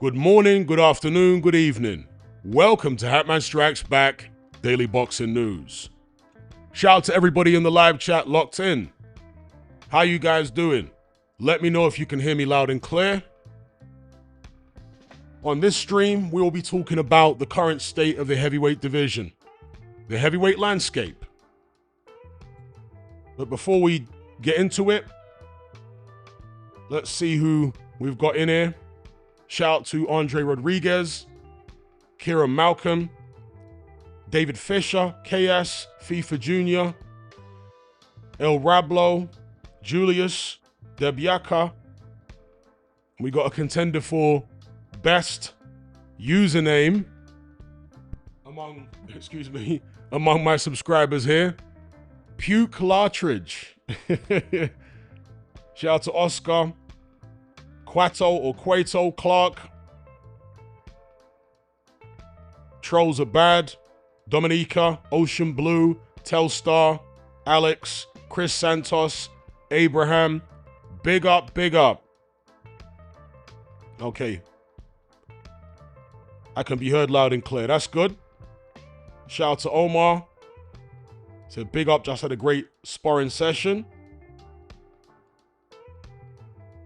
Good morning, good afternoon, good evening. Welcome to Hatman Strikes Back Daily Boxing News. Shout out to everybody in the live chat locked in. How you guys doing? Let me know if you can hear me loud and clear. On this stream, we will be talking about the current state of the heavyweight division, the heavyweight landscape. But before we get into it, let's see who we've got in here. Shout out to Andre Rodriguez, Kieran Malcolm, David Fisher, KS, FIFA Jr., El Rablo, Julius, Debiaka. We got a contender for best username among my subscribers here. Puke Lartridge. Shout out to Oscar, Quato Clark. Trolls are bad. Dominica, Ocean Blue, Telstar, Alex, Chris Santos, Abraham. Big up, big up. Okay. I can be heard loud and clear. That's good. Shout out to Omar. Said big up, just had a great sparring session.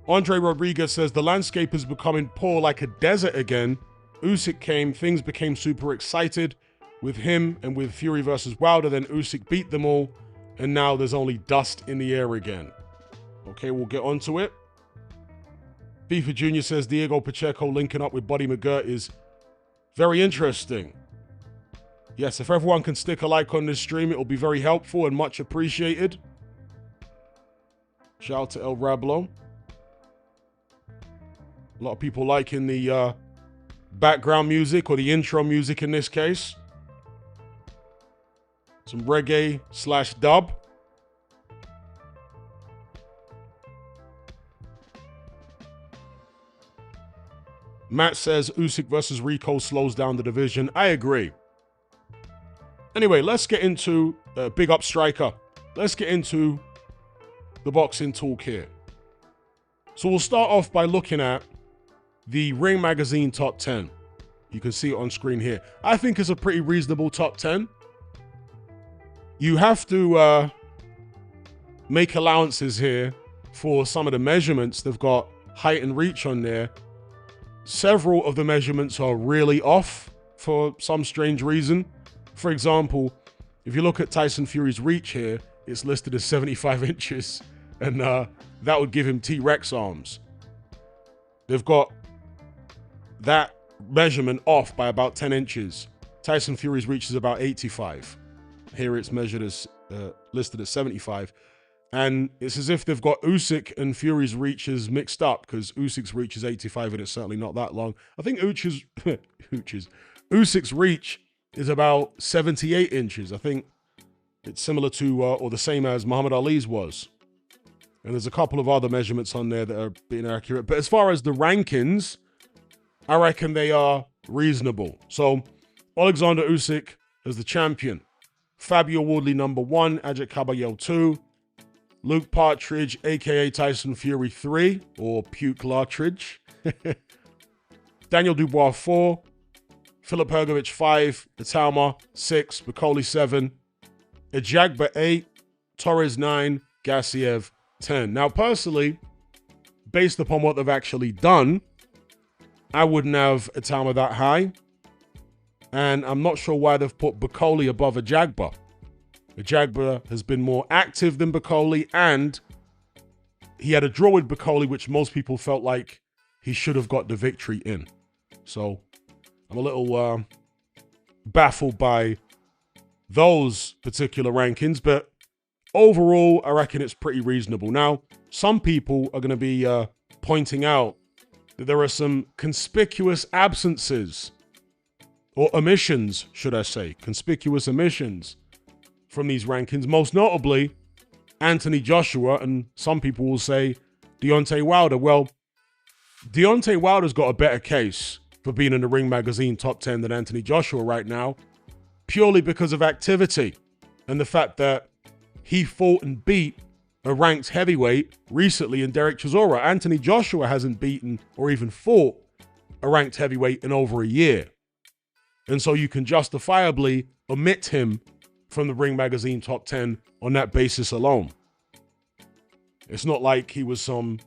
Andre Rodriguez says the landscape is becoming poor like a desert again. Usyk came, things became super excited with him and with Fury versus Wilder. Then Usyk beat them all, and now there's only dust in the air again. Okay, we'll get onto it. FIFA Jr. says Diego Pacheco linking up with Buddy McGirt is very interesting. Yes, if everyone can stick a like on this stream, it will be very helpful and much appreciated. Shout out to El Rablo. A lot of people liking the background music, or the intro music in this case. Some reggae / dub. Matt says Usyk versus Rico slows down the division. I agree. Anyway, let's get into Big Up Striker. Let's get into the boxing talk here. So we'll start off by looking at the Ring Magazine Top 10. You can see it on screen here. I think it's a pretty reasonable top 10. You have to make allowances here for some of the measurements. They've got height and reach on there. Several of the measurements are really off for some strange reason. For example, if you look at Tyson Fury's reach here, it's listed as 75 inches, and that would give him T-Rex arms. They've got that measurement off by about 10 inches. Tyson Fury's reach is about 85. Here it's measured as, listed as 75. And it's as if they've got Usyk and Fury's reaches mixed up, because Usyk's reach is 85 and it's certainly not that long. I think Usyk's reach is about 78 inches. I think it's similar to, or the same as Muhammad Ali's was. And there's a couple of other measurements on there that are being accurate. But as far as the rankings, I reckon they are reasonable. So, Alexander Usyk as the champion. Fabio Wardley number 1, Agit Kabayel 2, Luke Partridge, aka Tyson Fury 3, or Puke Lartridge. Daniel Dubois 4, Filip Hrgovic 5, Itauma 6, Bakoli 7, Ajagba 8, Torrez 9, Gassiev 10. Now, personally, based upon what they've actually done, I wouldn't have Itauma that high. And I'm not sure why they've put Bakoli above Ajagba. Ajagba has been more active than Bakoli, and he had a draw with Bakoli, which most people felt like he should have got the victory in. So I'm a little baffled by those particular rankings, but overall, I reckon it's pretty reasonable. Now, some people are going to be pointing out that there are some conspicuous absences, or omissions, should I say, conspicuous omissions from these rankings, most notably Anthony Joshua, and some people will say Deontay Wilder. Well, Deontay Wilder's got a better case for being in the Ring Magazine top 10 than Anthony Joshua right now, purely because of activity and the fact that he fought and beat a ranked heavyweight recently in Derek Chisora. Anthony Joshua hasn't beaten or even fought a ranked heavyweight in over a year. And so you can justifiably omit him from the Ring Magazine top 10 on that basis alone. It's not like he was some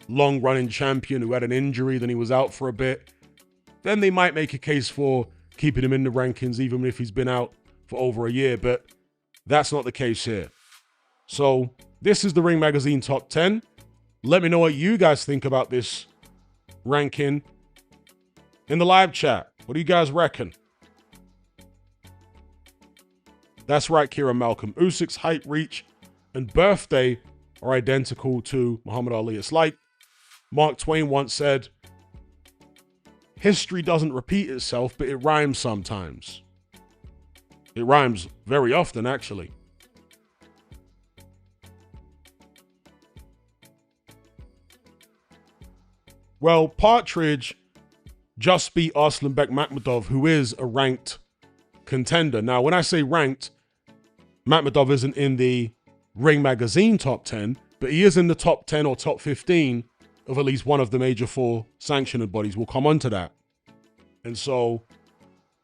long-running champion who had an injury, then he was out for a bit. Then they might make a case for keeping him in the rankings even if he's been out for over a year, but that's not the case here. So this is the Ring Magazine top 10. Let me know what you guys think about this ranking in the live chat. What do you guys reckon? That's right, Kieran Malcolm. Usyk's height, reach, and birthday are identical to Muhammad Ali. It's like Mark Twain once said, history doesn't repeat itself, but it rhymes sometimes. It rhymes very often, actually. Well, Partridge just beat Arslanbek Makhmudov, who is a ranked contender. Now, when I say ranked, Makhmudov isn't in the Ring Magazine top 10, but he is in the top 10 or top 15 of at least one of the major 4 sanctioned bodies. We'll come on to that. And so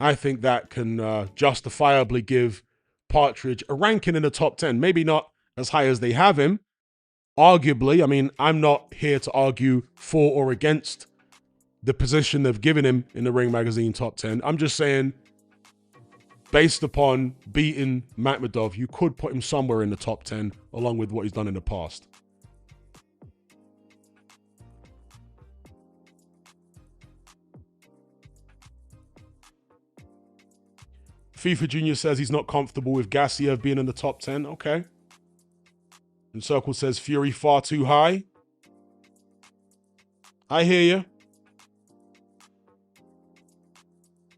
I think that can justifiably give Partridge a ranking in the top 10. Maybe not as high as they have him. Arguably, I mean, I'm not here to argue for or against the position they've given him in the Ring Magazine top 10. I'm just saying, based upon beating Makhmudov, you could put him somewhere in the top 10 along with what he's done in the past. FIFA Junior says he's not comfortable with Gassiev being in the top 10. Okay. And Circle says Fury far too high. I hear you.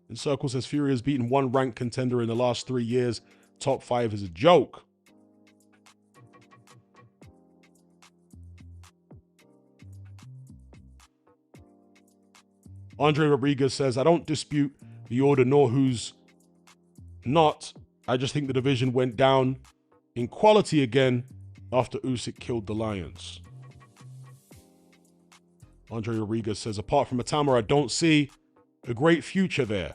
And Circle says Fury has beaten one ranked contender in the last 3 years. Top 5 is a joke. Andre Rodriguez says, I don't dispute the order nor who's not. I just think the division went down in quality again after Usyk killed the Lions. Andre Rodriguez says, apart from Itauma, I don't see a great future there.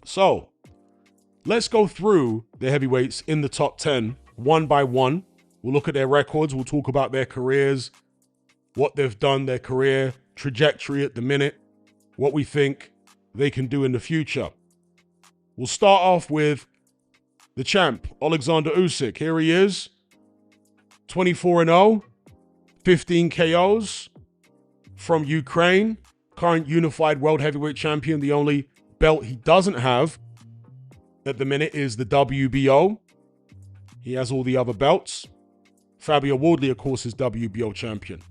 So, let's go through the heavyweights in the top 10 one by one. We'll look at their records. We'll talk about their careers, what they've done, their career trajectory at the minute, what we think they can do in the future. We'll start off with the champ, Alexander Usyk. Here he is, 24-0, 15 KOs from Ukraine, current unified world heavyweight champion. The only belt he doesn't have at the minute is the WBO. He has all the other belts. Fabio Wardley, of course, is WBO champion.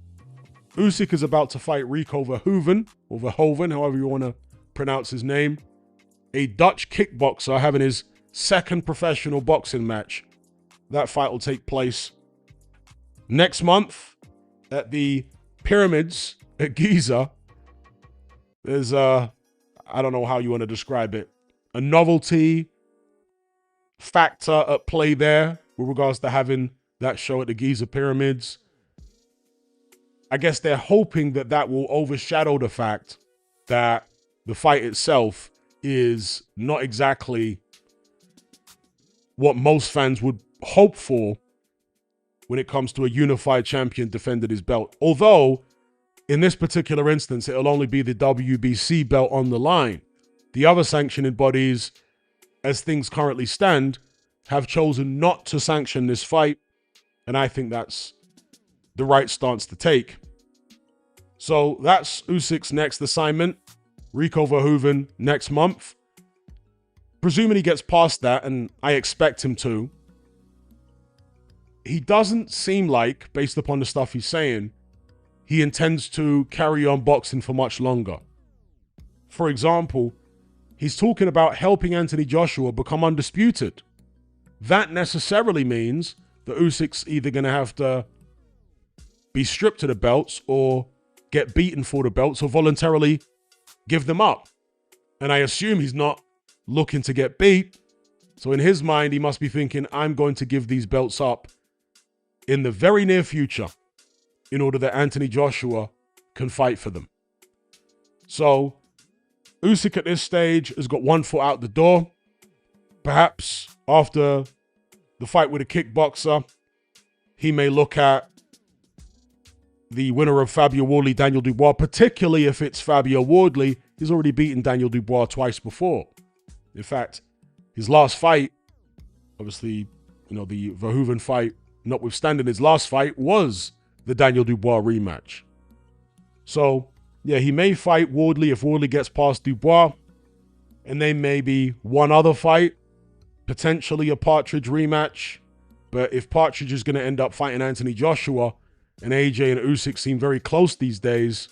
Usyk is about to fight Rico Verhoeven, or Verhoeven, however you want to pronounce his name, a Dutch kickboxer having his second professional boxing match. That fight will take place next month at the Pyramids at Giza. There's I don't know how you want to describe it, a novelty factor at play there with regards to having that show at the Giza Pyramids. I guess they're hoping that that will overshadow the fact that the fight itself is not exactly what most fans would hope for when it comes to a unified champion defending his belt. Although, in this particular instance, it'll only be the WBC belt on the line. The other sanctioning bodies, as things currently stand, have chosen not to sanction this fight, and I think that's the right stance to take. So that's Usyk's next assignment. Rico Verhoeven next month. Presuming he gets past that, and I expect him to, he doesn't seem like, based upon the stuff he's saying, he intends to carry on boxing for much longer. For example, he's talking about helping Anthony Joshua become undisputed. That necessarily means that Usyk's either going to have to be stripped of the belts or get beaten for the belts or voluntarily give them up. And I assume he's not looking to get beat. So in his mind, he must be thinking, I'm going to give these belts up in the very near future in order that Anthony Joshua can fight for them. So Usyk at this stage has got one foot out the door. Perhaps after the fight with a kickboxer, he may look at the winner of Fabio Wardley, Daniel Dubois, particularly if it's Fabio Wardley. He's already beaten Daniel Dubois twice before. In fact, his last fight, obviously, the Verhoeven fight, notwithstanding his last fight, was the Daniel Dubois rematch. So, yeah, he may fight Wardley if Wardley gets past Dubois. And then maybe one other fight, potentially a Partridge rematch. But if Partridge is going to end up fighting Anthony Joshua, and AJ and Usyk seem very close these days,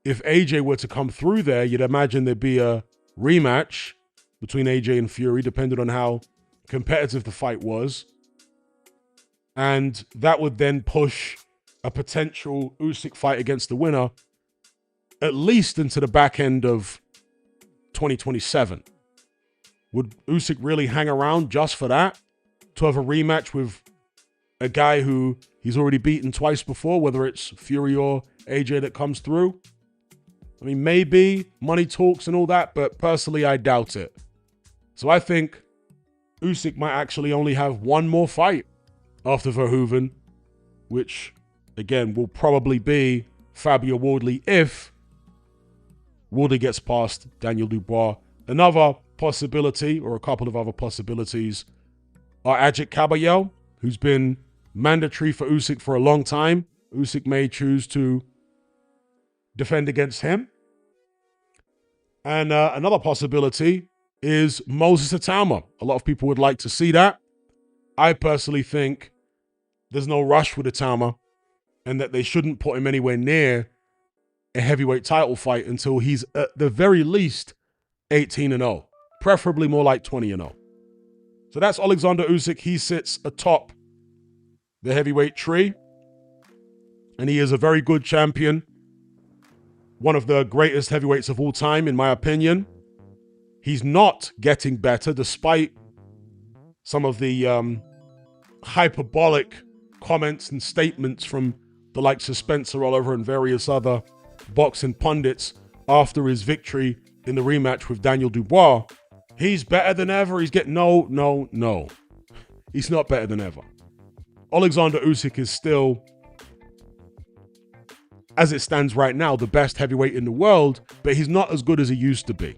if AJ were to come through there, you'd imagine there'd be a rematch between AJ and Fury, depending on how competitive the fight was. And that would then push a potential Usyk fight against the winner at least into the back end of 2027. Would Usyk really hang around just for that? To have a rematch with a guy who he's already beaten twice before, whether it's Fury or AJ that comes through? I mean, maybe money talks and all that, but personally, I doubt it. So I think Usyk might actually only have one more fight after Verhoeven, which, again, will probably be Fabio Wardley if Wardley gets past Daniel Dubois. Another possibility, or a couple of other possibilities, are Agit Kabayel, who's been mandatory for Usyk for a long time. Usyk may choose to defend against him. And another possibility is Moses Itauma. A lot of people would like to see that. I personally think there's no rush with Itauma and that they shouldn't put him anywhere near a heavyweight title fight until he's at the very least 18-0, preferably more like 20-0. So that's Alexander Usyk. He sits atop the heavyweight tree, and he is a very good champion. One of the greatest heavyweights of all time, in my opinion. He's not getting better, despite some of the hyperbolic comments and statements from the likes of Spencer Oliver and various other boxing pundits after his victory in the rematch with Daniel Dubois. He's better than ever. He's getting... No. He's not better than ever. Alexander Usyk is still, as it stands right now, the best heavyweight in the world, but he's not as good as he used to be.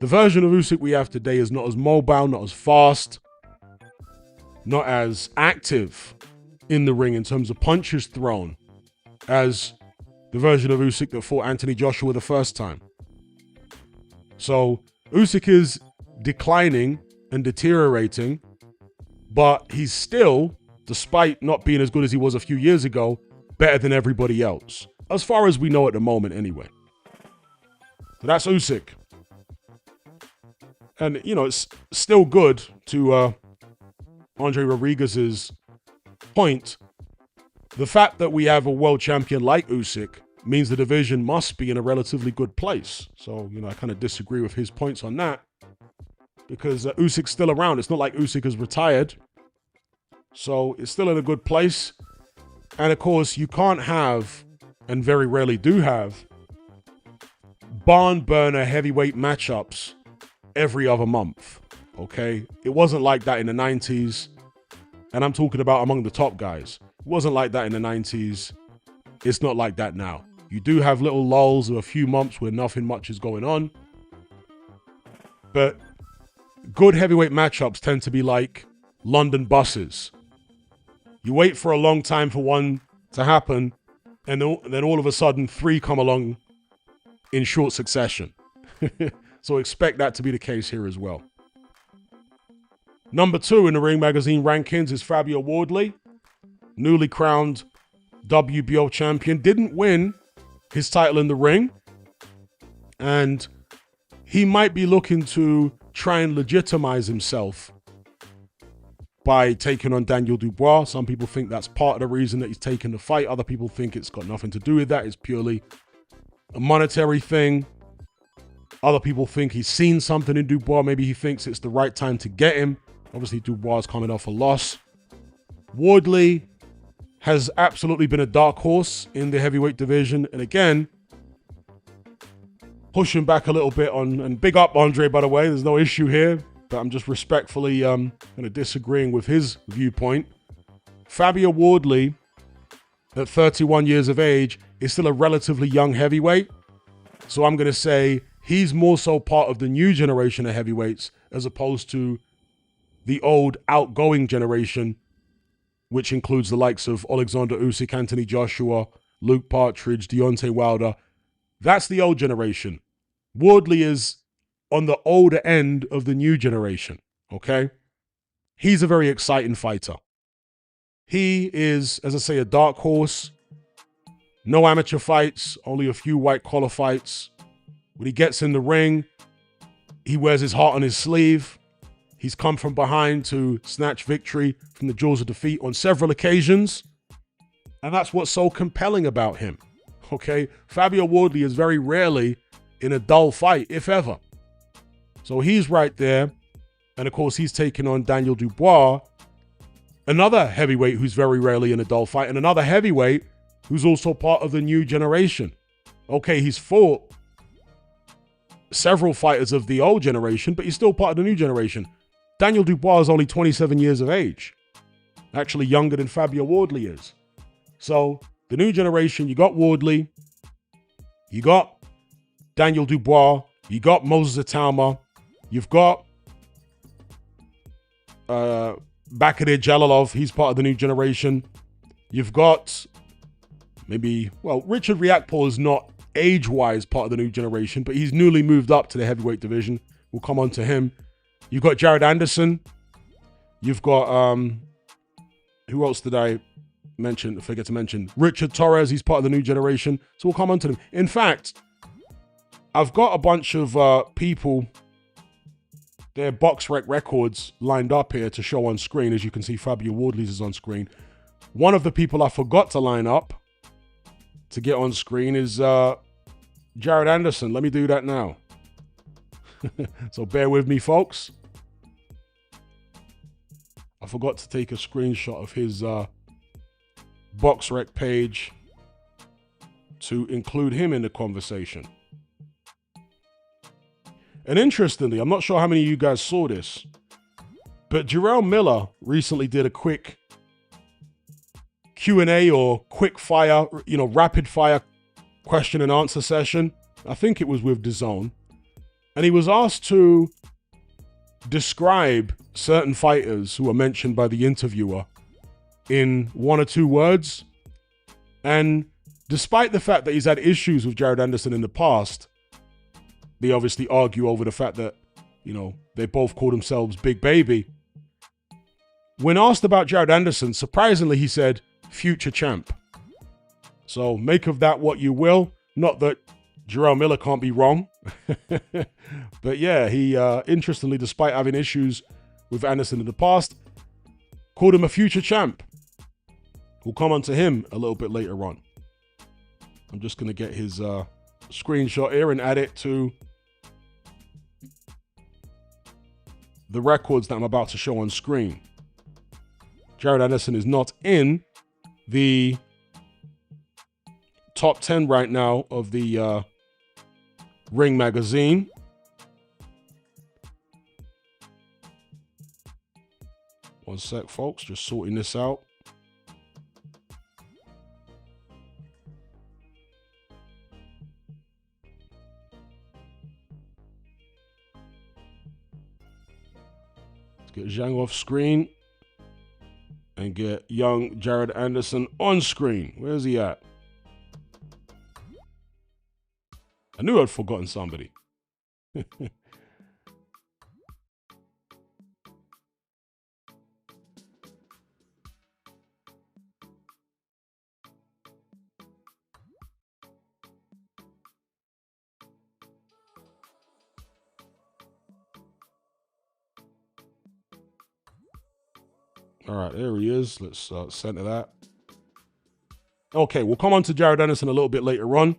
The version of Usyk we have today is not as mobile, not as fast, not as active in the ring in terms of punches thrown as the version of Usyk that fought Anthony Joshua the first time. So Usyk is declining and deteriorating, but he's still, despite not being as good as he was a few years ago, better than everybody else. As far as we know at the moment, anyway. So that's Usyk. And, it's still good to Andre Rodriguez's point. The fact that we have a world champion like Usyk means the division must be in a relatively good place. So, I kind of disagree with his points on that. Because Usyk's still around. It's not like Usyk has retired. So it's still in a good place. And of course, you can't have, and very rarely do have, barn burner heavyweight matchups every other month. Okay? It wasn't like that in the 90s. And I'm talking about among the top guys. It wasn't like that in the 90s. It's not like that now. You do have little lulls of a few months where nothing much is going on. But good heavyweight matchups tend to be like London buses. You wait for a long time for one to happen, and then all of a sudden, 3 come along in short succession. So expect that to be the case here as well. Number 2 in the Ring Magazine rankings is Fabio Wardley, newly crowned WBO champion. Didn't win his title in the ring, and he might be looking to try and legitimize himself by taking on Daniel Dubois. Some people think that's part of the reason that he's taken the fight. Other people think it's got nothing to do with that. It's purely a monetary thing. Other people think he's seen something in Dubois. Maybe he thinks it's the right time to get him. Obviously, Dubois is coming off a loss. Wardley has absolutely been a dark horse in the heavyweight division. And again, pushing back a little bit on, and big up Andre, by the way, there's no issue here, but I'm just respectfully kind of disagreeing with his viewpoint. Fabio Wardley, at 31 years of age, is still a relatively young heavyweight. So I'm going to say he's more so part of the new generation of heavyweights as opposed to the old outgoing generation, which includes the likes of Alexander Usyk, Anthony Joshua, Luke Partridge, Deontay Wilder. That's the old generation. Wardley is on the older end of the new generation, okay? He's a very exciting fighter. He is, as I say, a dark horse. No amateur fights, only a few white-collar fights. When he gets in the ring, he wears his heart on his sleeve. He's come from behind to snatch victory from the jaws of defeat on several occasions. And that's what's so compelling about him, okay? Fabio Wardley is very rarely in a dull fight, if ever. So he's right there. And of course, he's taking on Daniel Dubois, another heavyweight who's very rarely in a dull fight, and another heavyweight who's also part of the new generation. Okay, he's fought several fighters of the old generation, but he's still part of the new generation. Daniel Dubois is only 27 years of age. Actually younger than Fabio Wardley is. So, the new generation, you got Wardley, you got Daniel Dubois, you got Moses Itauma, you've got Bakhodir Jalalov, he's part of the new generation. You've got Richard Riakporhe is not age-wise part of the new generation, but he's newly moved up to the heavyweight division. We'll come on to him. You've got Jared Anderson. You've got, who else did I forget to mention? Richard Torrez, he's part of the new generation. So we'll come on to them. In fact, I've got a bunch of people, their BoxRec records lined up here to show on screen. As you can see, Fabio Wardley's is on screen. One of the people I forgot to line up to get on screen is Jared Anderson. Let me do that now. So bear with me, folks. I forgot to take a screenshot of his BoxRec page to include him in the conversation. And interestingly, I'm not sure how many of you guys saw this, but Jerrell Miller recently did a quick Q&A or quick fire, rapid fire question and answer session. I think it was with DAZN. And he was asked to describe certain fighters who were mentioned by the interviewer in one or two words. And despite the fact that he's had issues with Jared Anderson in the past, they obviously argue over the fact that, they both call themselves Big Baby. When asked about Jared Anderson, surprisingly, he said, future champ. So make of that what you will. Not that Jerrell Miller can't be wrong. But yeah, he, interestingly, despite having issues with Anderson in the past, called him a future champ. We'll come on to him a little bit later on. I'm just going to get his screenshot here and add it to the records that I'm about to show on screen. Jared Anderson is not in the top 10 right now of the Ring magazine. One sec, folks, just sorting this out. Let's get Zhang off screen and get young Jared Anderson on screen. Where's he at? I knew I'd forgotten somebody. All right, there he is. Let's center that. Okay, we'll come on to Jared Anderson a little bit later on.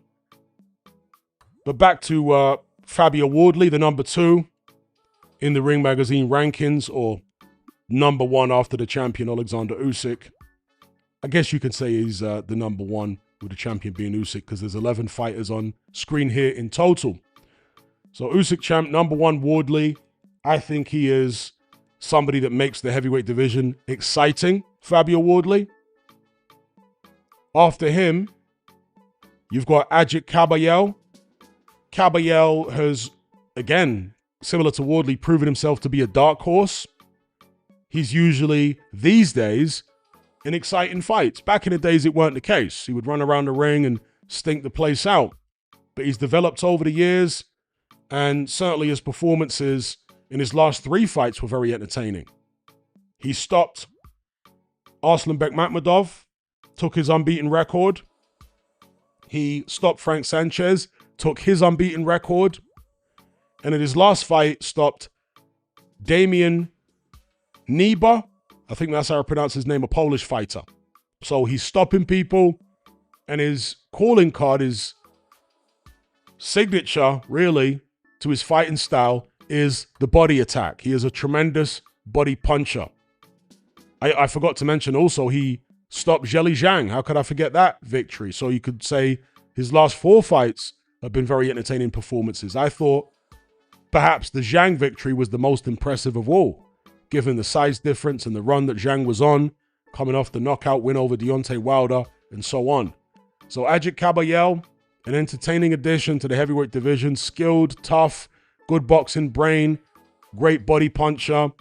But back to Fabio Wardley, the number 2 in the Ring magazine rankings, or number one after the champion, Alexander Usyk. I guess you could say he's the number one, with the champion being Usyk, because there's 11 fighters on screen here in total. So Usyk champ, number one, Wardley. I think he is somebody that makes the heavyweight division exciting, Fabio Wardley. After him, you've got Agit Kabayel. Kabayel has, again, similar to Wardley, proven himself to be a dark horse. He's usually, these days, in exciting fights. Back in the days, it weren't the case. He would run around the ring and stink the place out. But he's developed over the years, and certainly his performances in his last 3 fights were very entertaining. He stopped Arslanbek Makhmudov, took his unbeaten record. He stopped Frank Sanchez, took his unbeaten record. And in his last fight, stopped Damian Nieba. I think that's how I pronounce his name, a Polish fighter. So he's stopping people, and his calling card, his signature, really, to his fighting style is the body attack. He is a tremendous body puncher. I forgot to mention also, he stopped Zhang. How could I forget that victory? So you could say his last 4 fights have been very entertaining performances. I thought perhaps the Zhang victory was the most impressive of all, given the size difference and the run that Zhang was on, coming off the knockout win over Deontay Wilder, and so on. So Agit Kabayel, an entertaining addition to the heavyweight division, skilled, tough, good boxing brain, great body puncher.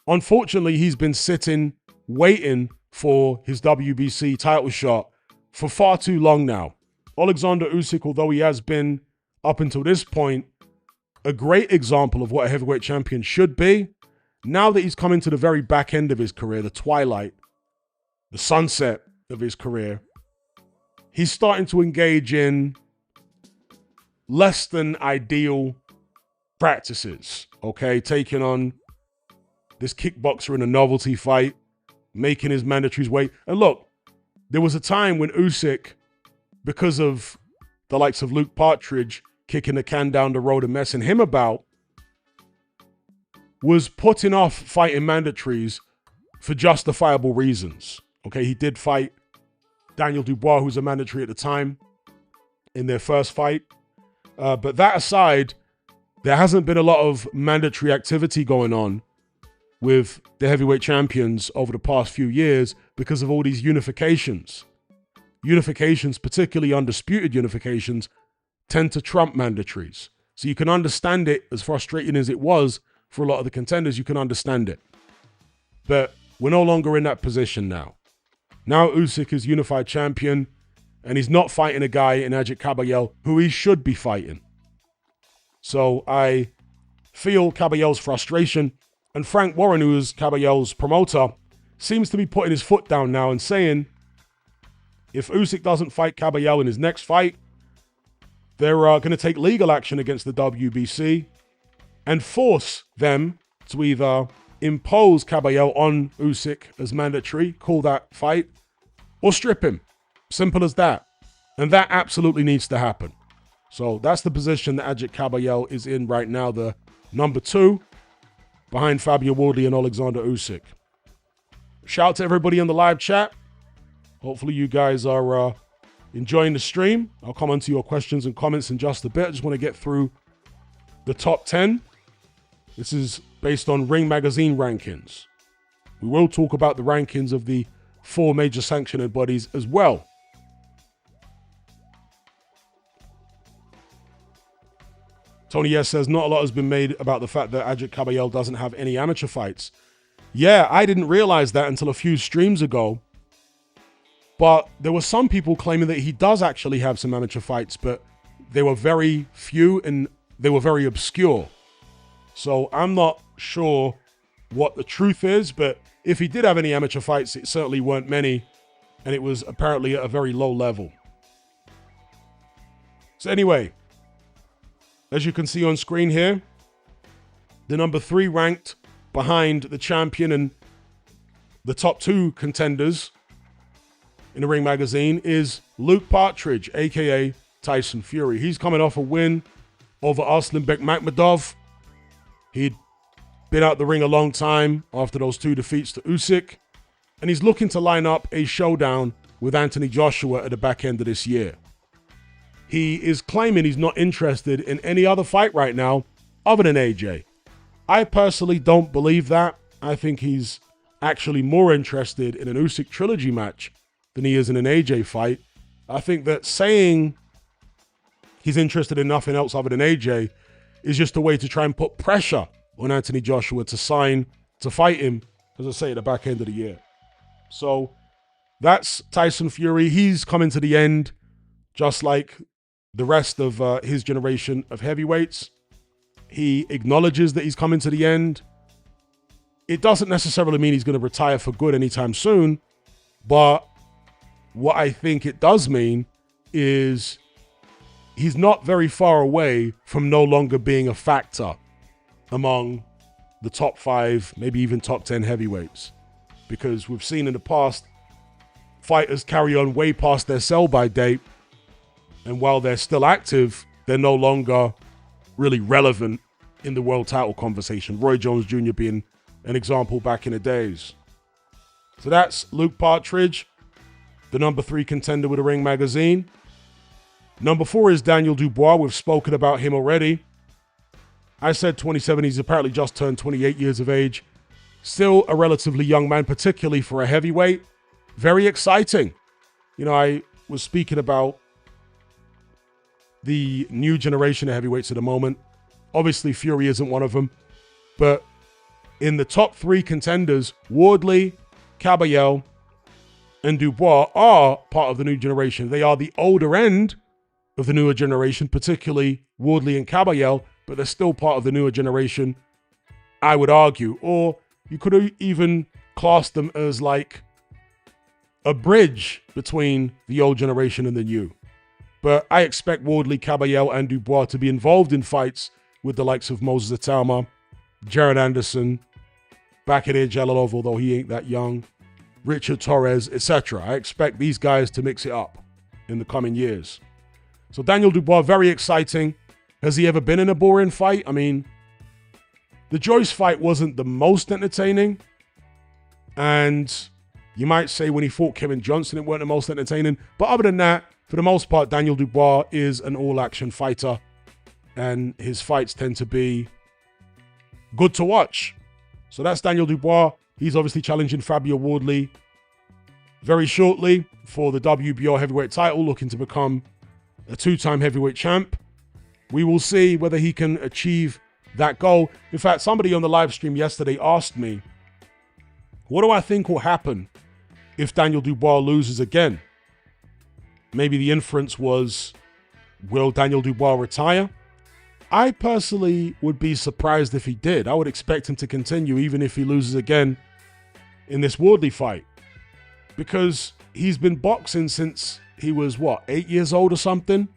Unfortunately, he's been sitting, waiting for his WBC title shot for far too long now. Alexander Usyk, although he has been, up until this point, a great example of what a heavyweight champion should be, now that he's coming to the very back end of his career, the twilight, the sunset of his career, he's starting to engage in less than ideal practices, okay? Taking on this kickboxer in a novelty fight, making his mandatories weight. And look, there was a time when Usyk, because of the likes of Luke Partridge kicking the can down the road and messing him about, was putting off fighting mandatories for justifiable reasons. Okay, he did fight Daniel Dubois, who's a mandatory at the time, in their first fight. But that aside, there hasn't been a lot of mandatory activity going on with the heavyweight champions over the past few years because of all these unifications. Unifications, particularly undisputed unifications, tend to trump mandatories. So you can understand it, as frustrating as it was for a lot of the contenders, you can understand it. But we're no longer in that position now. Now Usyk is unified champion, and he's not fighting a guy in Agit Kabayel who he should be fighting. So I feel Kabayel's frustration, and Frank Warren, who is Kabayel's promoter, seems to be putting his foot down now and saying, if Usyk doesn't fight Kabayel in his next fight, they're going to take legal action against the WBC and force them to either impose Kabayel on Usyk as mandatory, call that fight, or strip him. Simple as that. And that absolutely needs to happen. So that's the position that Agit Kabayel is in right now, the number 2, behind Fabio Wardley and Alexander Usyk. Shout out to everybody in the live chat. Hopefully you guys are enjoying the stream. I'll come on to your questions and comments in just a bit. I just want to get through the top 10. This is based on Ring Magazine rankings. We will talk about the rankings of the 4 major sanctioned bodies as well. Tony S says, not a lot has been made about the fact that Agit Kabayel doesn't have any amateur fights. Yeah, I didn't realize that until a few streams ago. But there were some people claiming that he does actually have some amateur fights, but they were very few and they were very obscure. So I'm not sure what the truth is, but if he did have any amateur fights, it certainly weren't many, and it was apparently at a very low level. So anyway, as you can see on screen here, the number 3 ranked behind the champion and the top 2 contenders in the Ring Magazine is Luke Partridge, aka Tyson Fury. He's coming off a win over Arslanbek Makhmudov. He'd been out the ring a long time after those 2 defeats to Usyk, and he's looking to line up a showdown with Anthony Joshua at the back end of this year. He is claiming he's not interested in any other fight right now other than AJ. I personally don't believe that. I think he's actually more interested in an Usyk trilogy match than he is in an AJ fight. I think that saying he's interested in nothing else other than AJ is just a way to try and put pressure on Anthony Joshua to sign to fight him, as I say, at the back end of the year. So that's Tyson Fury. He's coming to the end, just like the rest of his generation of heavyweights. He acknowledges that he's coming to the end. It doesn't necessarily mean he's going to retire for good anytime soon, but what I think it does mean is he's not very far away from no longer being a factor among the top 5, maybe even top 10 heavyweights. Because we've seen in the past, fighters carry on way past their sell-by date, and while they're still active, they're no longer really relevant in the world title conversation. Roy Jones Jr. being an example back in the days. So that's Luke Partridge, the number 3 contender with the Ring magazine. Number 4 is Daniel Dubois. We've spoken about him already. I said 27. He's apparently just turned 28 years of age. Still a relatively young man, particularly for a heavyweight. Very exciting. You know, I was speaking about the new generation of heavyweights at the moment. Obviously, Fury isn't one of them. But in the top 3 contenders, Wardley, Kabayel, and Dubois are part of the new generation. They are the older end of the newer generation, particularly Wardley and Kabayel, but they're still part of the newer generation, I would argue. Or you could even class them as like a bridge between the old generation and the new. But I expect Wardley, Kabayel, and Dubois to be involved in fights with the likes of Moses Itauma, Jared Anderson, Bakhodir Jalalov, although he ain't that young, Richard Torrez, etc. I expect these guys to mix it up in the coming years. So Daniel Dubois, very exciting. Has he ever been in a boring fight? I mean, the Joyce fight wasn't the most entertaining. And you might say when he fought Kevin Johnson, it weren't the most entertaining. But other than that, for the most part, Daniel Dubois is an all-action fighter. And his fights tend to be good to watch. So that's Daniel Dubois. He's obviously challenging Fabio Wardley very shortly for the WBO heavyweight title, looking to become a 2-time heavyweight champ. We will see whether he can achieve that goal. In fact, somebody on the live stream yesterday asked me, what do I think will happen if Daniel Dubois loses again? Maybe the inference was, will Daniel Dubois retire? I personally would be surprised if he did. I would expect him to continue even if he loses again in this Wardley fight. Because he's been boxing since he was, 8 years old or something?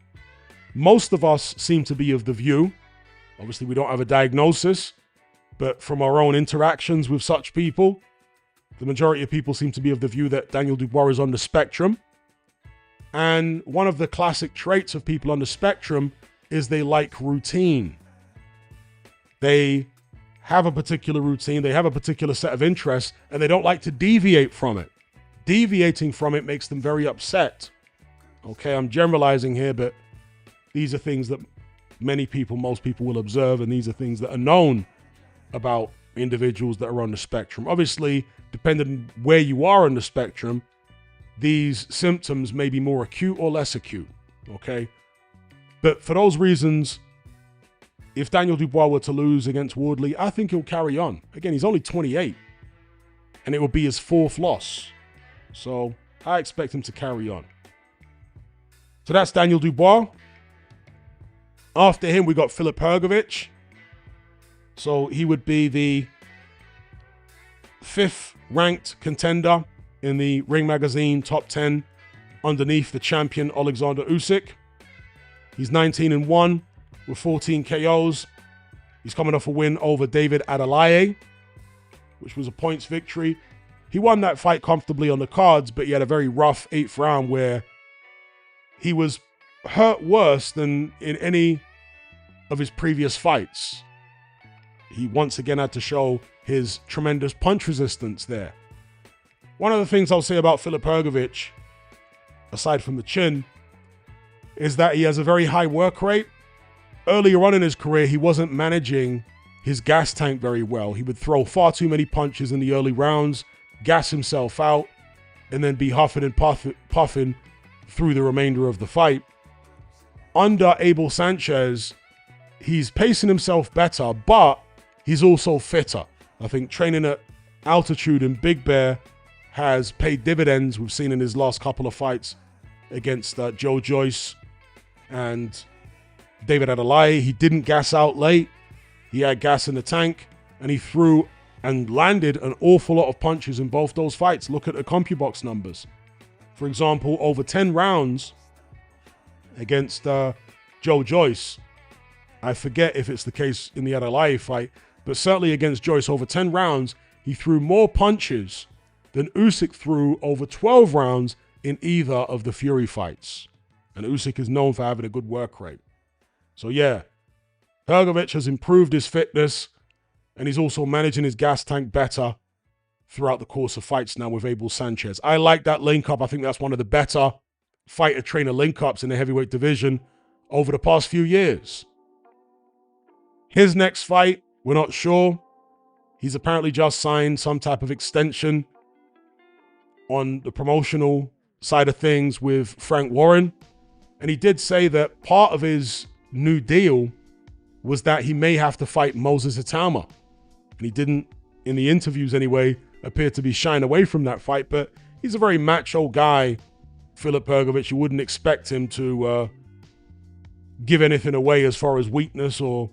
Most of us seem to be of the view, obviously we don't have a diagnosis, but from our own interactions with such people, the majority of people seem to be of the view that Daniel Dubois is on the spectrum. And one of the classic traits of people on the spectrum is they like routine. They have a particular routine, they have a particular set of interests, and they don't like to deviate from it. Deviating from it makes them very upset. Okay, I'm generalizing here, but these are things that most people will observe, and these are things that are known about individuals that are on the spectrum. Obviously, depending on where you are on the spectrum, these symptoms may be more acute or less acute, okay? But for those reasons, if Daniel Dubois were to lose against Wardley, I think he'll carry on. Again, he's only 28, and it will be his 4th loss. So I expect him to carry on. So that's Daniel Dubois. After him, we got Filip Hrgovic. So he would be the 5th ranked contender in the Ring Magazine top 10 underneath the champion Alexander Usyk. He's 19-1 with 14 KOs. He's coming off a win over David Adelaide, which was a points victory. He won that fight comfortably on the cards, but he had a very rough 8th round where he was hurt worse than in any of his previous fights. he once again had to show his tremendous punch resistance there. One of the things I'll say about Filip Hrgovic, aside from the chin, is that he has a very high work rate. Earlier on in his career, he wasn't managing his gas tank very well. He would throw far too many punches in the early rounds, gas himself out, and then be huffing and puffing through the remainder of the fight. Under Abel Sanchez, he's pacing himself better, but he's also fitter. I think training at altitude in Big Bear has paid dividends. We've seen in his last couple of fights against Joe Joyce and David Adeleye. He didn't gas out late. He had gas in the tank, and he threw and landed an awful lot of punches in both those fights. Look at the CompuBox numbers. For example, over 10 rounds against Joe Joyce. I forget if it's the case in the Adeleye fight, but certainly against Joyce, over 10 rounds, he threw more punches than Usyk threw over 12 rounds in either of the Fury fights. And Usyk is known for having a good work rate. So yeah, Hrgovic has improved his fitness, and he's also managing his gas tank better throughout the course of fights now with Abel Sanchez. I like that link-up. I think that's one of the better fighter-trainer link-ups in the heavyweight division over the past few years. His next fight, we're not sure. He's apparently just signed some type of extension on the promotional side of things with Frank Warren. And he did say that part of his new deal was that he may have to fight Moses Itauma. And he didn't, in the interviews anyway, appear to be shying away from that fight. But he's a very macho guy, Filip Hrgovic. You wouldn't expect him to give anything away as far as weakness or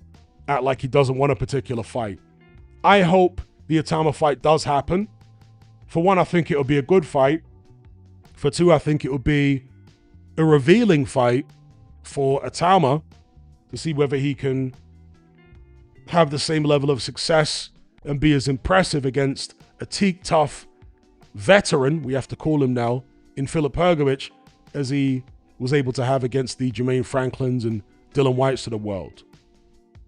act like he doesn't want a particular fight. I hope the Itauma fight does happen. For one, I think it'll be a good fight. For two, I think it will be a revealing fight for Itauma to see whether he can have the same level of success and be as impressive against a teak-tough veteran, we have to call him now, in Filip Hrgovic, as he was able to have against the Jermaine Franklins and Dylan Whites of the world.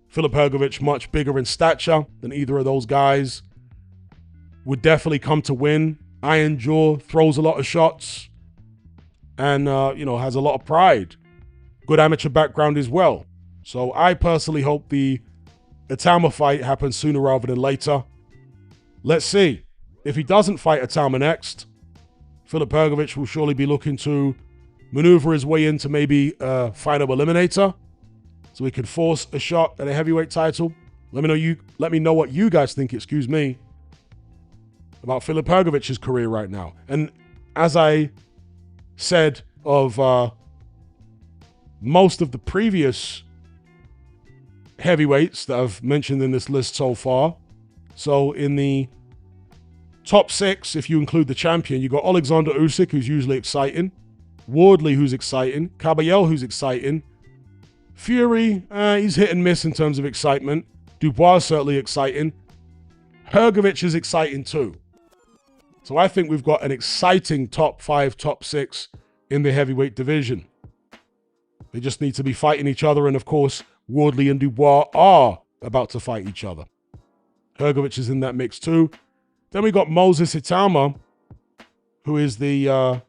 Filip Hrgovic, much bigger in stature than either of those guys, would definitely come to win. Iron jaw, throws a lot of shots, and has a lot of pride. Good amateur background as well. So I personally hope the Itauma fight happens sooner rather than later. Let's see. If he doesn't fight Itauma next, Filip Hrgovic will surely be looking to maneuver his way into maybe a final eliminator, so he could force a shot at a heavyweight title. Let me know what you guys think, about Filip Hrgovic's career right now. And as I said of most of the previous heavyweights that I've mentioned in this list so far, so in the top 6, if you include the champion, you got Alexander Usyk, who's usually exciting, Wardley, who's exciting, Kabayel, who's exciting, Fury, he's hit and miss in terms of excitement, Dubois is certainly exciting, Hrgovic is exciting too. So I think we've got an exciting top 5, top 6 in the heavyweight division. They just need to be fighting each other, and of course, Wardley and Dubois are about to fight each other. Hrgovic is in that mix too. Then we got Moses Itauma, who is the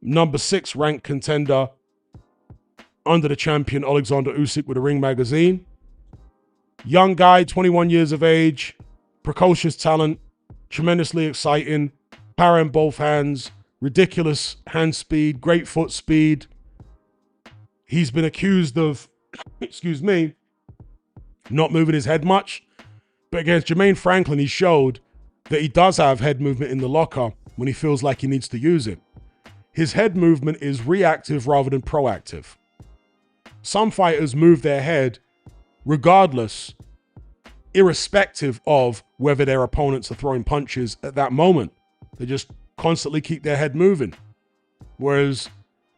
number 6 ranked contender under the champion Alexander Usyk with a Ring magazine. Young guy, 21 years of age, precocious talent, tremendously exciting, power in both hands, ridiculous hand speed, great foot speed. He's been accused of, not moving his head much. But against Jermaine Franklin, he showed that he does have head movement in the locker when he feels like he needs to use it. His head movement is reactive rather than proactive. Some fighters move their head regardless, irrespective of whether their opponents are throwing punches at that moment. They just constantly keep their head moving. Whereas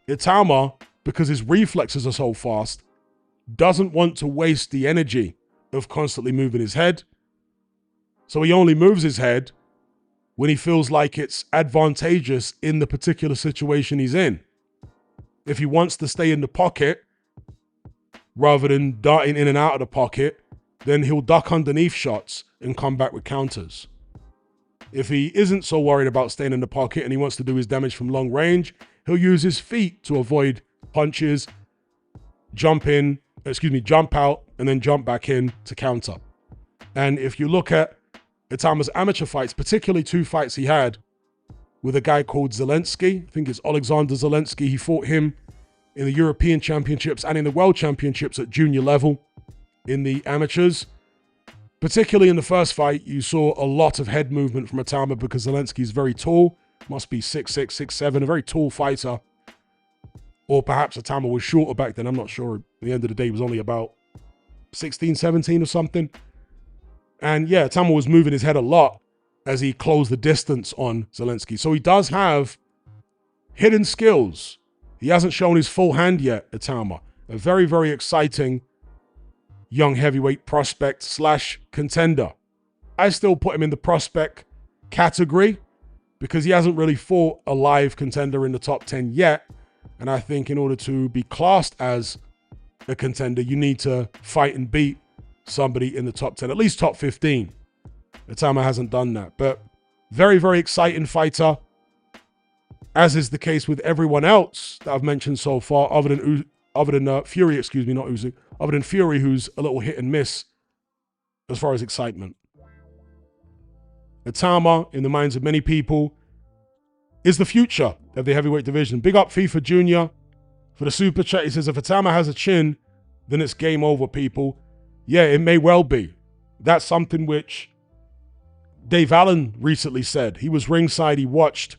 Itauma, because his reflexes are so fast, doesn't want to waste the energy of constantly moving his head. So he only moves his head when he feels like it's advantageous in the particular situation he's in. If he wants to stay in the pocket, rather than darting in and out of the pocket, then he'll duck underneath shots and come back with counters. If he isn't so worried about staying in the pocket and he wants to do his damage from long range, he'll use his feet to avoid punches, jump out, and then jump back in to counter. And if you look at Itauma's amateur fights, particularly 2 fights he had with a guy called Zelensky, I think it's Alexander Zelensky, he fought him in the European Championships and in the World Championships at junior level in the amateurs. Particularly in the first fight, you saw a lot of head movement from Itauma because Zelensky's very tall, must be 6'6", 6'7", a very tall fighter. Or perhaps Itauma was shorter back then, I'm not sure. At the end of the day, he was only about 16, 17 or something. And yeah, Itauma was moving his head a lot as he closed the distance on Zelensky. So he does have hidden skills. He hasn't shown his full hand yet, Itauma. A very, very exciting young heavyweight prospect / contender. I still put him in the prospect category because he hasn't really fought a live contender in the top 10 yet. And I think in order to be classed as a contender, you need to fight and beat somebody in the top 10, at least top 15. Itauma hasn't done that, but very, very exciting fighter, as is the case with everyone else that I've mentioned so far, other than Fury, not Usyk, other than Fury, who's a little hit and miss as far as excitement. Itauma, in the minds of many people, is the future of the heavyweight division. Big up FIFA Jr. for the super chat. He says, if Itauma has a chin, then it's game over, people. Yeah, it may well be. That's something which Dave Allen recently said. He was ringside, he watched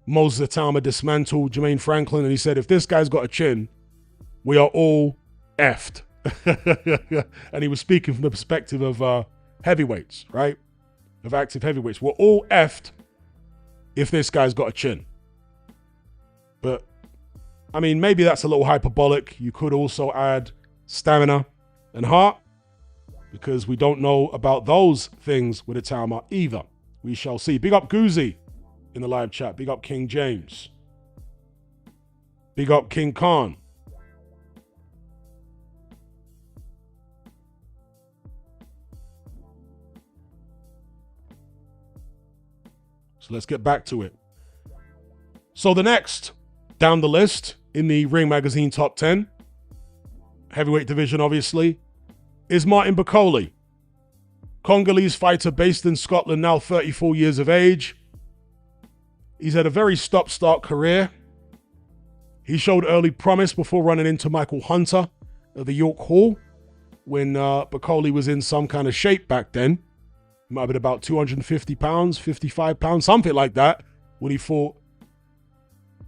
Moses Itauma dismantle Jermaine Franklin, and he said, if this guy's got a chin, we are all effed. And he was speaking from the perspective of heavyweights, right? Of active heavyweights. We're all effed if this guy's got a chin. But, I mean, maybe that's a little hyperbolic. You could also add stamina and heart, because we don't know about those things with Itauma either. We shall see. Big up Goozy in the live chat. Big up King James. Big up King Khan. So let's get back to it. So the next down the list in the Ring Magazine top 10, heavyweight division obviously, is Martin Bakoli. Congolese fighter based in Scotland, now 34 years of age. He's had a very stop-start career. He showed early promise before running into Michael Hunter at the York Hall when Bakoli was in some kind of shape back then. He might have been about 250 pounds, 55 pounds, something like that when he fought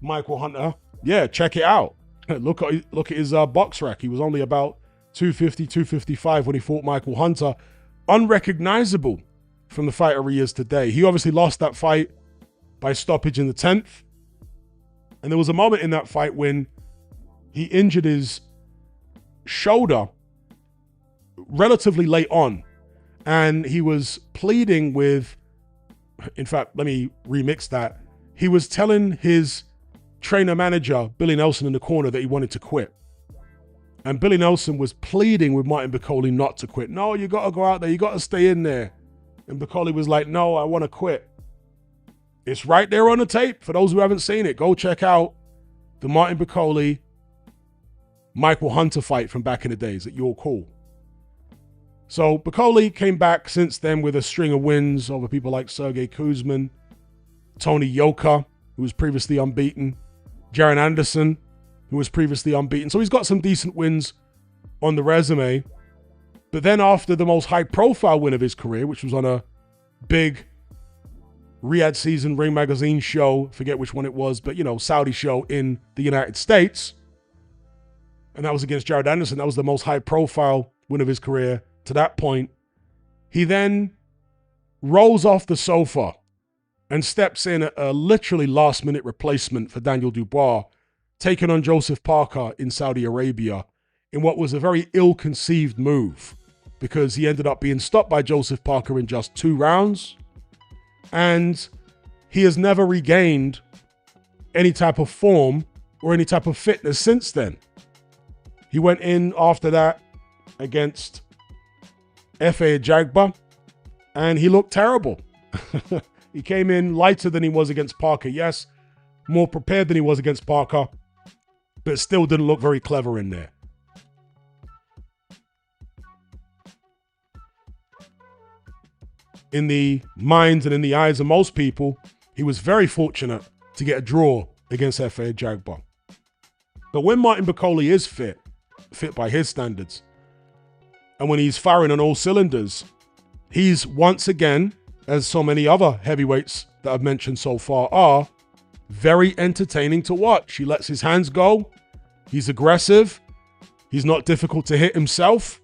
Michael Hunter. Yeah, check it out. Look at his box rack. He was only about 250, 255 when he fought Michael Hunter. Unrecognizable from the fighter he is today. He obviously lost that fight by stoppage in the 10th. And there was a moment in that fight when he injured his shoulder relatively late on. And he was pleading with, in fact, let me remix that. He was telling his trainer manager, Billy Nelson, in the corner that he wanted to quit. And Billy Nelson was pleading with Martin Bakoli not to quit. No, you got to go out there. You got to stay in there. And Bakoli was like, no, I want to quit. It's right there on the tape. For those who haven't seen it, go check out the Martin Bakoli Michael Hunter fight from back in the days at York Hall. So Bakoli came back since then with a string of wins over people like Sergey Kuzmin, Tony Yoka, who was previously unbeaten, Jaron Anderson, who was previously unbeaten. So he's got some decent wins on the resume. But then after the most high-profile win of his career, which was on a big Riyadh season Ring Magazine show, forget which one it was, but, you know, Saudi show in the United States, and that was against Jared Anderson. That was the most high-profile win of his career to that point. He then rolls off the sofa and steps in a literally last-minute replacement for Daniel Dubois, taking on Joseph Parker in Saudi Arabia in what was a very ill-conceived move, because he ended up being stopped by Joseph Parker in just 2 rounds, and he has never regained any type of form or any type of fitness since then. He went in after that against Efe Ajagba, and he looked terrible. He came in lighter than he was against Parker, yes, more prepared than he was against Parker, but still didn't look very clever in there. In the minds and in the eyes of most people, he was very fortunate to get a draw against Efe Ajagba. But when Martin Bakoli is fit by his standards, and when he's firing on all cylinders, he's once again, as so many other heavyweights that I've mentioned so far are, very entertaining to watch. He lets his hands go. He's aggressive. He's not difficult to hit himself.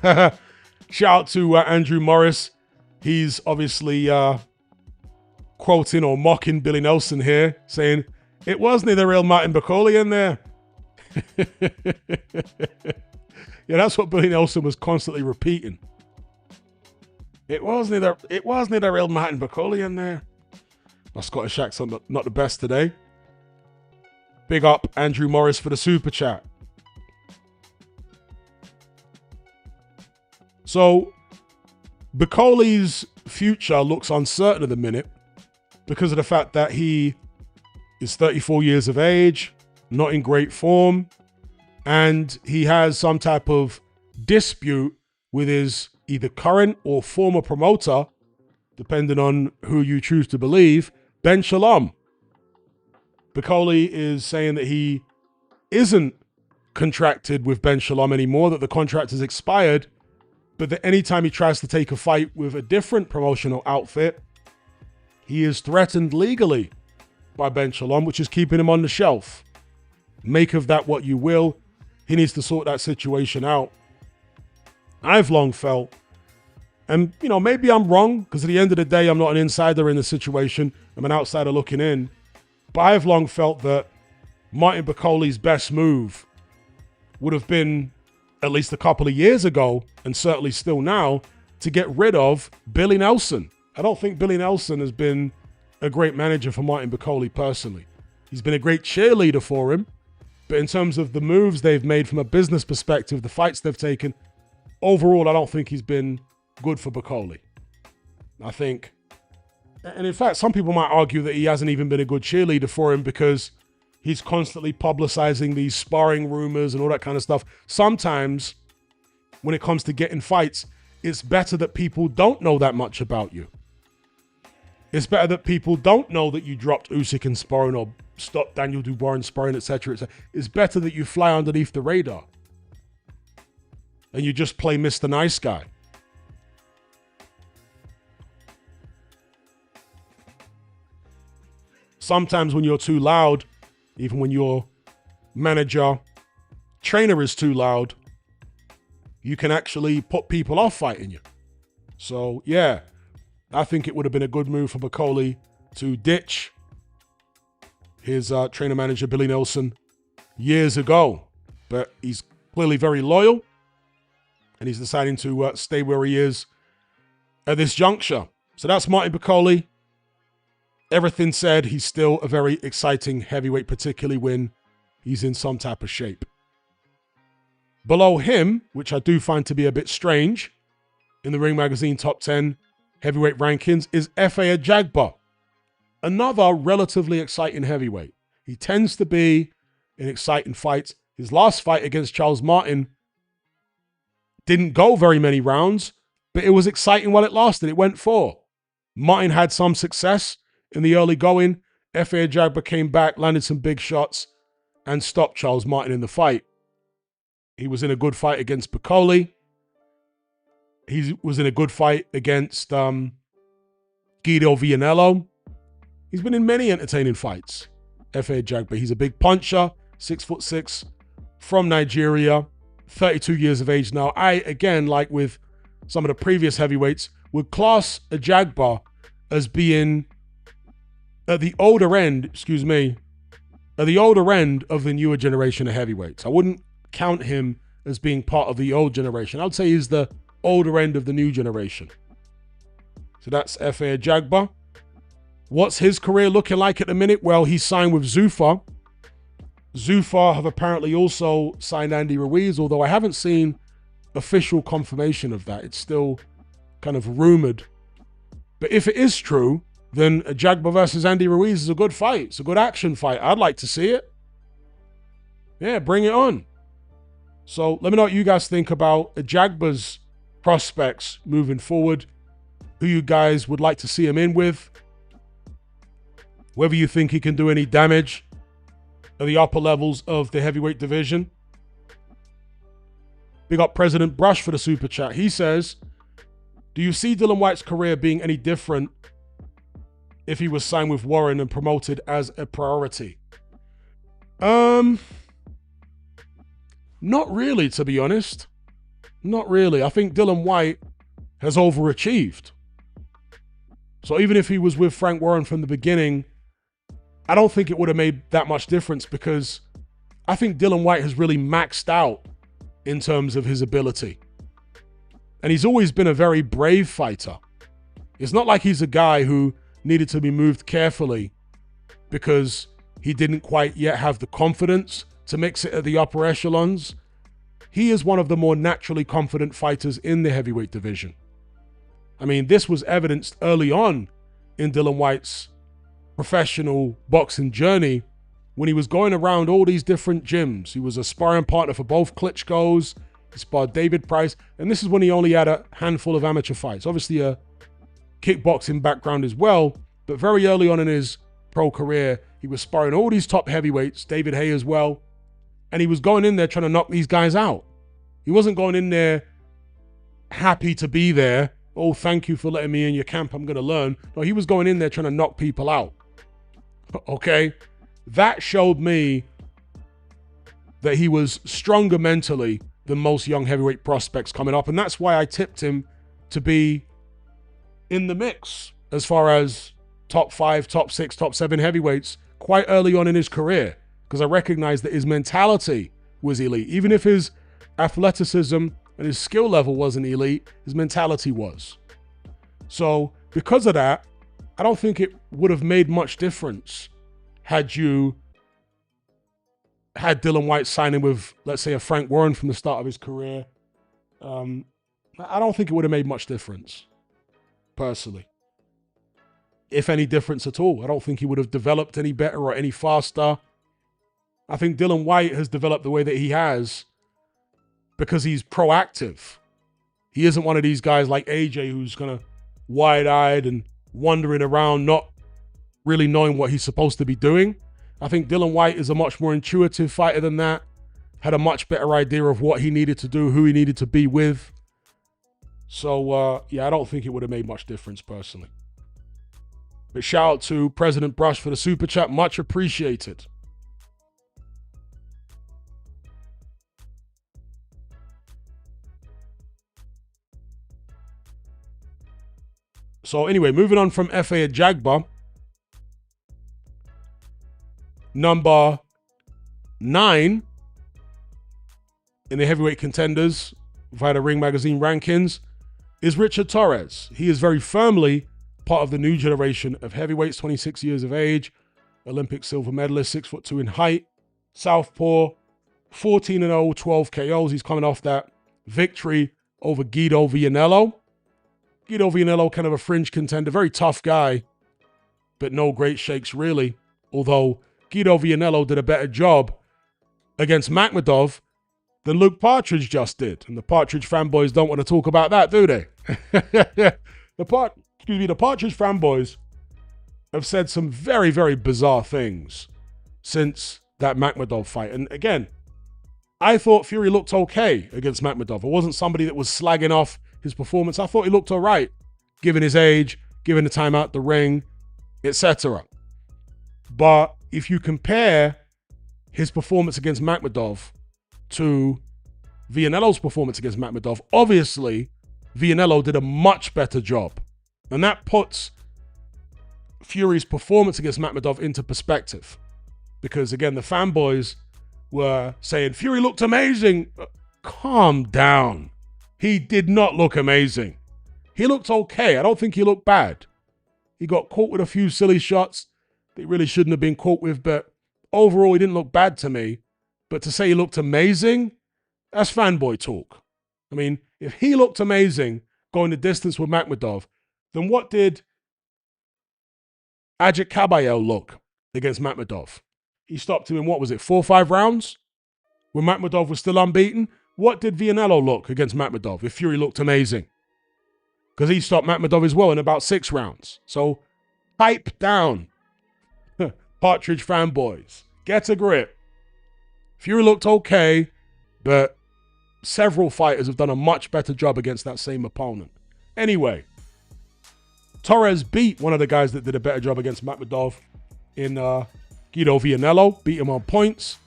Shout out to Andrew Morris. He's obviously quoting or mocking Billy Nelson here, saying, it wasn't the real Martin Bakoli in there. Yeah, that's what Billy Nelson was constantly repeating. It wasn't the real Martin Bakoli in there. My Scottish accent not the best today. Big up Andrew Morris for the super chat. So, Bakoli's future looks uncertain at the minute because of the fact that he is 34 years of age, not in great form, and he has some type of dispute with his either current or former promoter, depending on who you choose to believe, Ben Shalom. Bakoli is saying that he isn't contracted with Ben Shalom anymore, that the contract has expired, but that anytime he tries to take a fight with a different promotional outfit, he is threatened legally by Ben Shalom, which is keeping him on the shelf. Make of that what you will. He needs to sort that situation out. I've long felt, and maybe I'm wrong, because at the end of the day, I'm not an insider in the situation. I'm an outsider looking in. But I've long felt that Martin Bakoli's best move would have been, at least a couple of years ago, and certainly still now, to get rid of Billy Nelson. I don't think Billy Nelson has been a great manager for Martin Bakoli personally. He's been a great cheerleader for him, but in terms of the moves they've made from a business perspective, the fights they've taken, overall, I don't think he's been good for Bakoli. I think, and in fact, some people might argue that he hasn't even been a good cheerleader for him because he's constantly publicizing these sparring rumors and all that kind of stuff. Sometimes, when it comes to getting fights, it's better that people don't know that much about you. It's better that people don't know that you dropped Usyk in sparring or stopped Daniel Dubois in sparring, etc. It's better that you fly underneath the radar and you just play Mr. Nice Guy. Sometimes when you're too loud, even when your manager, trainer is too loud, you can actually put people off fighting you. So, yeah, I think it would have been a good move for Bakoli to ditch his trainer-manager, Billy Nelson, years ago. But he's clearly very loyal, and he's deciding to stay where he is at this juncture. So that's Martin Bakoli. Everything said, he's still a very exciting heavyweight, particularly when he's in some type of shape. Below him, which I do find to be a bit strange, in the Ring Magazine Top 10 heavyweight rankings, is Efe Ajagba. Another relatively exciting heavyweight. He tends to be in exciting fights. His last fight against Charles Martin didn't go very many rounds, but it was exciting while it lasted. It went 4. Martin had some success in the early going. Efe Ajagba came back, landed some big shots, and stopped Charles Martin in the fight. He was in a good fight against Bakoli. He was in a good fight against Guido Vianello. He's been in many entertaining fights, Efe Ajagba. He's a big puncher, 6'6", from Nigeria, 32 years of age now. I, again, like with some of the previous heavyweights, would class Ajagba as being at the older end, at the older end of the newer generation of heavyweights. I wouldn't count him as being part of the old generation. I'd say he's the older end of the new generation. So that's Efe Ajagba. What's his career looking like at the minute? Well, he signed with Zuffa Zufar have apparently also signed Andy Ruiz, although I haven't seen official confirmation of that. It's still kind of rumored. But if it is true, then Ajagba versus Andy Ruiz is a good fight. It's a good action fight. I'd like to see it. Yeah, bring it on. So let me know what you guys think about Ajagba's prospects moving forward. Who you guys would like to see him in with. Whether you think he can do any damage at the upper levels of the heavyweight division. Big up President Brush for the super chat. He says, do you see Dillian Whyte's career being any different if he was signed with Warren and promoted as a priority? Not really, to be honest. Not really. I think Dillian Whyte has overachieved. So even if he was with Frank Warren from the beginning, I don't think it would have made that much difference because I think Dillian Whyte has really maxed out in terms of his ability. And he's always been a very brave fighter. It's not like he's a guy who needed to be moved carefully because he didn't quite yet have the confidence to mix it at the upper echelons. He is one of the more naturally confident fighters in the heavyweight division. I mean, this was evidenced early on in Dillian Whyte's professional boxing journey when he was going around all these different gyms. He was a sparring partner for both Klitschko's. He sparred David Price. And this is when he only had a handful of amateur fights. Obviously a kickboxing background as well. But very early on in his pro career, he was sparring all these top heavyweights, David Haye as well. And he was going in there trying to knock these guys out. He wasn't going in there happy to be there. Oh, thank you for letting me in your camp. I'm going to learn. No, he was going in there trying to knock people out. Okay? That showed me that he was stronger mentally than most young heavyweight prospects coming up. And that's why I tipped him to be in the mix as far as top 5, top 6, top 7 heavyweights quite early on in his career. Because I recognized that his mentality was elite. Even if his athleticism and his skill level wasn't elite, his mentality was. So because of that, I don't think it would have made much difference had you had Dillian Whyte signing with, let's say, a Frank Warren from the start of his career. I don't think it would have made much difference, personally. If any difference at all. I don't think he would have developed any better or any faster. I think Dillian Whyte has developed the way that he has because he's proactive. He isn't one of these guys like AJ who's kind of wide-eyed and wandering around, not really knowing what he's supposed to be doing. I think Dillian Whyte is a much more intuitive fighter than that. Had a much better idea of what he needed to do, who he needed to be with. So, yeah, I don't think it would have made much difference personally. But shout out to President Brush for the super chat. Much appreciated. So anyway, moving on from Efe Ajagba. Number 9 in the heavyweight contenders via the Ring Magazine rankings is Richard Torrez. He is very firmly part of the new generation of heavyweights, 26 years of age, Olympic silver medalist, 6'2" in height, southpaw, 14-0, 12 KOs. He's coming off that victory over Guido Vianello. Guido Vianello, kind of a fringe contender, very tough guy, but no great shakes really. Although Guido Vianello did a better job against Makhmudov than Luke Partridge just did. And the Partridge fanboys don't want to talk about that, do they? The Partridge fanboys have said some very, very bizarre things since that Makhmudov fight. And again, I thought Fury looked okay against Makhmudov. It wasn't somebody that was slagging off his performance. I thought he looked all right, given his age, given the time out the ring, etc. But if you compare his performance against Makhmudov to Vianello's performance against Makhmudov, obviously Vianello did a much better job. And that puts Fury's performance against Makhmudov into perspective. Because again, the fanboys were saying, Fury looked amazing. Calm down. He did not look amazing. He looked okay. I don't think he looked bad. He got caught with a few silly shots that he really shouldn't have been caught with, but overall, he didn't look bad to me. But to say he looked amazing, that's fanboy talk. I mean, if he looked amazing going the distance with Makhmudov, then what did Agit Kabayel look against Makhmudov? He stopped him in, what was it, 4 or 5 rounds? When Makhmudov was still unbeaten? What did Vianello look against Makhmudov if Fury looked amazing? Because he stopped Makhmudov as well in about 6 rounds. So, pipe down. Partridge fanboys. Get a grip. Fury looked okay, but several fighters have done a much better job against that same opponent. Anyway, Torrez beat one of the guys that did a better job against Makhmudov in Guido Vianello, beat him on points.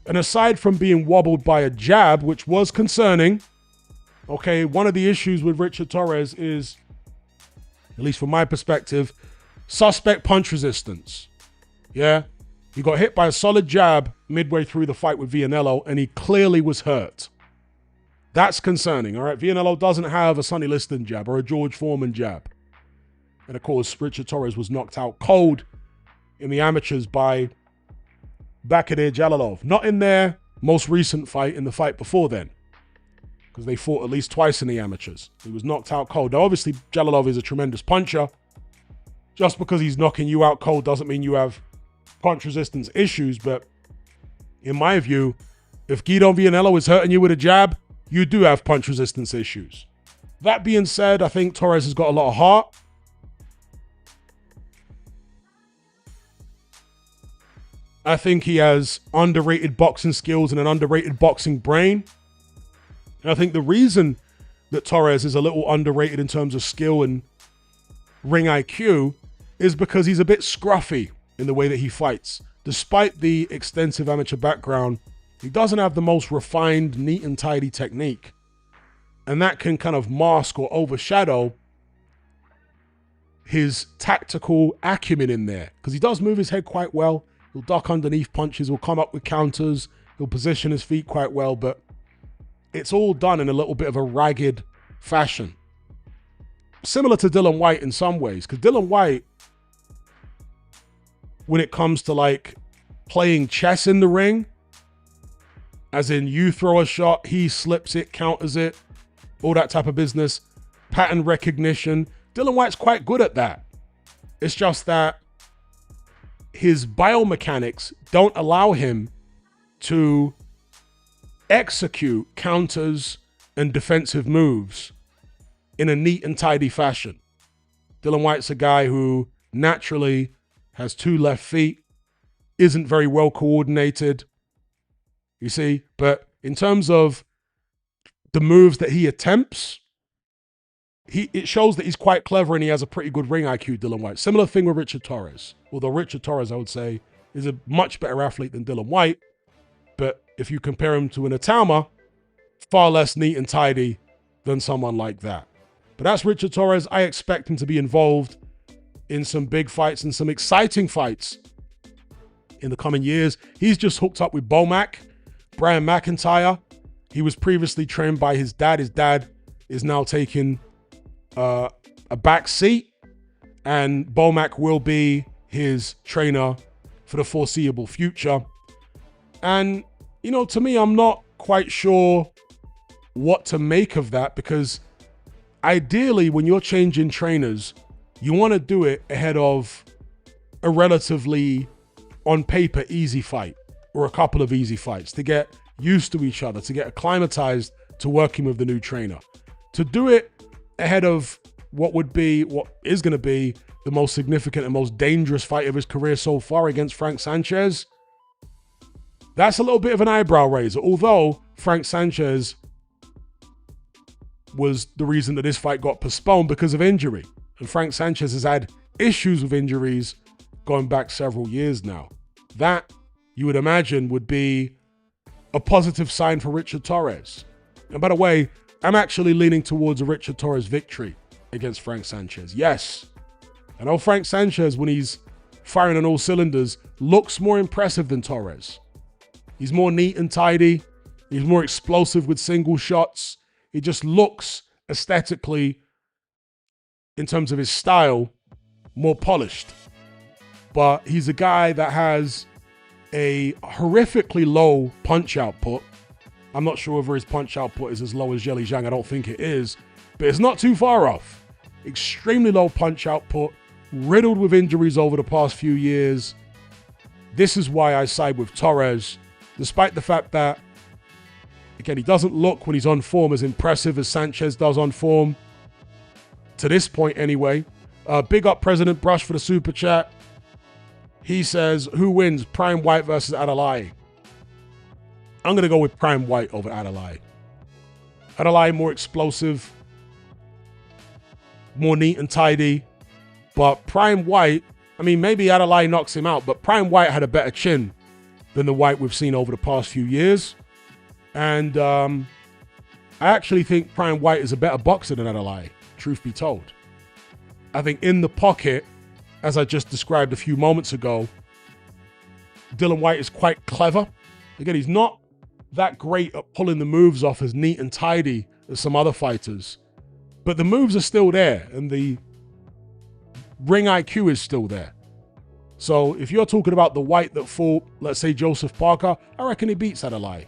And aside from being wobbled by a jab, which was concerning, okay, one of the issues with Richard Torrez is, at least from my perspective, suspect punch resistance. Yeah? He got hit by a solid jab midway through the fight with Vianello, and he clearly was hurt. That's concerning, all right? Vianello doesn't have a Sonny Liston jab or a George Foreman jab. And of course, Richard Torrez was knocked out cold in the amateurs by Bakhodir Jalalov. Not in their most recent fight, in the fight before then, because they fought at least twice in the amateurs. He was knocked out cold. Now, obviously, Jalalov is a tremendous puncher. Just because he's knocking you out cold doesn't mean you have punch resistance issues, but in my view, if Guido Vianello is hurting you with a jab, you do have punch resistance issues. That being said, I think Torrez has got a lot of heart. I think he has underrated boxing skills and an underrated boxing brain. And I think the reason that Torrez is a little underrated in terms of skill and ring IQ is because he's a bit scruffy in the way that he fights. Despite the extensive amateur background, he doesn't have the most refined, neat and tidy technique. And that can kind of mask or overshadow his tactical acumen in there. Because he does move his head quite well. He'll duck underneath punches, he'll come up with counters, he'll position his feet quite well, but it's all done in a little bit of a ragged fashion. Similar to Dillian Whyte in some ways, because Dillian Whyte, when it comes to like playing chess in the ring, as in you throw a shot, he slips it, counters it, all that type of business, pattern recognition, Dillian Whyte's quite good at that. It's just that his biomechanics don't allow him to execute counters and defensive moves in a neat and tidy fashion. Dillian Whyte's a guy who naturally has 2 left feet, isn't very well coordinated, you see, but in terms of the moves that he attempts, it shows that he's quite clever and he has a pretty good ring IQ, Dillian Whyte. Similar thing with Richard Torrez. Although Richard Torrez, I would say, is a much better athlete than Dillian Whyte. But if you compare him to an Itauma, far less neat and tidy than someone like that. But that's Richard Torrez. I expect him to be involved in some big fights and some exciting fights in the coming years. He's just hooked up with Bomac, Brian McIntyre. He was previously trained by his dad. His dad is now taking a back seat, and Bomac will be his trainer for the foreseeable future. And, you know, to me, I'm not quite sure what to make of that, because ideally, when you're changing trainers, you want to do it ahead of a relatively, on paper, easy fight, or a couple of easy fights, to get used to each other, to get acclimatized to working with the new trainer. To do it ahead of what is going to be the most significant and most dangerous fight of his career so far against Frank Sanchez, that's a little bit of an eyebrow raiser. Although Frank Sanchez was the reason that this fight got postponed because of injury. And Frank Sanchez has had issues with injuries going back several years now. That, you would imagine, would be a positive sign for Richard Torrez. And by the way, I'm actually leaning towards a Richard Torrez victory against Frank Sanchez. Yes, I know Frank Sanchez, when he's firing on all cylinders, looks more impressive than Torrez. He's more neat and tidy. He's more explosive with single shots. He just looks aesthetically, in terms of his style, more polished. But he's a guy that has a horrifically low punch output. I'm not sure whether his punch output is as low as Zhilei Zhang. I don't think it is, but it's not too far off. Extremely low punch output, riddled with injuries over the past few years. This is why I side with Torrez, despite the fact that, again, he doesn't look when he's on form as impressive as Sanchez does on form. To this point anyway. Big up President Brush for the super chat. He says, who wins, Prime White versus Adalai? I'm going to go with Prime White over Adalai. Adalai more explosive, more neat and tidy. But Prime White, I mean, maybe Adalai knocks him out, but Prime White had a better chin than the White we've seen over the past few years. And I actually think Prime White is a better boxer than Adalai, truth be told. I think in the pocket, as I just described a few moments ago, Dillian Whyte is quite clever. Again, he's not that great at pulling the moves off as neat and tidy as some other fighters. But the moves are still there, and the ring IQ is still there. So if you're talking about the Whyte that fought, let's say, Joseph Parker, I reckon he beats Adalai.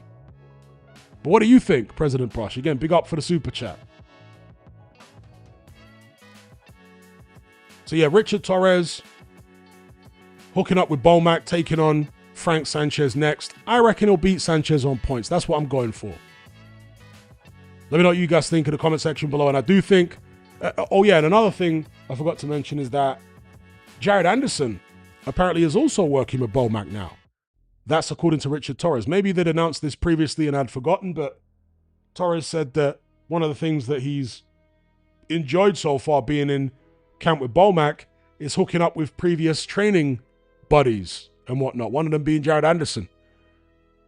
But what do you think, President Brush? Again, big up for the super chat. So yeah, Richard Torrez hooking up with Bomac, taking on Frank Sanchez next. I reckon he'll beat Sanchez on points. That's what I'm going for. Let me know what you guys think in the comment section below. And I do think, oh yeah, and another thing I forgot to mention is that Jared Anderson apparently is also working with Bomac now. That's according to Richard Torrez. Maybe they'd announced this previously and I'd forgotten, but Torrez said that one of the things that he's enjoyed so far being in camp with Bomac is hooking up with previous training buddies and whatnot, one of them being Jared Anderson.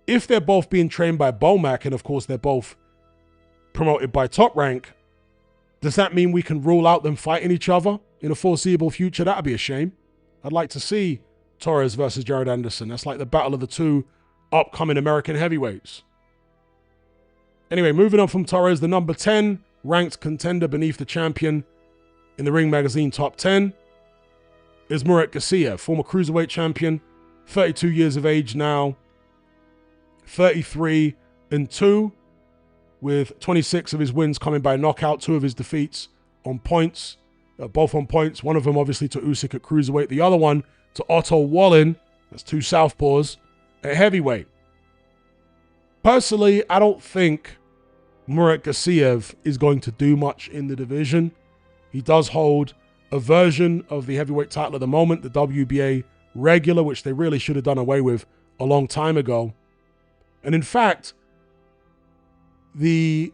If they're both being trained by Bomac, and of course they're both promoted by Top Rank, does that mean we can rule out them fighting each other in a foreseeable future? That'd be a shame. I'd like to see Torrez versus Jared Anderson. That's like the battle of the two upcoming American heavyweights. Anyway, moving on from Torrez, the number 10 ranked contender beneath the champion in the Ring Magazine Top 10 is Murat Gassiev, former cruiserweight champion, 32 years of age now, 33-2, with 26 of his wins coming by knockout, 2 of his defeats on points, both on points. One of them obviously to Usyk at cruiserweight, the other one to Otto Wallin, that's 2 southpaws, at heavyweight. Personally, I don't think Murat Gassiev is going to do much in the division. He does hold a version of the heavyweight title at the moment, the WBA regular, which they really should have done away with a long time ago. And in fact, the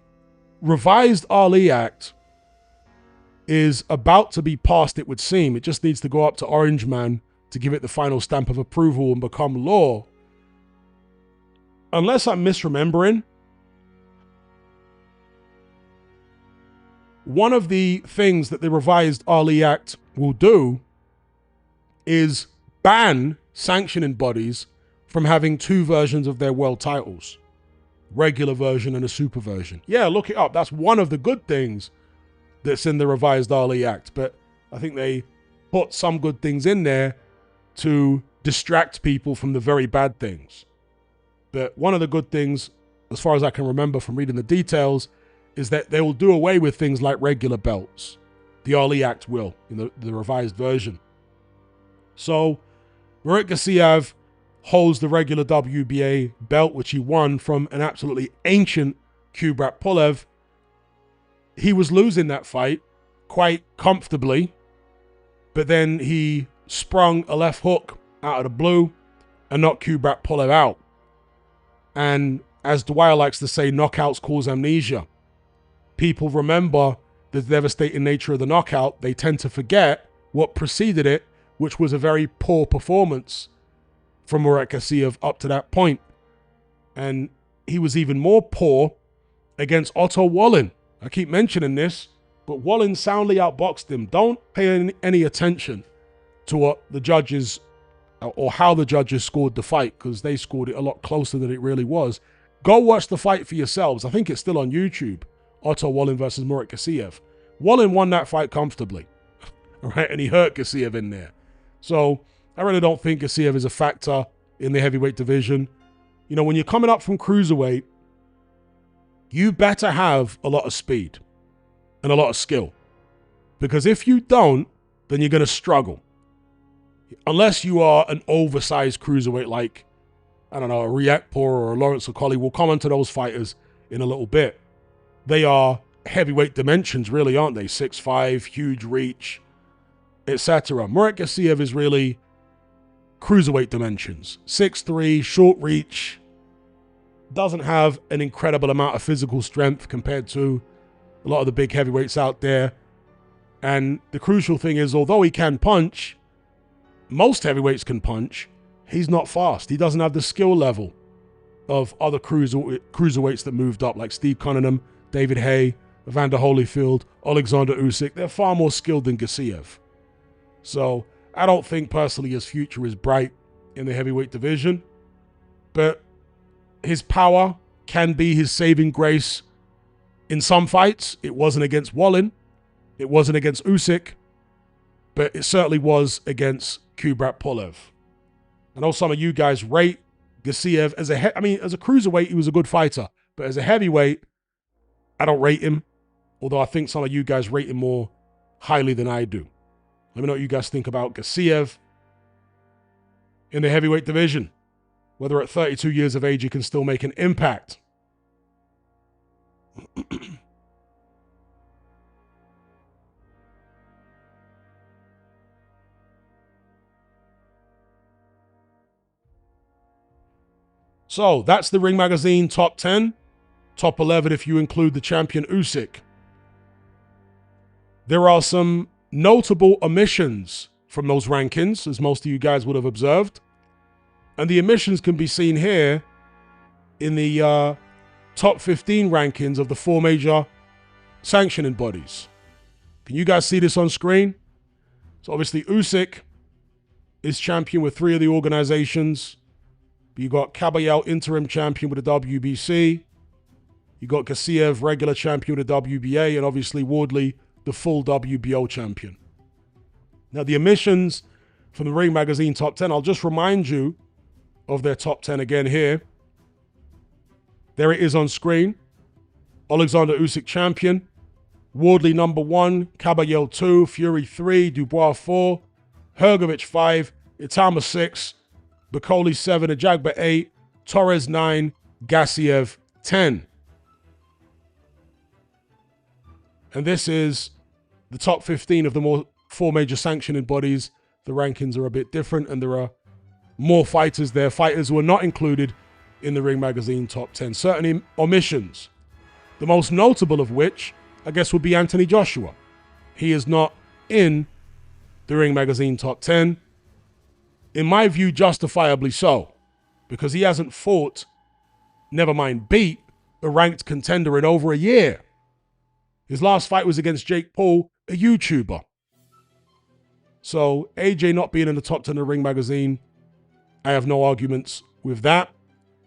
revised Ali Act is about to be passed, it would seem. It just needs to go up to Orange Man to give it the final stamp of approval and become law. Unless I'm misremembering, one of the things that the revised Ali Act will do is ban sanctioning bodies from having 2 versions of their world titles. Regular version and a super version. Yeah, look it up. That's one of the good things that's in the revised Ali Act. But I think they put some good things in there to distract people from the very bad things. But one of the good things, as far as I can remember from reading the details, is that they will do away with things like regular belts. The Ali Act will, in the revised version. So, Murat Gassiev holds the regular WBA belt, which he won from an absolutely ancient Kubrat Pulev. He was losing that fight quite comfortably, but then he sprung a left hook out of the blue and knocked Kubrat Pulev out. And as Dwyer likes to say, knockouts cause amnesia. People remember the devastating nature of the knockout. They tend to forget what preceded it, which was a very poor performance from Murat Gassiev up to that point. And he was even more poor against Otto Wallin. I keep mentioning this, but Wallin soundly outboxed him. Don't pay any attention to what the judges or how the judges scored the fight, because they scored it a lot closer than it really was. Go watch the fight for yourselves. I think it's still on YouTube. Otto Wallin versus Murat Gassiev. Wallin won that fight comfortably. All right, and he hurt Gassiev in there. So I really don't think Gassiev is a factor in the heavyweight division. You know, when you're coming up from cruiserweight, you better have a lot of speed and a lot of skill. Because if you don't, then you're going to struggle. Unless you are an oversized cruiserweight like, I don't know, a Riekpo or a Lawrence Okoli. We'll come on to those fighters in a little bit. They are heavyweight dimensions, really, aren't they? 6'5", huge reach, etc. Murat Gassiev is really cruiserweight dimensions. 6'3", short reach, doesn't have an incredible amount of physical strength compared to a lot of the big heavyweights out there. And the crucial thing is, although he can punch, most heavyweights can punch, he's not fast. He doesn't have the skill level of other cruiserweights that moved up, like Steve Cunningham, David Haye, Evander Holyfield, Alexander Usyk. They're far more skilled than Gassiev. So I don't think personally his future is bright in the heavyweight division, but his power can be his saving grace in some fights. It wasn't against Wallin. It wasn't against Usyk, but it certainly was against Kubrat Pulev. I know some of you guys rate Gassiev as as a cruiserweight, he was a good fighter, but as a heavyweight, I don't rate him, although I think some of you guys rate him more highly than I do. Let me know what you guys think about Gassiev in the heavyweight division. Whether at 32 years of age, he can still make an impact. So that's the Ring Magazine top 10. Top 11 if you include the champion Usyk. There are some notable omissions from those rankings, as most of you guys would have observed. And the omissions can be seen here in the top 15 rankings of the 4 major sanctioning bodies. Can you guys see this on screen? So obviously Usyk is champion with 3 of the organizations. You got Kabayel, interim champion with the WBC. You got Gassiev, regular champion with the WBA. And obviously Wardley, the full WBO champion. Now the omissions from the Ring Magazine top 10, I'll just remind you of their top 10 again here. There it is on screen. Alexander Usyk champion. Wardley number 1, Kabayel 2, Fury 3, Dubois 4, Hrgovic 5, Itauma 6, Bakoli 7, Ajagba 8, Torrez 9, Gassiev 10. And this is the top 15 of the 4 major sanctioning bodies. The rankings are a bit different and there are more fighters there, fighters who are not included in the Ring Magazine top 10. Certainly omissions. The most notable of which, I guess, would be Anthony Joshua. He is not in the Ring Magazine top 10. In my view, justifiably so, because he hasn't fought, never mind beat, a ranked contender in over a year. His last fight was against Jake Paul, a YouTuber. So AJ not being in the top 10 of the Ring Magazine, I have no arguments with that.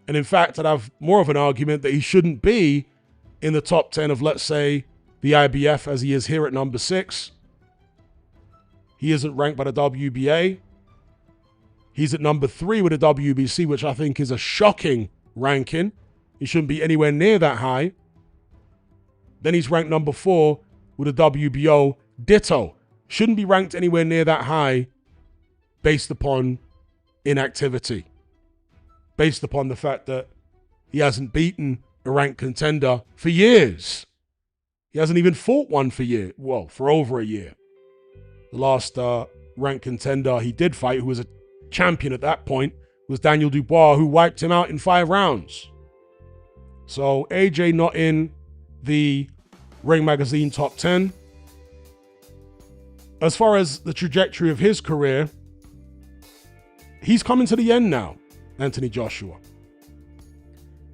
And in fact, I'd have more of an argument that he shouldn't be in the top 10 of, let's say, the IBF as he is here at number 6. He isn't ranked by the WBA. He's at number 3 with the WBC, which I think is a shocking ranking. He shouldn't be anywhere near that high. Then he's ranked number 4 with the WBO. Ditto. Shouldn't be ranked anywhere near that high based upon inactivity. Based upon the fact that he hasn't beaten a ranked contender for years. He hasn't even fought one for over a year. The last ranked contender he did fight, who was a champion at that point, was Daniel Dubois, who wiped him out in 5 rounds. So AJ not in the Ring Magazine top 10. As far as the trajectory of his career, he's coming to the end now, Anthony Joshua.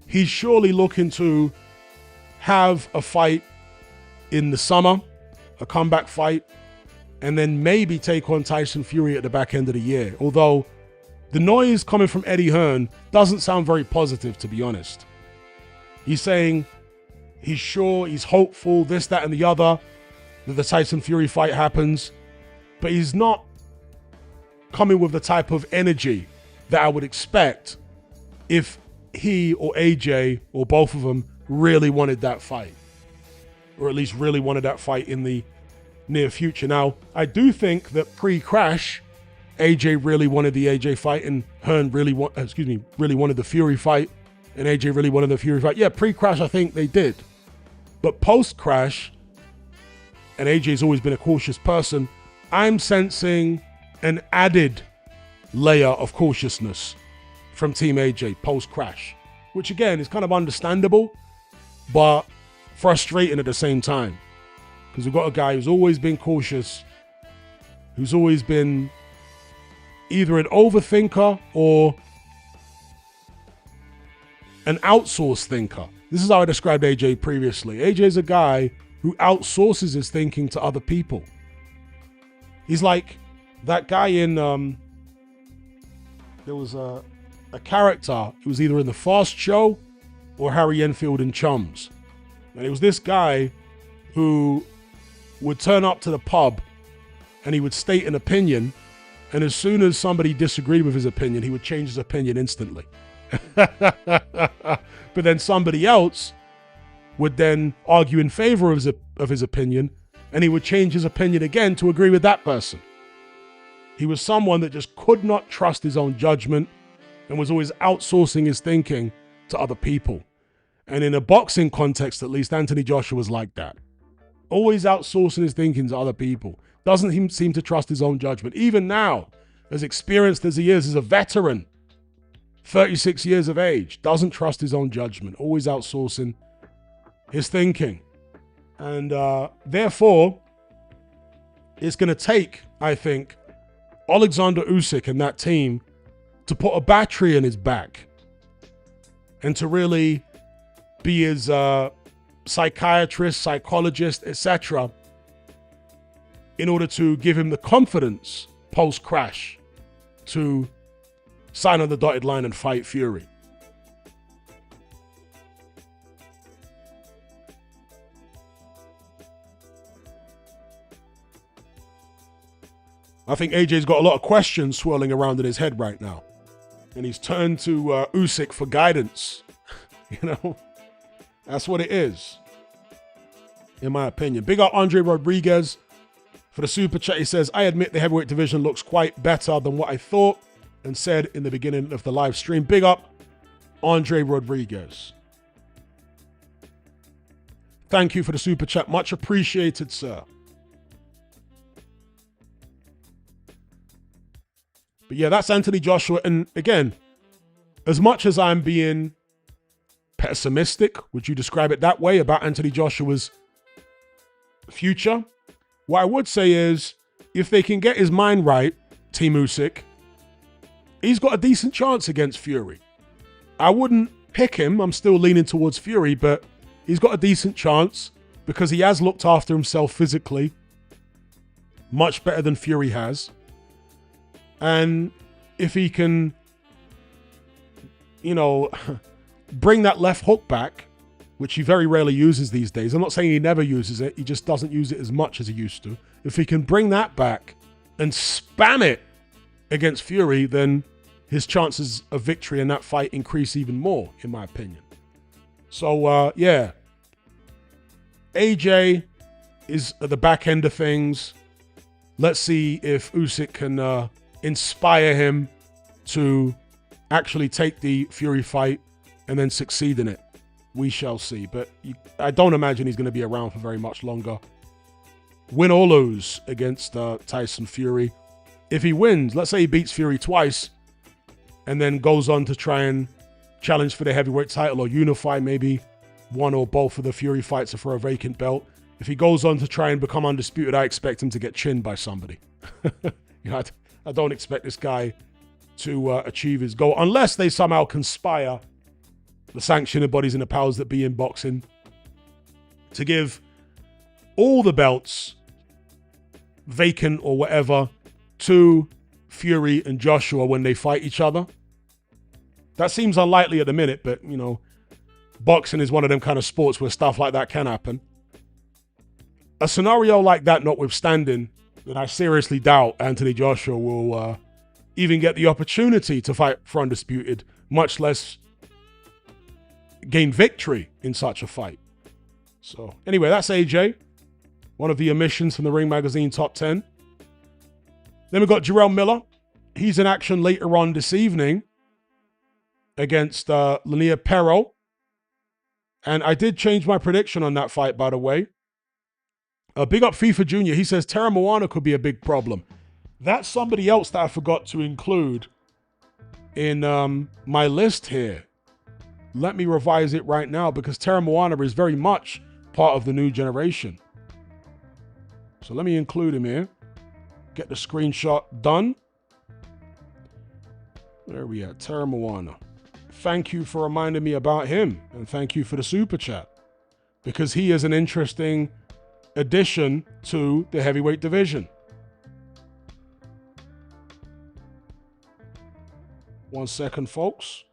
He's surely looking to have a fight in the summer, a comeback fight, and then maybe take on Tyson Fury at the back end of the year. Although the noise coming from Eddie Hearn doesn't sound very positive, to be honest. He's saying he's sure, he's hopeful, this, that, and the other, that the Tyson Fury fight happens, but he's not coming with the type of energy that I would expect if he or AJ or both of them really wanted that fight, or at least really wanted that fight in the near future. Now, I do think that pre-crash, AJ really wanted the AJ fight, and Hearn really wanted the Fury fight, and AJ really wanted the Fury fight. Yeah, pre-crash, I think they did. But post-crash, and AJ's always been a cautious person, I'm sensing an added layer of cautiousness from Team AJ post-crash, which again is kind of understandable, but frustrating at the same time. Because we've got a guy who's always been cautious, who's always been either an overthinker or an outsourced thinker. This is how I described AJ previously. AJ is a guy who outsources his thinking to other people. He's like that guy in, there was a character who was either in The Fast Show or Harry Enfield in Chums. And it was this guy who would turn up to the pub and he would state an opinion, and as soon as somebody disagreed with his opinion, he would change his opinion instantly. But then somebody else would then argue in favor of his opinion, and he would change his opinion again to agree with that person. He was someone that just could not trust his own judgment and was always outsourcing his thinking to other people. And in a boxing context, at least, Anthony Joshua was like that. Always outsourcing his thinking to other people. Doesn't seem to trust his own judgment. Even now, as experienced as he is as a veteran, 36 years of age, doesn't trust his own judgment. Always outsourcing his thinking. And therefore, it's going to take, I think, Alexander Usyk and that team to put a battery in his back and to really be his psychiatrist, psychologist, etc., in order to give him the confidence post-crash to sign on the dotted line and fight Fury. I think AJ's got a lot of questions swirling around in his head right now. And he's turned to Usyk for guidance. You know, that's what it is, in my opinion. Big up Andre Rodriguez for the super chat. He says, I admit the heavyweight division looks quite better than what I thought and said in the beginning of the live stream. Big up Andre Rodriguez. Thank you for the super chat. Much appreciated, sir. But yeah, that's Anthony Joshua. And again, as much as I'm being pessimistic, would you describe it that way, about Anthony Joshua's future? What I would say is, if they can get his mind right, Team Usyk, he's got a decent chance against Fury. I wouldn't pick him. I'm still leaning towards Fury, but he's got a decent chance because he has looked after himself physically much better than Fury has. And if he can, you know, bring that left hook back, which he very rarely uses these days. I'm not saying he never uses it. He just doesn't use it as much as he used to. If he can bring that back and spam it against Fury, then his chances of victory in that fight increase even more, in my opinion. So, yeah. AJ is at the back end of things. Let's see if Usyk can inspire him to actually take the Fury fight and then succeed in it. We shall see. But I don't imagine he's going to be around for very much longer. Win or lose against Tyson Fury. If he wins, let's say he beats Fury twice and then goes on to try and challenge for the heavyweight title or unify maybe one or both of the Fury fights for a vacant belt. If he goes on to try and become undisputed, I expect him to get chinned by somebody. You know, I don't expect this guy to achieve his goal unless they somehow conspire, the sanctioned bodies and the powers that be in boxing, to give all the belts, vacant or whatever, to Fury and Joshua when they fight each other. That seems unlikely at the minute, but, you know, boxing is one of them kind of sports where stuff like that can happen. A scenario like that notwithstanding, then I seriously doubt Anthony Joshua will even get the opportunity to fight for undisputed, much less gain victory in such a fight. So anyway, that's AJ, one of the omissions from the Ring Magazine Top 10. Then we've got Jerrell Miller. He's in action later on this evening against Lanier Perro. And I did change my prediction on that fight, by the way. Big up FIFA Jr. He says Terram Moana could be a big problem. That's somebody else that I forgot to include in my list here. Let me revise it right now because Terram Moana is very much part of the new generation. So let me include him here. Get the screenshot done. There we are, Terram Moana. Thank you for reminding me about him, and thank you for the super chat, because he is an interesting addition to the heavyweight division. 1 second, folks.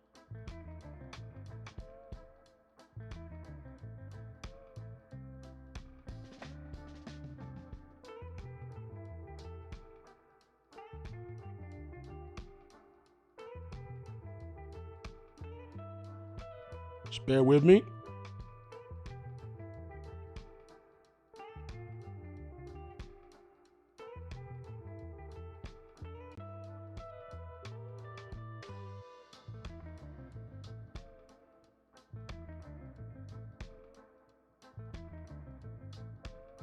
Just bear with me.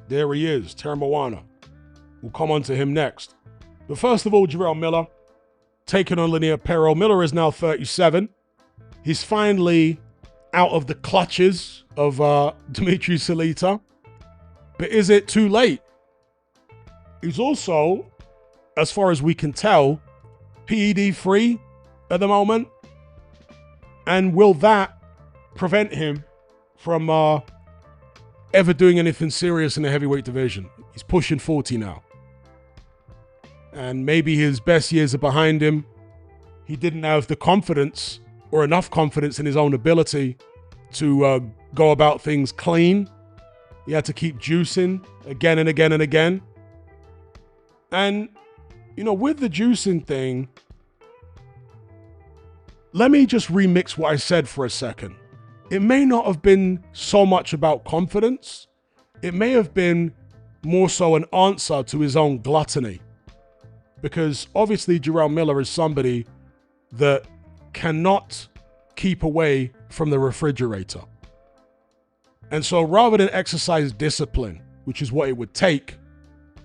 There he is, Terram Moana. We'll come on to him next. But first of all, Jerrell Miller taking on Lanier Perro. Miller is now 37. He's finally out of the clutches of Dimitri Salita. But is it too late? He's also, as far as we can tell, PED free at the moment. And will that prevent him from ever doing anything serious in the heavyweight division? He's pushing 40 now. And maybe his best years are behind him. He didn't have the confidence or enough confidence in his own ability to go about things clean. He had to keep juicing again and again and again. And, you know, with the juicing thing, let me just remix what I said for a second. It may not have been so much about confidence. It may have been more so an answer to his own gluttony. Because obviously Jerrell Miller is somebody that cannot keep away from the refrigerator. And so rather than exercise discipline, which is what it would take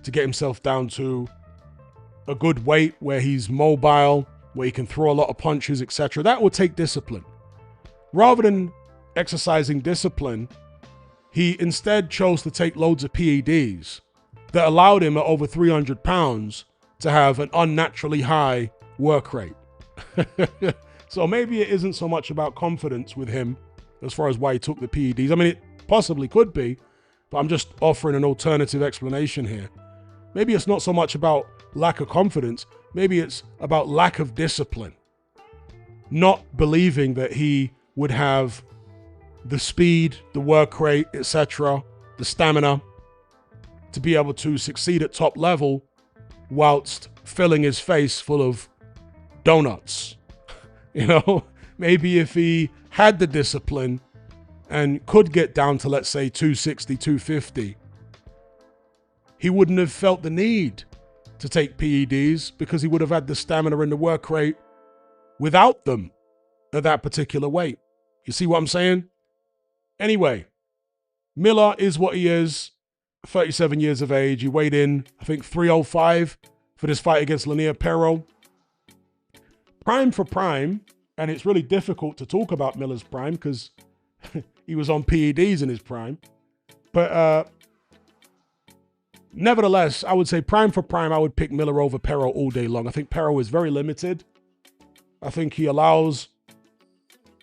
to get himself down to a good weight where he's mobile, where he can throw a lot of punches, etc., that would take discipline. Rather than exercising discipline, he instead chose to take loads of PEDs that allowed him at over 300 pounds to have an unnaturally high work rate. So maybe it isn't so much about confidence with him as far as why he took the PEDs. I mean, it possibly could be, but I'm just offering an alternative explanation here. Maybe it's not so much about lack of confidence. Maybe it's about lack of discipline. Not believing that he would have the speed, the work rate, etc., the stamina to be able to succeed at top level whilst filling his face full of donuts. You know, maybe if he had the discipline and could get down to, let's say, 260, 250, he wouldn't have felt the need to take PEDs because he would have had the stamina and the work rate without them at that particular weight. You see what I'm saying? Anyway, Miller is what he is, 37 years of age. He weighed in, I think, 305 for this fight against Lanier Perro. Prime for prime, and it's really difficult to talk about Miller's prime because he was on PEDs in his prime. But nevertheless, I would say prime for prime, I would pick Miller over Perro all day long. I think Perro is very limited. I think he allows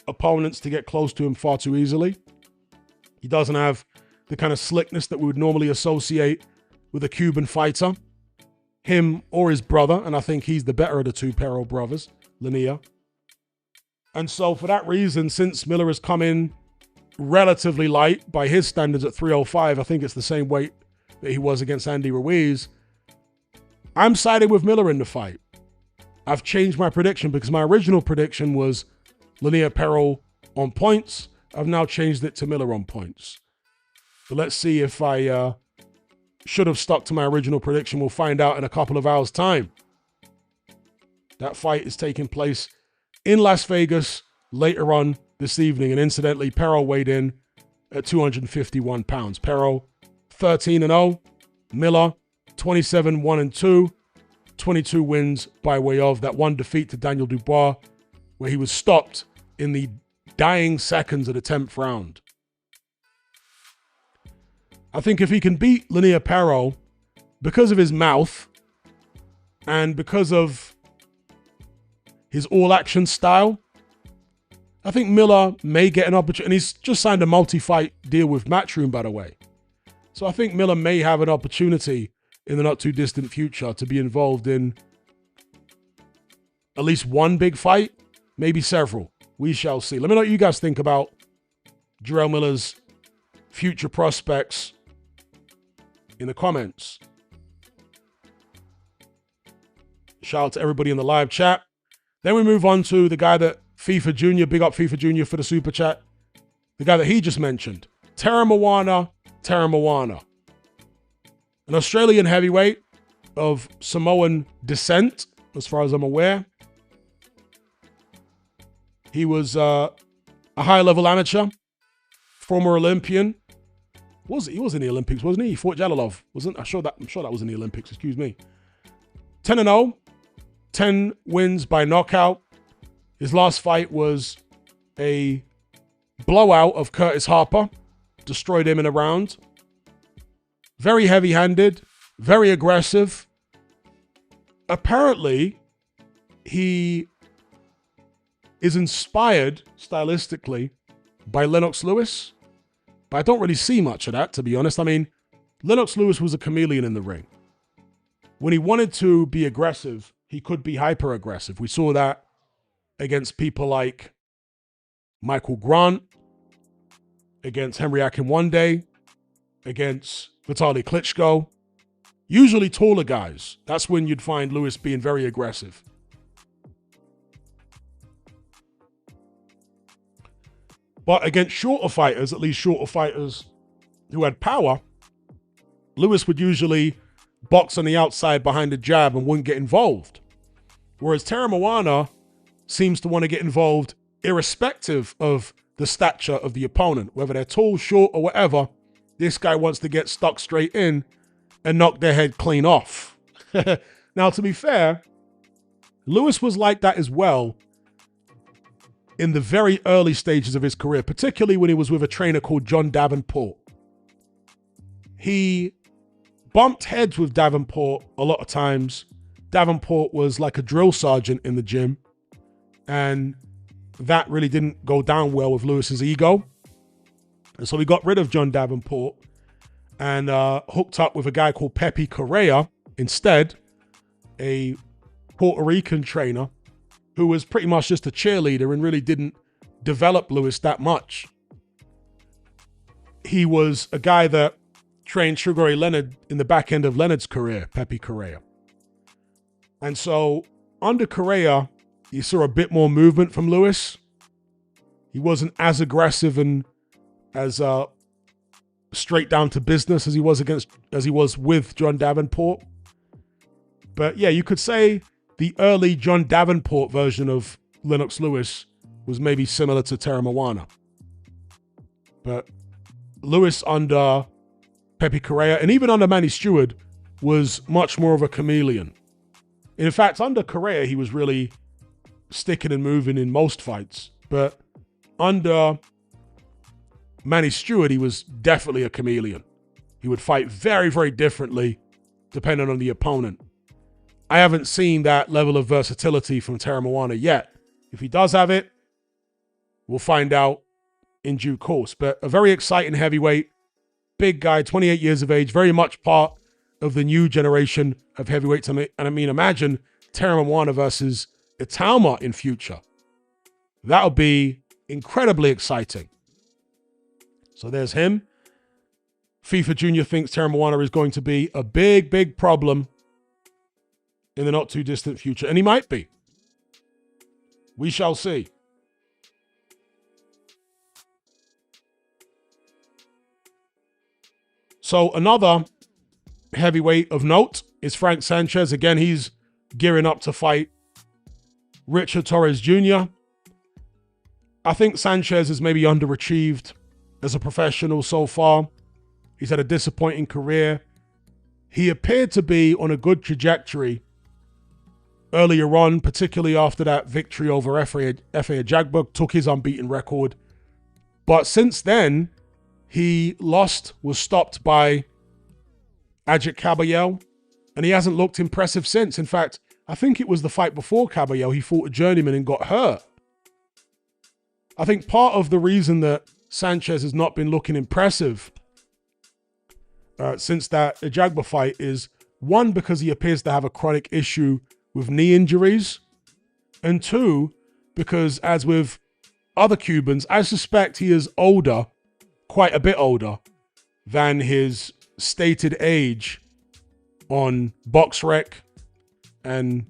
opponents to get close to him far too easily. He doesn't have the kind of slickness that we would normally associate with a Cuban fighter, him or his brother, and I think he's the better of the two Perro brothers, Lanier. And so for that reason, since Miller has come in relatively light by his standards at 305, I think it's the same weight that he was against Andy Ruiz, I'm siding with Miller in the fight. I've changed my prediction because my original prediction was Linnea Perel on points. I've now changed it to Miller on points. So let's see if I should have stuck to my original prediction. We'll find out in a couple of hours' time. That fight is taking place in Las Vegas later on this evening. And incidentally, Perel weighed in at 251 pounds. Perel 13-0. Miller 27-1-2. 22 wins by way of that one defeat to Daniel Dubois, where he was stopped in the dying seconds of the 10th round. I think if he can beat Linnea Perel because of his mouth and because of his all-action style, I think Miller may get an opportunity. And he's just signed a multi-fight deal with Matchroom, by the way. So I think Miller may have an opportunity in the not-too-distant future to be involved in at least one big fight, maybe several. We shall see. Let me know what you guys think about Jerrell Miller's future prospects in the comments. Shout out to everybody in the live chat. Then we move on to the guy that FIFA Jr., big up FIFA Jr. for the super chat. The guy that he just mentioned, Terram Moana. An Australian heavyweight of Samoan descent, as far as I'm aware. He was a high-level amateur, former Olympian. He was in the Olympics, wasn't he? He fought Jalalov, wasn't? I'm sure that was in the Olympics. Excuse me. 10-0, 10 wins by knockout. His last fight was a blowout of Curtis Harper, destroyed him in a round. Very heavy-handed, very aggressive. Apparently, he is inspired stylistically by Lennox Lewis, but I don't really see much of that, to be honest. I mean, Lennox Lewis was a chameleon in the ring. When he wanted to be aggressive, he could be hyper-aggressive. We saw that against people like Michael Grant, against Henry Akinwande, against Vitaly Klitschko. Usually taller guys. That's when you'd find Lewis being very aggressive. But against shorter fighters, at least shorter fighters who had power, Lewis would usually box on the outside behind the jab and wouldn't get involved. Whereas Terram Moana seems to want to get involved irrespective of the stature of the opponent. Whether they're tall, short, or whatever, this guy wants to get stuck straight in and knock their head clean off. Now, to be fair, Lewis was like that as well in the very early stages of his career, particularly when he was with a trainer called John Davenport. He bumped heads with Davenport a lot of times. Davenport was like a drill sergeant in the gym, and that really didn't go down well with Lewis's ego. And so he got rid of John Davenport and hooked up with a guy called Pepe Correa instead, a Puerto Rican trainer who was pretty much just a cheerleader and really didn't develop Lewis that much. He was a guy that trained Sugar Ray Leonard in the back end of Leonard's career, Pepe Correa. And so under Correa, you saw a bit more movement from Lewis. He wasn't as aggressive and as straight down to business as he was with John Davenport. But yeah, you could say the early John Davenport version of Lennox Lewis was maybe similar to Terram Moana. But Lewis under Pepe Correa and even under Manny Stewart was much more of a chameleon. In fact, under Correa, he was really sticking and moving in most fights. But under Manny Stewart, he was definitely a chameleon. He would fight very, very differently depending on the opponent. I haven't seen that level of versatility from Terram Moana yet. If he does have it, we'll find out in due course. But a very exciting heavyweight, big guy, 28 years of age, very much part of the new generation of heavyweights. And I mean, imagine Terram Moana versus Itauma in future. That'll be incredibly exciting. So there's him. FIFA Jr. thinks Terram Moana is going to be a big, big problem in the not too distant future. And he might be. We shall see. So another heavyweight of note is Frank Sanchez. Again, he's gearing up to fight Richard Torrez Jr. I think Sanchez is maybe underachieved as a professional so far. He's had a disappointing career. He appeared to be on a good trajectory earlier on, particularly after that victory over Efe Ajagba, took his unbeaten record. But since then, he was stopped by Agit Kabayel, and he hasn't looked impressive since. In fact, I think it was the fight before Kabayel, he fought a journeyman and got hurt. I think part of the reason that Sanchez has not been looking impressive since that Ajagba fight is, one, because he appears to have a chronic issue with knee injuries, and two, because as with other Cubans, I suspect he is older, quite a bit older, than his stated age on BoxRec, and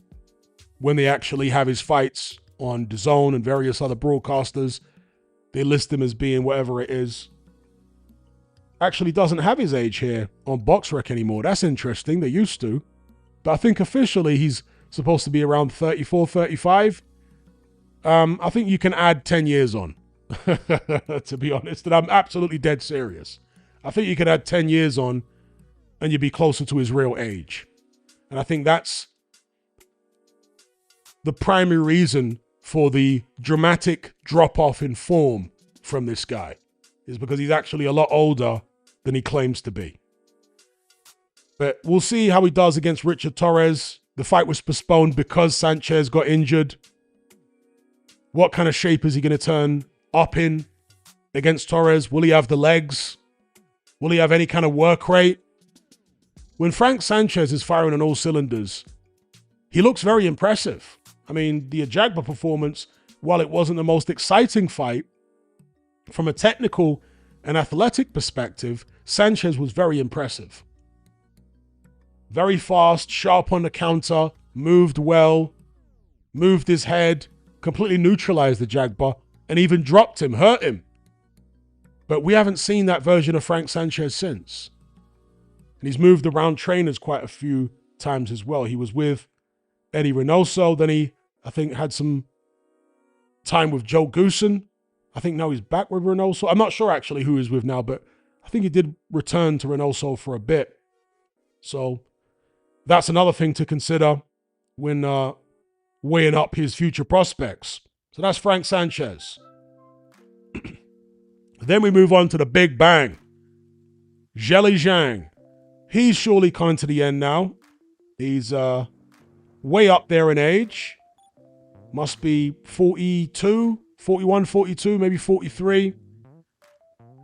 when they actually have his fights on DAZN and various other broadcasters, they list him as being whatever it is. Actually doesn't have his age here on BoxRec anymore. That's interesting. They used to. But I think officially he's supposed to be around 34, 35. I think you can add 10 years on, to be honest. And I'm absolutely dead serious. I think you could add 10 years on and you'd be closer to his real age. And I think that's the primary reason for the dramatic drop-off in form from this guy, is because he's actually a lot older than he claims to be. But we'll see how he does against Richard Torrez. The fight was postponed because Sanchez got injured. What kind of shape is he going to turn up in against Torrez? Will he have the legs? Will he have any kind of work rate? When Frank Sanchez is firing on all cylinders, he looks very impressive. I mean, the Ajagba performance, while it wasn't the most exciting fight, from a technical and athletic perspective, Sanchez was very impressive. Very fast, sharp on the counter, moved well, moved his head, completely neutralized the Ajagba, and even dropped him, hurt him. But we haven't seen that version of Frank Sanchez since. And he's moved around trainers quite a few times as well. He was with Eddie Reynoso, then he, I think, had some time with Joe Goosen. I think now he's back with Reynoso. I'm not sure actually who he's with now, but I think he did return to Reynoso for a bit. So that's another thing to consider when weighing up his future prospects. So that's Frank Sanchez. Then we move on to the big bang. Zhang. He's surely coming to the end now. He's way up there in age. Must be 42, 41, 42, maybe 43.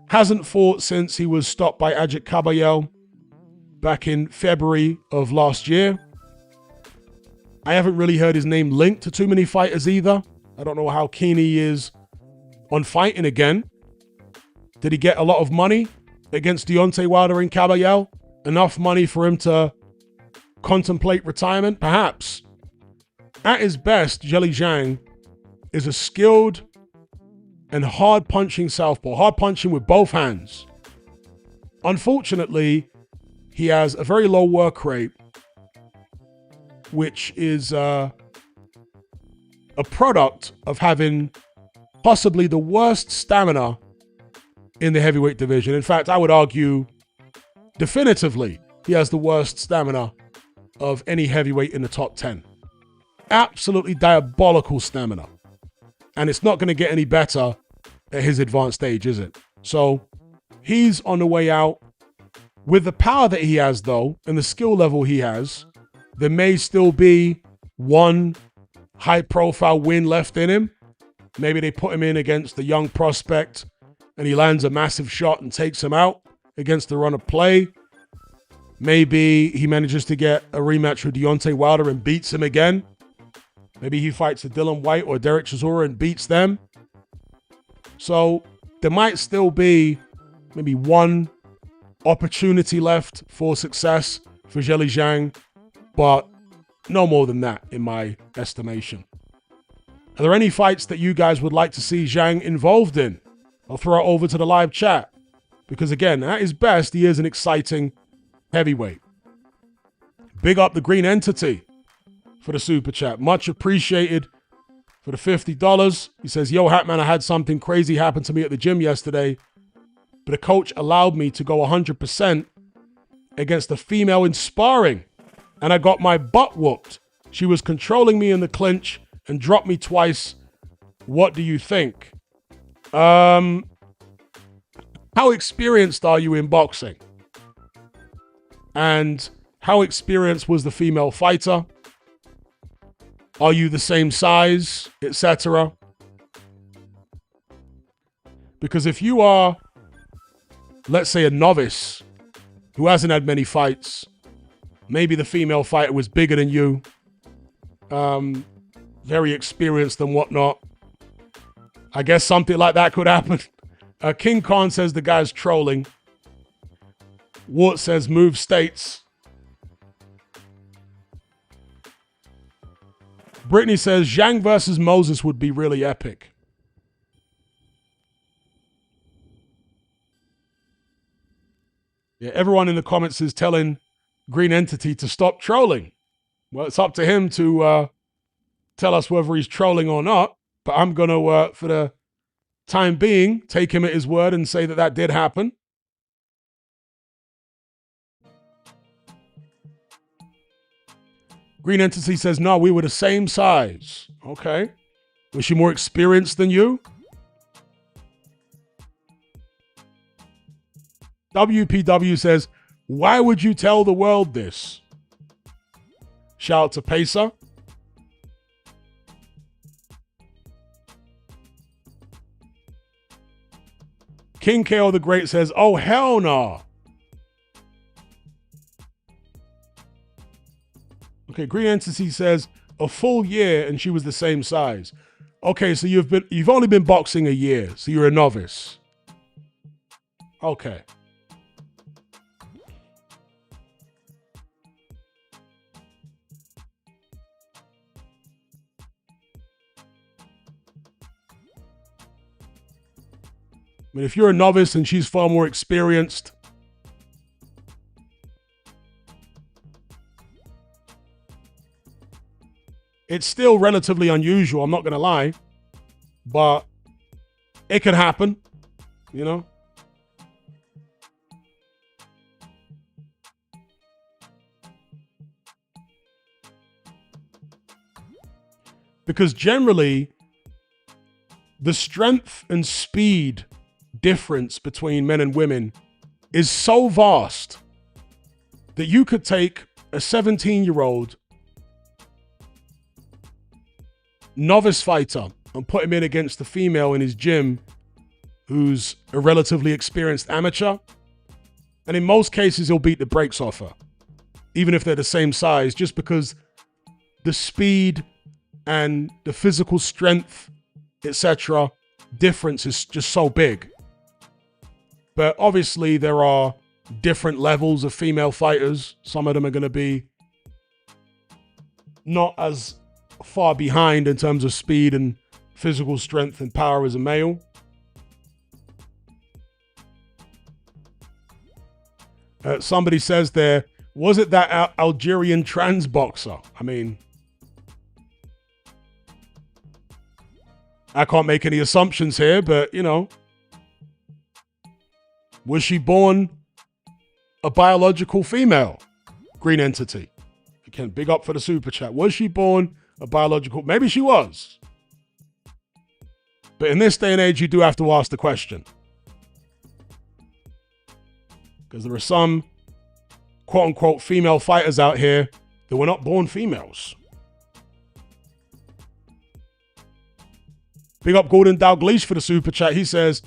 Hasn't fought since he was stopped by Agit Kabayel back in February of last year. I haven't really heard his name linked to too many fighters either. I don't know how keen he is on fighting again. Did he get a lot of money against Deontay Wilder and Kabayel? Enough money for him to contemplate retirement? Perhaps. At his best, Zhang is a skilled and hard-punching southpaw. Hard-punching with both hands. Unfortunately, he has a very low work rate, which is a product of having possibly the worst stamina in the heavyweight division. In fact, I would argue definitively he has the worst stamina of any heavyweight in the top 10. Absolutely diabolical stamina. And it's not going to get any better at his advanced age, is it? So he's on the way out. With the power that he has, though, and the skill level he has, there may still be one high-profile win left in him. Maybe they put him in against the young prospect and he lands a massive shot and takes him out against the run of play. Maybe he manages to get a rematch with Deontay Wilder and beats him again. Maybe he fights a Dillian Whyte or Derek Chisora and beats them. So there might still be maybe one opportunity left for success for Zhang, but no more than that in my estimation. Are there any fights that you guys would like to see Zhang involved in? I'll throw it over to the live chat. Because again, at his best, he is an exciting heavyweight. Big up the Green Entity for the super chat. Much appreciated for the $50. He says, yo, Hatman, I had something crazy happen to me at the gym yesterday, but a coach allowed me to go 100% against a female in sparring, and I got my butt whooped. She was controlling me in the clinch and dropped me twice. What do you think? How experienced are you in boxing? And how experienced was the female fighter? Are you the same size, etc.? Because if you are, let's say, a novice who hasn't had many fights, maybe the female fighter was bigger than you, very experienced and whatnot, I guess something like that could happen. King Khan says the guy's trolling. Wart says move states. Brittany says Zhang versus Moses would be really epic. Yeah, everyone in the comments is telling Green Entity to stop trolling. Well, it's up to him to tell us whether he's trolling or not. But I'm going to, for the time being, take him at his word and say that that did happen. Green Entity says, no, we were the same size. Okay. Was she more experienced than you? WPW says, why would you tell the world this? Shout out to Pacer. King KO the Great says, oh, hell no. Okay, Green Entity says, a full year and she was the same size. Okay, so you've only been boxing a year, so you're a novice. Okay. I mean, if you're a novice and she's far more experienced, it's still relatively unusual, I'm not going to lie, but it could happen, you know? Because generally, the strength and speed difference between men and women is so vast that you could take a 17-year-old novice fighter and put him in against a female in his gym who's a relatively experienced amateur, and in most cases he'll beat the brakes off her, even if they're the same size, just because the speed and the physical strength, etc., difference is just so big. But obviously there are different levels of female fighters. Some of them are going to be not as far behind in terms of speed and physical strength and power as a male. Somebody says there, was it that Algerian trans boxer? I mean, I can't make any assumptions here, but, you know, was she born a biological female? Green Entity. Again, big up for the super chat. Was she born a biological? Maybe she was. But in this day and age, you do have to ask the question. Because there are some quote-unquote female fighters out here that were not born females. Big up Gordon Dalglish for the super chat. He says,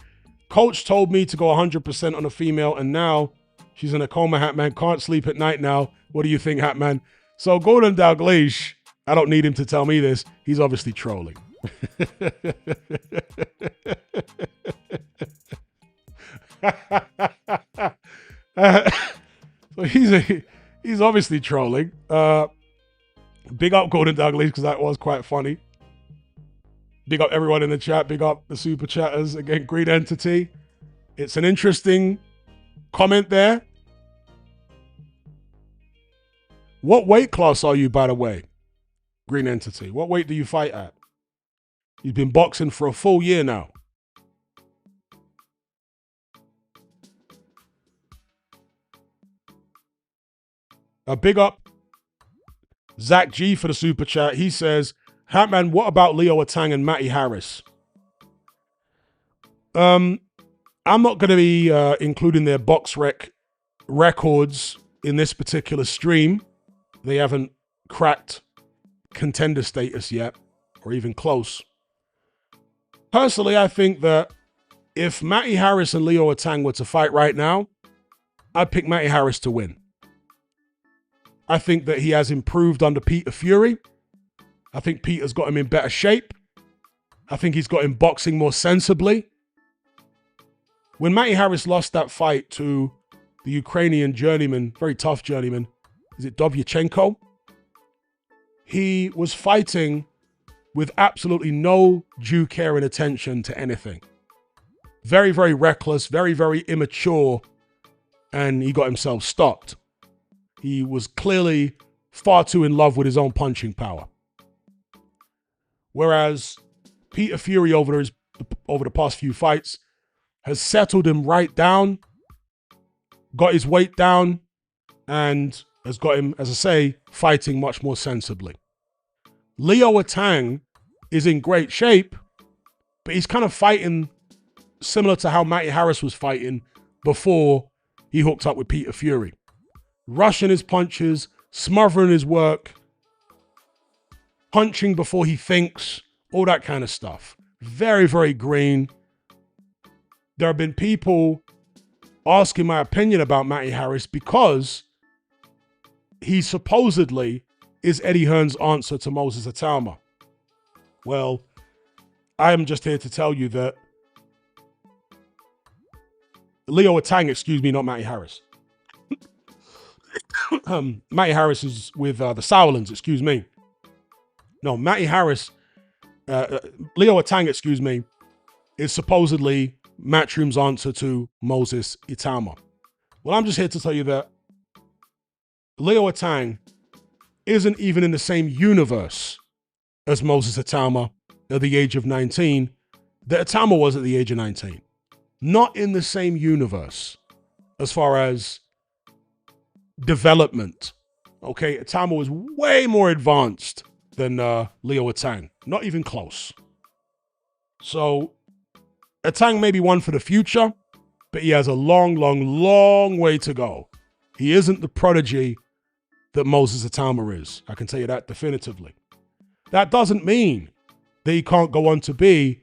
coach told me to go 100% on a female, and now she's in a coma, Hatman. Can't sleep at night now. What do you think, Hatman? So Gordon Dalglish, I don't need him to tell me this. He's obviously trolling. So he's obviously trolling. Big up Gordon Douglas, because that was quite funny. Big up everyone in the chat. Big up the super chatters. Again, Green Entity. It's an interesting comment there. What weight class are you, by the way? Green Entity. What weight do you fight at? You've been boxing for a full year now. A big up Zach G for the super chat. He says, Hatman, what about Leo Atang and Matty Harris? I'm not going to be including their box records in this particular stream. They haven't cracked contender status yet, or even close. Personally, I think that if Matty Harris and Leo Atang were to fight right now, I'd pick Matty Harris to win. I think that he has improved under Peter Fury. I think Peter's got him in better shape. I think he's got him boxing more sensibly. When Matty Harris lost that fight to the Ukrainian journeyman, very tough journeyman, is it Dovyachenko? He was fighting with absolutely no due care and attention to anything. Very, very reckless, very, very immature, and he got himself stopped. He was clearly far too in love with his own punching power. Whereas Peter Fury over the past few fights has settled him right down, got his weight down, and has got him, as I say, fighting much more sensibly. Leo Atang is in great shape, but he's kind of fighting similar to how Matty Harris was fighting before he hooked up with Peter Fury. Rushing his punches, smothering his work, punching before he thinks, all that kind of stuff. Very, very green. There have been people asking my opinion about Matty Harris because he supposedly is Eddie Hearn's answer to Moses Itauma. Well, I am just here to tell you that Leo Atang, excuse me, not Matty Harris. Matty Harris is with the Sauerlands, excuse me. No, Matty Harris, Leo Atang, excuse me, is supposedly Matchroom's answer to Moses Itauma. Well, I'm just here to tell you that Leo Atang isn't even in the same universe as Moses Itauma at the age of 19 that Itauma was at the age of 19. Not in the same universe as far as development. Okay, Itauma was way more advanced than Leo Atang. Not even close. So Atang may be one for the future, but he has a long, long, long way to go. He isn't the prodigy that Moses Itauma is. I can tell you that definitively. That doesn't mean that he can't go on to be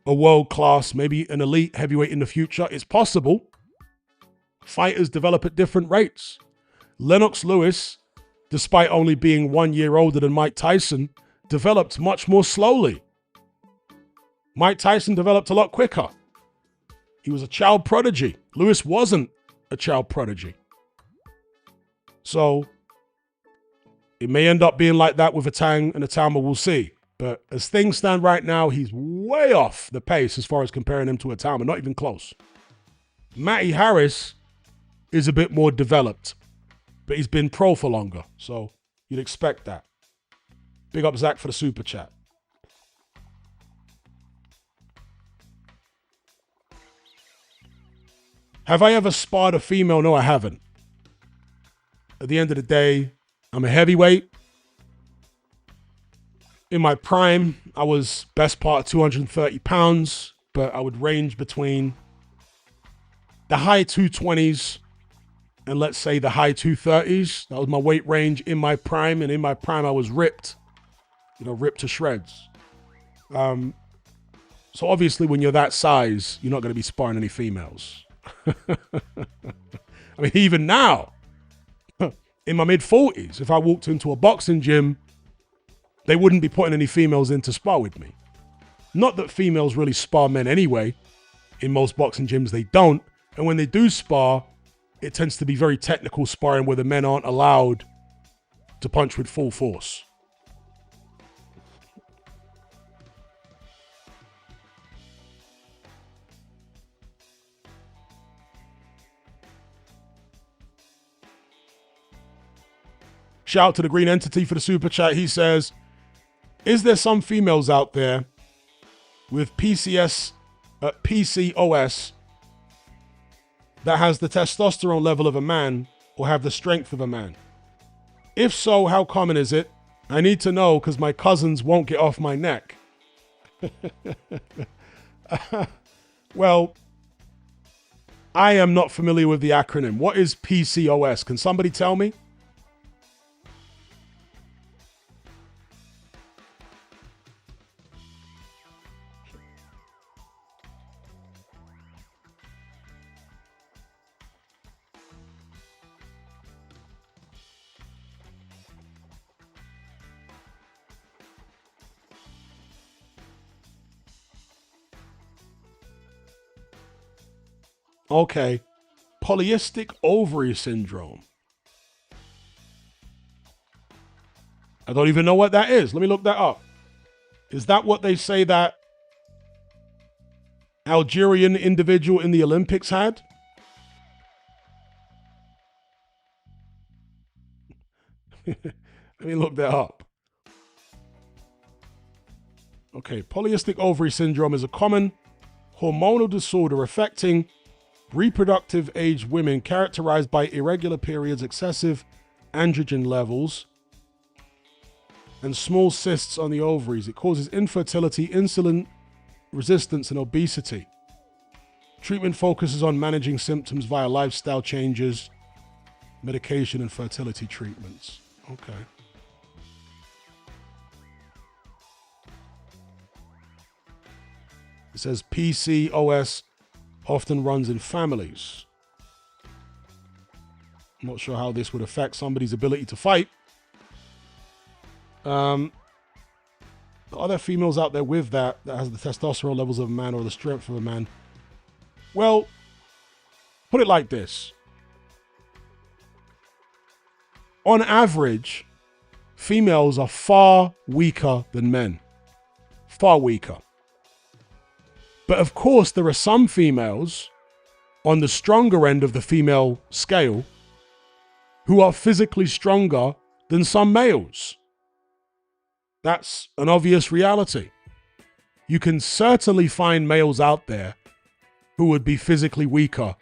a world-class, maybe an elite heavyweight in the future. It's possible. Fighters develop at different rates. Lennox Lewis, despite only being 1 year older than Mike Tyson, developed much more slowly. Mike Tyson developed a lot quicker. He was a child prodigy. Lewis wasn't a child prodigy. So it may end up being like that with Atang and Itauma, we'll see. But as things stand right now, he's way off the pace as far as comparing him to Itauma, not even close. Matty Harris is a bit more developed, but he's been pro for longer, so you'd expect that. Big up Zach for the super chat. Have I ever sparred a female? No, I haven't. At the end of the day, I'm a heavyweight. In my prime, I was best part of 230 pounds, but I would range between the high 220s and let's say the high 230s. That was my weight range in my prime, and in my prime, I was ripped. You know, ripped to shreds. So obviously, when you're that size, you're not going to be sparring any females. I mean, even now, in my mid-40s, if I walked into a boxing gym, they wouldn't be putting any females in to spar with me. Not that females really spar men anyway. In most boxing gyms, they don't. And when they do spar, it tends to be very technical sparring where the men aren't allowed to punch with full force. Shout out to the Green Entity for the super chat. He says, is there some females out there with PCOS that has the testosterone level of a man or have the strength of a man? If so, how common is it? I need to know because my cousins won't get off my neck. Well, I am not familiar with the acronym. What is PCOS? Can somebody tell me? Okay, polycystic ovary syndrome. I don't even know what that is. Let me look that up. Is that what they say that Algerian individual in the Olympics had? Let me look that up. Okay, polycystic ovary syndrome is a common hormonal disorder affecting reproductive age women characterized by irregular periods, excessive androgen levels, and small cysts on the ovaries. It causes infertility, insulin resistance, and obesity. Treatment focuses on managing symptoms via lifestyle changes, medication, and fertility treatments. Okay. It says PCOS often runs in families. I'm not sure how this would affect somebody's ability to fight. Are there females out there with that has the testosterone levels of a man or the strength of a man? Well, put it like this. On average, females are far weaker than men. Far weaker. But of course, there are some females on the stronger end of the female scale who are physically stronger than some males. That's an obvious reality. You can certainly find males out there who would be physically weaker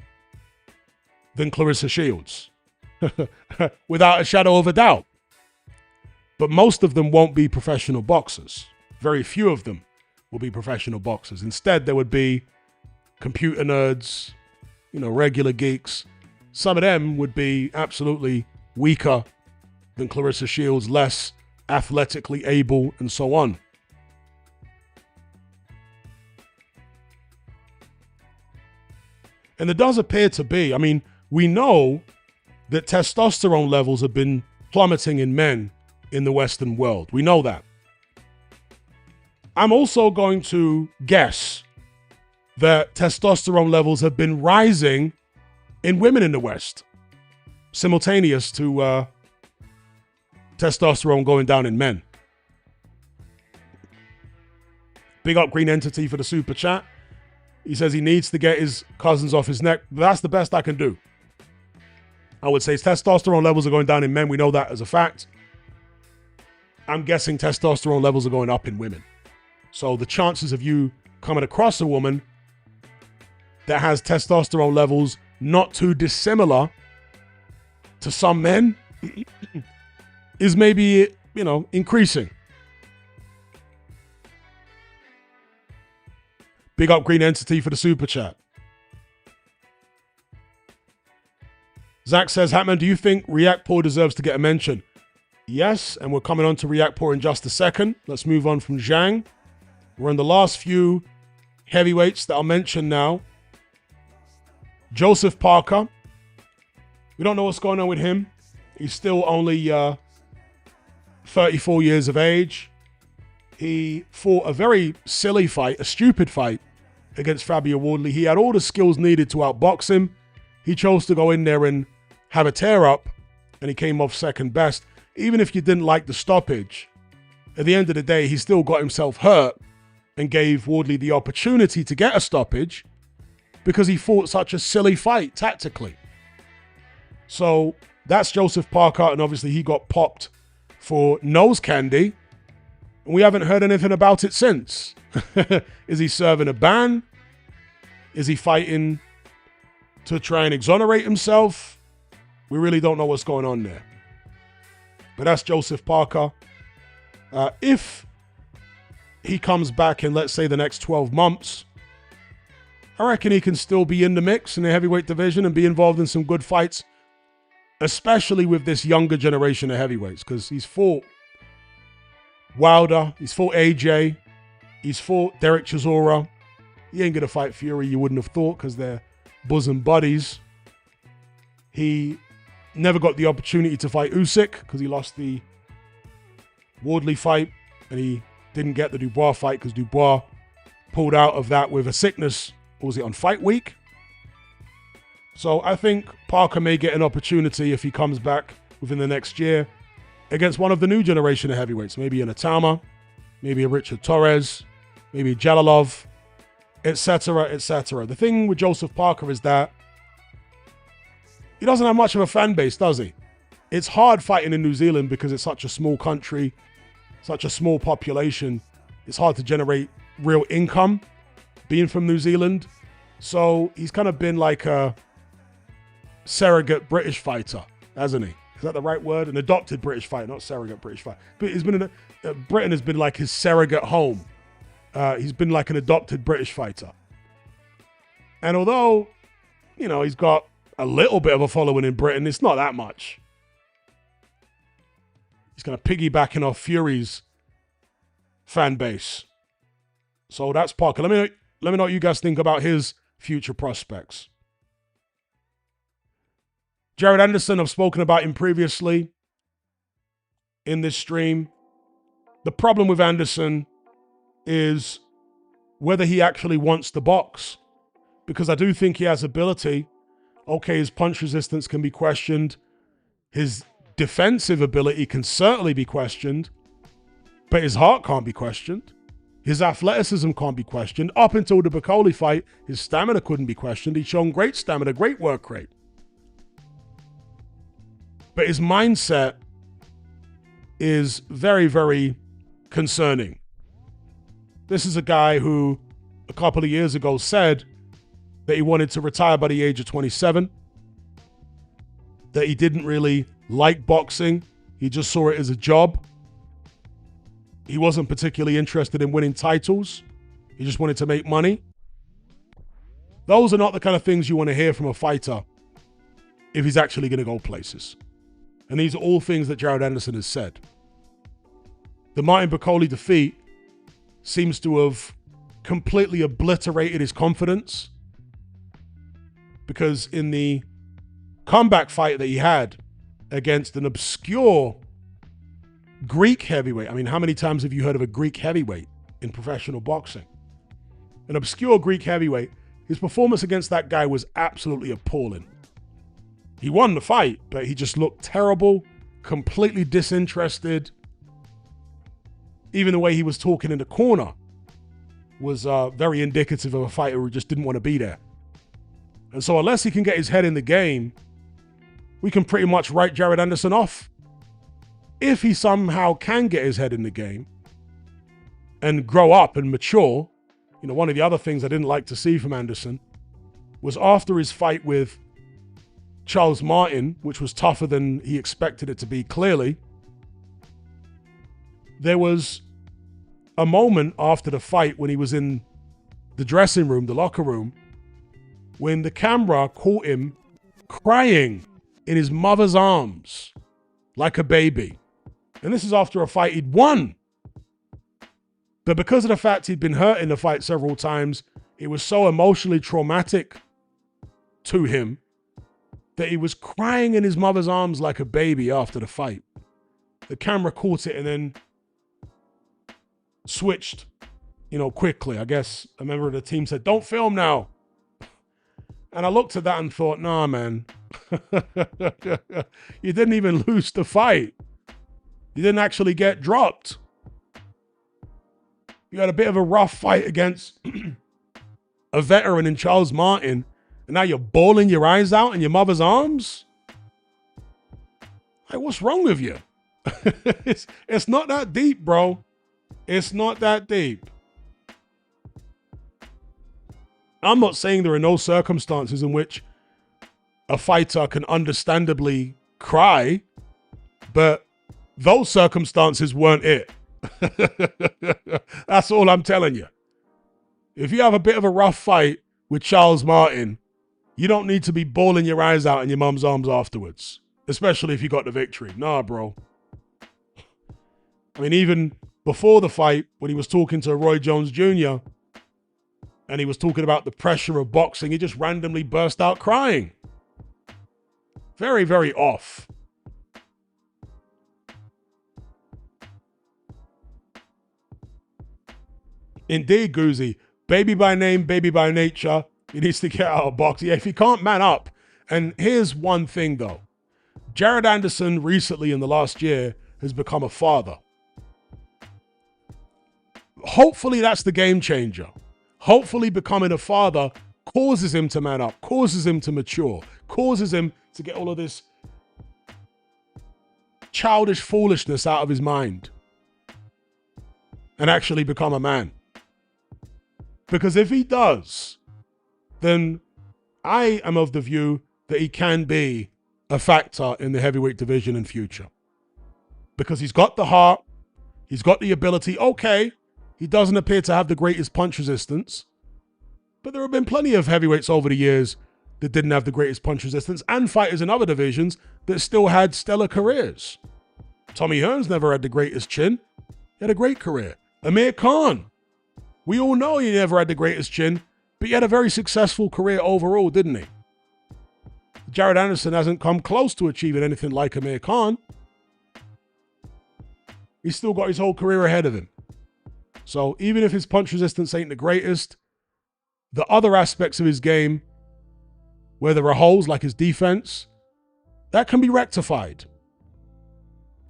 than Clarissa Shields, without a shadow of a doubt. But most of them won't be professional boxers. Very few of them will be professional boxers. Instead, there would be computer nerds, regular geeks. Some of them would be absolutely weaker than Clarissa Shields, less athletically able, and so on. And there does appear to be, we know that testosterone levels have been plummeting in men in the Western world. We know that. I'm also going to guess that testosterone levels have been rising in women in the West, simultaneous to testosterone going down in men. Big up Green Entity for the super chat. He says he needs to get his cousins off his neck. That's the best I can do. I would say testosterone levels are going down in men. We know that as a fact. I'm guessing testosterone levels are going up in women. So the chances of you coming across a woman that has testosterone levels not too dissimilar to some men is maybe, increasing. Big up Green Entity for the super chat. Zach says, Hatman, do you think Riakporhe deserves to get a mention? Yes, and we're coming on to Riakporhe in just a second. Let's move on from Zhang. We're in the last few heavyweights that I'll mention now. Joseph Parker. We don't know what's going on with him. He's still only 34 years of age. He fought a very silly fight, a stupid fight against Fabio Wardley. He had all the skills needed to outbox him. He chose to go in there and have a tear up, and he came off second best. Even if you didn't like the stoppage, at the end of the day, he still got himself hurt and gave Wardley the opportunity to get a stoppage because he fought such a silly fight tactically. So That's Joseph Parker, and obviously he got popped for nose candy. And we haven't heard anything about it since. Is he serving a ban? Is he fighting to try and exonerate himself? We really don't know what's going on there. But that's Joseph Parker. If he comes back in, let's say, the next 12 months, I reckon he can still be in the mix in the heavyweight division and be involved in some good fights, especially with this younger generation of heavyweights, because he's fought Wilder, he's fought AJ, he's fought Derek Chisora. He ain't going to fight Fury, you wouldn't have thought, because they're bosom buddies. He never got the opportunity to fight Usyk because he lost the Wardley fight, and he didn't get the Dubois fight because Dubois pulled out of that with a sickness. Or was it on fight week? So I think Parker may get an opportunity if he comes back within the next year against one of the new generation of heavyweights. Maybe an Itauma, maybe a Richard Torrez, maybe Jalalov, etc., etc. The thing with Joseph Parker is that he doesn't have much of a fan base, does he? It's hard fighting in New Zealand because it's such a small country, such a small population. It's hard to generate real income being from New Zealand. So he's kind of been like a surrogate British fighter, hasn't he? Is that the right word? An adopted British fighter, not surrogate British fighter. But he's been Britain has been like his surrogate home. He's been like an adopted British fighter. And although, you know, he's got a little bit of a following in Britain, it's not that much. He's kind of piggybacking off Fury's fan base. So that's Parker. Let me know what you guys think about his future prospects. Jared Anderson, I've spoken about him previously in this stream. The problem with Anderson is whether he actually wants to box. Because I do think he has ability. Okay, his punch resistance can be questioned. His defensive ability can certainly be questioned. But his heart can't be questioned. His athleticism can't be questioned. Up until the Bakoli fight, his stamina couldn't be questioned. He's shown great stamina, great work rate. But his mindset is very, very concerning. This is a guy who a couple of years ago said that he wanted to retire by the age of 27, that he didn't really like boxing. He just saw it as a job. He wasn't particularly interested in winning titles. He just wanted to make money. Those are not the kind of things you want to hear from a fighter if he's actually going to go places. And these are all things that Jared Anderson has said. The Martin Bakoli defeat seems to have completely obliterated his confidence, because in the comeback fight that he had against an obscure Greek heavyweight. I mean, how many times have you heard of a Greek heavyweight in professional boxing? An obscure Greek heavyweight. His performance against that guy was absolutely appalling. He won the fight, but he just looked terrible, completely disinterested. Even the way he was talking in the corner was very indicative of a fighter who just didn't want to be there. And so unless he can get his head in the game, we can pretty much write Jared Anderson off. If he somehow can get his head in the game and grow up and mature, you know, one of the other things I didn't like to see from Anderson was after his fight with Charles Martin, which was tougher than he expected it to be, clearly, there was a moment after the fight when he was in the dressing room, the locker room, when the camera caught him crying in his mother's arms like a baby. And this is after a fight he'd won. But because of the fact he'd been hurt in the fight several times, it was so emotionally traumatic to him that he was crying in his mother's arms like a baby after the fight. The camera caught it and then switched, you know, quickly. I guess a member of the team said, "Don't film now." And I looked at that and thought, nah, man. You didn't even lose the fight. You didn't actually get dropped. You had a bit of a rough fight against a veteran in Charles Martin, and now you're bawling your eyes out in your mother's arms? Like, what's wrong with you? It's not that deep, bro. It's not that deep. I'm not saying there are no circumstances in which a fighter can understandably cry, but those circumstances weren't it. That's all I'm telling you. If you have a bit of a rough fight with Charles Martin, you don't need to be bawling your eyes out in your mum's arms afterwards, especially if you got the victory. Nah, bro. I mean, even before the fight, when he was talking to Roy Jones Jr., and he was talking about the pressure of boxing, he just randomly burst out crying. Very, very off. Indeed, Goozy. Baby by name, baby by nature. He needs to get out of boxing. Yeah, if he can't man up. And here's one thing, though. Jared Anderson recently in the last year has become a father. Hopefully that's the game changer. Hopefully becoming a father causes him to man up, causes him to mature, causes him to get all of this childish foolishness out of his mind and actually become a man. Because if he does, then I am of the view that he can be a factor in the heavyweight division in future. Because he's got the heart, he's got the ability. Okay, he doesn't appear to have the greatest punch resistance, but there have been plenty of heavyweights over the years that didn't have the greatest punch resistance, and fighters in other divisions that still had stellar careers. Tommy Hearns never had the greatest chin. He had a great career. Amir Khan, we all know he never had the greatest chin, but he had a very successful career overall, didn't he? Jared Anderson hasn't come close to achieving anything like Amir Khan. He's still got his whole career ahead of him. So even if his punch resistance ain't the greatest, the other aspects of his game, where there are holes like his defense, that can be rectified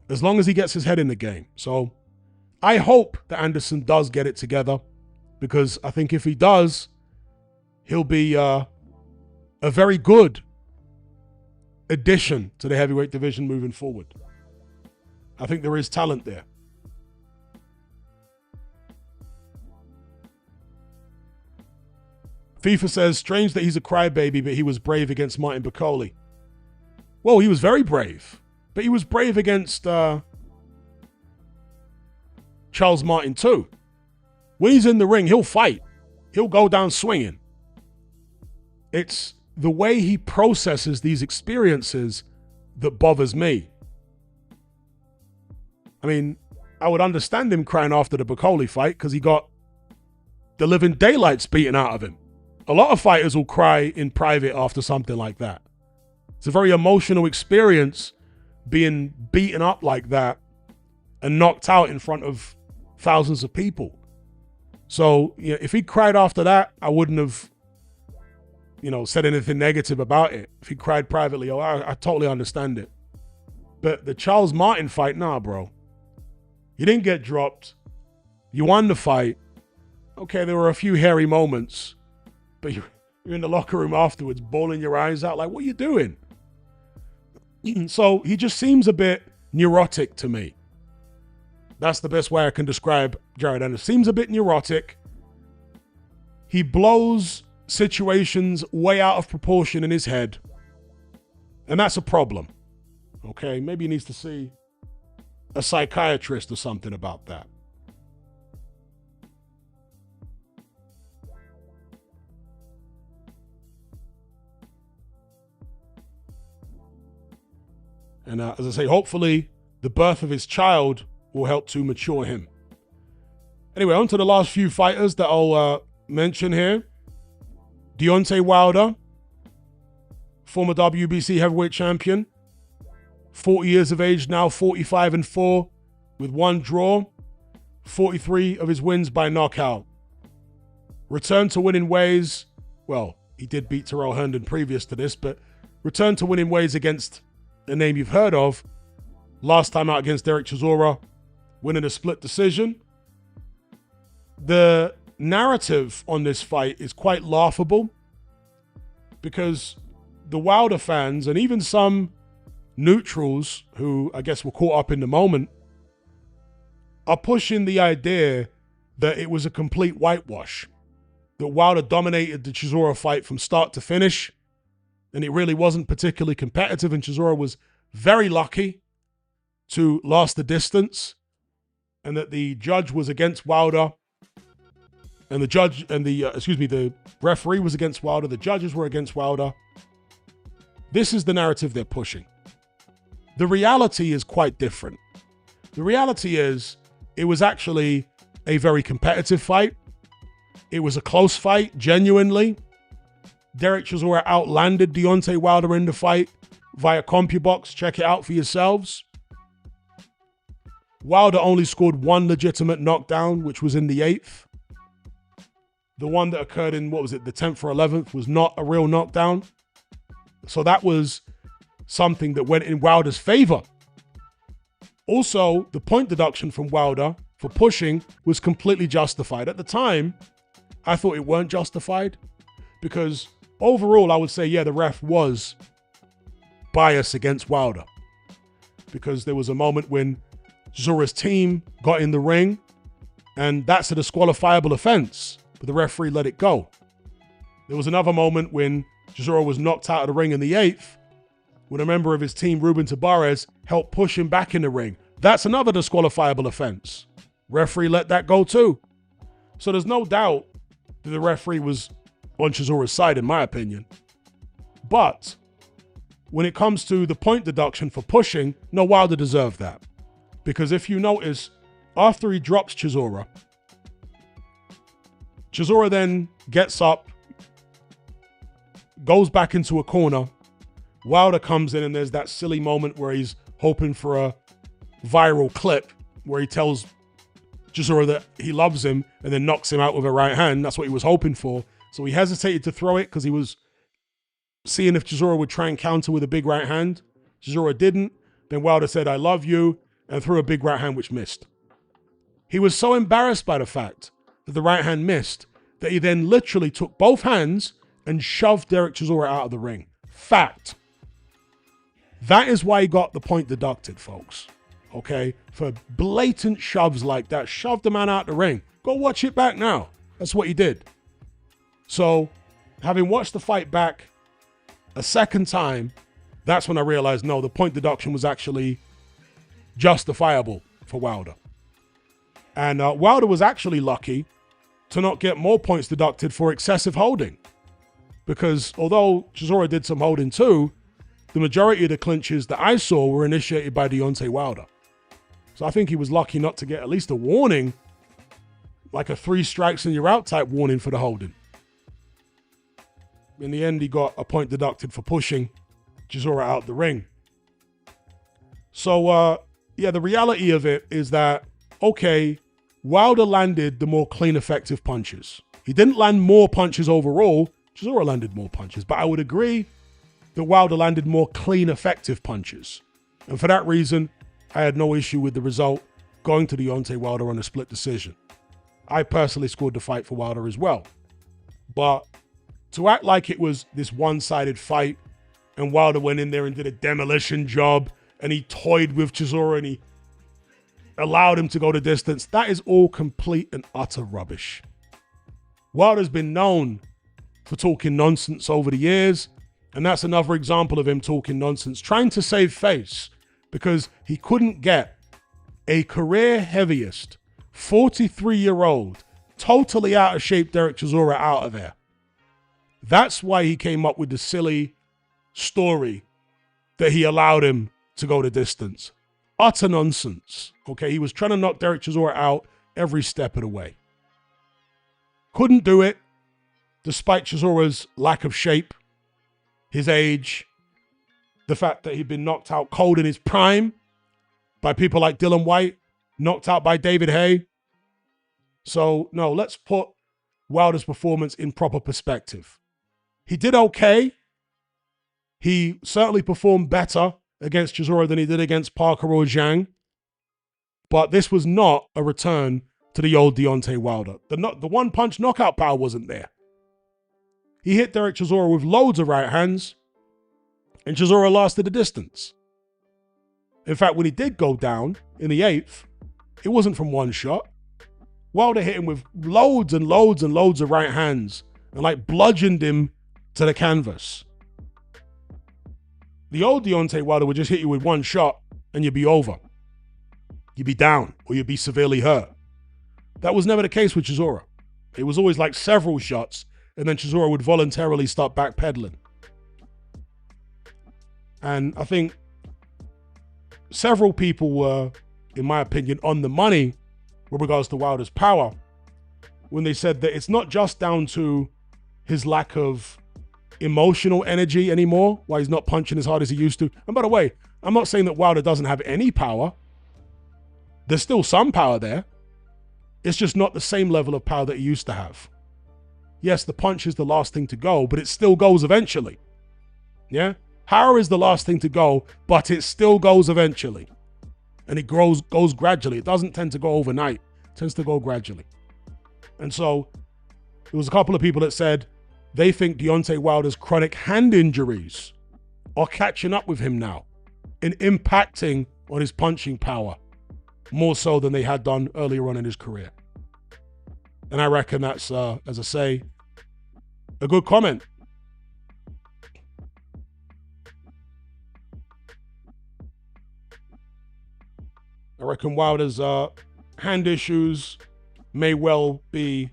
as long as he gets his head in the game. So I hope that Anderson does get it together, because I think if he does, he'll be a very good addition to the heavyweight division moving forward. I think there is talent there. FIFA says, strange that he's a crybaby, but he was brave against Martin Bakoli. Well, he was very brave, but he was brave against Charles Martin too. When he's in the ring, he'll fight. He'll go down swinging. It's the way he processes these experiences that bothers me. I mean, I would understand him crying after the Bakoli fight because he got the living daylights beaten out of him. A lot of fighters will cry in private after something like that. It's a very emotional experience being beaten up like that and knocked out in front of thousands of people. So, you know, if he cried after that, I wouldn't have, said anything negative about it. If he cried privately, I totally understand it. But the Charles Martin fight, nah, bro. You didn't get dropped. You won the fight. Okay, there were a few hairy moments, but you're in the locker room afterwards, bawling your eyes out like, what are you doing? So he just seems a bit neurotic to me. That's the best way I can describe Jared Anderson. Seems a bit neurotic. He blows situations way out of proportion in his head. And that's a problem. Okay, maybe he needs to see a psychiatrist or something about that. And as I say, hopefully the birth of his child will help to mature him. Anyway, on to the last few fighters that I'll mention here. Deontay Wilder, former WBC heavyweight champion, 40 years of age now, 45-4 with one draw, 43 of his wins by knockout. Returned to winning ways. Well, he did beat Terrell Herndon previous to this, but returned to winning ways against a name you've heard of. Last time out against Derek Chisora, winning a split decision. The narrative on this fight is quite laughable because the Wilder fans and even some neutrals, who I guess were caught up in the moment, are pushing the idea that it was a complete whitewash, that Wilder dominated the Chisora fight from start to finish, and it really wasn't particularly competitive, and Chisora was very lucky to last the distance, and that the judge was against Wilder, and the referee was against Wilder, the judges were against Wilder. This is the narrative they're pushing. The reality is quite different. The reality is it was actually a very competitive fight. It was a close fight, genuinely. Derek Chisora outlanded Deontay Wilder in the fight via CompuBox. Check it out for yourselves. Wilder only scored one legitimate knockdown, which was in the 8th. The one that occurred in, the 10th or 11th was not a real knockdown. So that was something that went in Wilder's favor. Also, the point deduction from Wilder for pushing was completely justified. At the time, I thought it weren't justified because overall, I would say, yeah, the ref was biased against Wilder because there was a moment when Chisora's team got in the ring and that's a disqualifiable offense, but the referee let it go. There was another moment when Chisora was knocked out of the ring in the 8th when a member of his team, Ruben Tabarez, helped push him back in the ring. That's another disqualifiable offense. Referee let that go too. So there's no doubt that the referee was on Chisora's side, in my opinion. But when it comes to the point deduction for pushing, no, Wilder deserved that. Because if you notice, after he drops Chisora then gets up, goes back into a corner. Wilder comes in and there's that silly moment where he's hoping for a viral clip where he tells Chisora that he loves him and then knocks him out with a right hand. That's what he was hoping for. So he hesitated to throw it because he was seeing if Chisora would try and counter with a big right hand. Chisora didn't. Then Wilder said, "I love you," and threw a big right hand which missed. He was so embarrassed by the fact that the right hand missed that he then literally took both hands and shoved Derek Chisora out of the ring. Fact. That is why he got the point deducted, folks. Okay? For blatant shoves like that. Shoved the man out the ring. Go watch it back now. That's what he did. So, having watched the fight back a second time, that's when I realized, no, the point deduction was actually justifiable for Wilder. And Wilder was actually lucky to not get more points deducted for excessive holding. Because although Chisora did some holding too, the majority of the clinches that I saw were initiated by Deontay Wilder. So I think he was lucky not to get at least a warning, like a 3 strikes and you're out type warning for the holding. In the end, he got a point deducted for pushing Chisora out the ring. So, yeah, the reality of it is that, okay, Wilder landed the more clean, effective punches. He didn't land more punches overall. Chisora landed more punches. But I would agree that Wilder landed more clean, effective punches. And for that reason, I had no issue with the result going to Deontay Wilder on a split decision. I personally scored the fight for Wilder as well. But to act like it was this one-sided fight and Wilder went in there and did a demolition job and he toyed with Chisora and he allowed him to go the distance, that is all complete and utter rubbish. Wilder's been known for talking nonsense over the years, and that's another example of him talking nonsense, trying to save face because he couldn't get a career heaviest, 43-year-old, totally out of shape Derek Chisora out of there. That's why he came up with the silly story that he allowed him to go the distance. Utter nonsense. Okay, he was trying to knock Derek Chisora out every step of the way. Couldn't do it, despite Chisora's lack of shape, his age, the fact that he'd been knocked out cold in his prime by people like Dylan White, knocked out by David Haye. So, no, let's put Wilder's performance in proper perspective. He did okay. He certainly performed better against Chisora than he did against Parker or Zhang. But this was not a return to the old Deontay Wilder. The one-punch knockout power wasn't there. He hit Derek Chisora with loads of right hands, and Chisora lasted the distance. In fact, when he did go down in the 8th, it wasn't from one shot. Wilder hit him with loads and loads and loads of right hands and like bludgeoned him to the canvas. The old Deontay Wilder would just hit you with one shot and you'd be over. You'd be down or you'd be severely hurt. That was never the case with Chisora. It was always like several shots and then Chisora would voluntarily start backpedaling. And I think several people were, in my opinion, on the money with regards to Wilder's power when they said that it's not just down to his lack of emotional energy anymore, why he's not punching as hard as he used to. And by the way, I'm not saying that Wilder doesn't have any power. There's still some power there. It's just not the same level of power that he used to have. Yes, the punch is the last thing to go, but it still goes eventually. Yeah? Power is the last thing to go, but it still goes eventually. And it goes gradually. It doesn't tend to go overnight. It tends to go gradually. And so there was a couple of people that said they think Deontay Wilder's chronic hand injuries are catching up with him now and impacting on his punching power more so than they had done earlier on in his career. And I reckon that's, as I say, a good comment. I reckon Wilder's hand issues may well be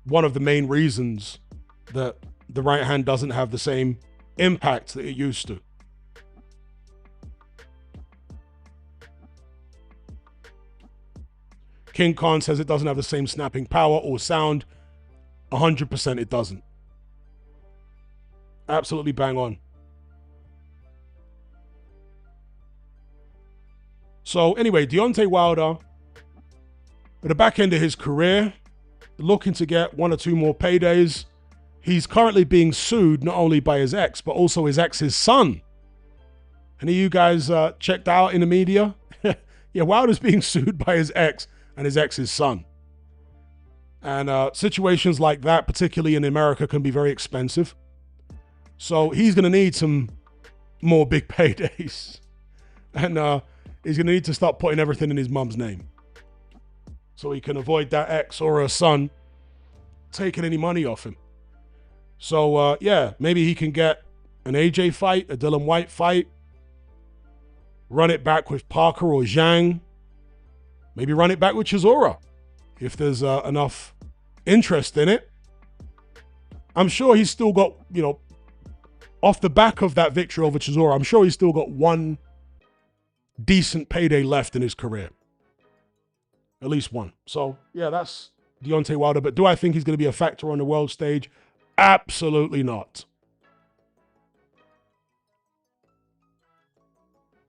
one of the main reasons that the right hand doesn't have the same impact that it used to. King Khan says it doesn't have the same snapping power or sound. 100% it doesn't. Absolutely bang on. So anyway, Deontay Wilder, at the back end of his career, looking to get 1 or 2 more paydays. He's currently being sued not only by his ex, but also his ex's son. Any of you guys checked out in the media? Yeah, Wilder's being sued by his ex and his ex's son. And situations like that, particularly in America, can be very expensive. So he's going to need some more big paydays. And he's going to need to start putting everything in his mum's name, so he can avoid that ex or her son taking any money off him. So, yeah, maybe he can get an AJ fight, a Dillian Whyte fight, run it back with Parker or Zhang, maybe run it back with Chisora if there's enough interest in it. I'm sure he's still got, you know, off the back of that victory over Chisora, I'm sure he's still got one decent payday left in his career. At least one. So, yeah, that's Deontay Wilder. But do I think he's going to be a factor on the world stage? Absolutely not.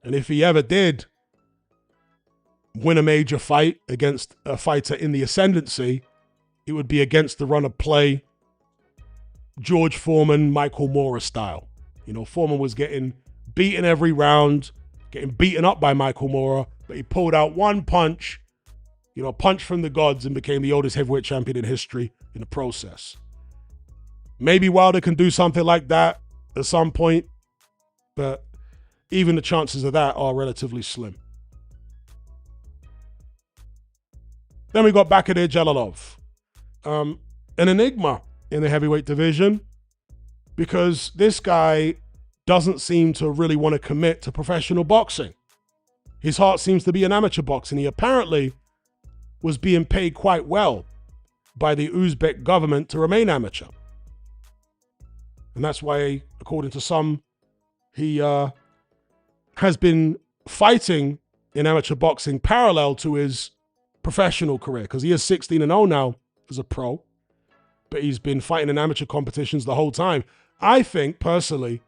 And if he ever did win a major fight against a fighter in the ascendancy, it would be against the run of play George Foreman, Michael Moorer style. You know, Foreman was getting beaten every round, getting beaten up by Michael Moorer, but he pulled out one punch, you know, punch from the gods, and became the oldest heavyweight champion in history in the process. Maybe Wilder can do something like that at some point, but even the chances of that are relatively slim. Then we got Bakhodir Jalalov, an enigma in the heavyweight division, because this guy doesn't seem to really want to commit to professional boxing. His heart seems to be in amateur boxing. He apparently was being paid quite well by the Uzbek government to remain amateur. And that's why, according to some, he has been fighting in amateur boxing parallel to his professional career, because he is 16-0 now as a pro, but he's been fighting in amateur competitions the whole time. I think, personally,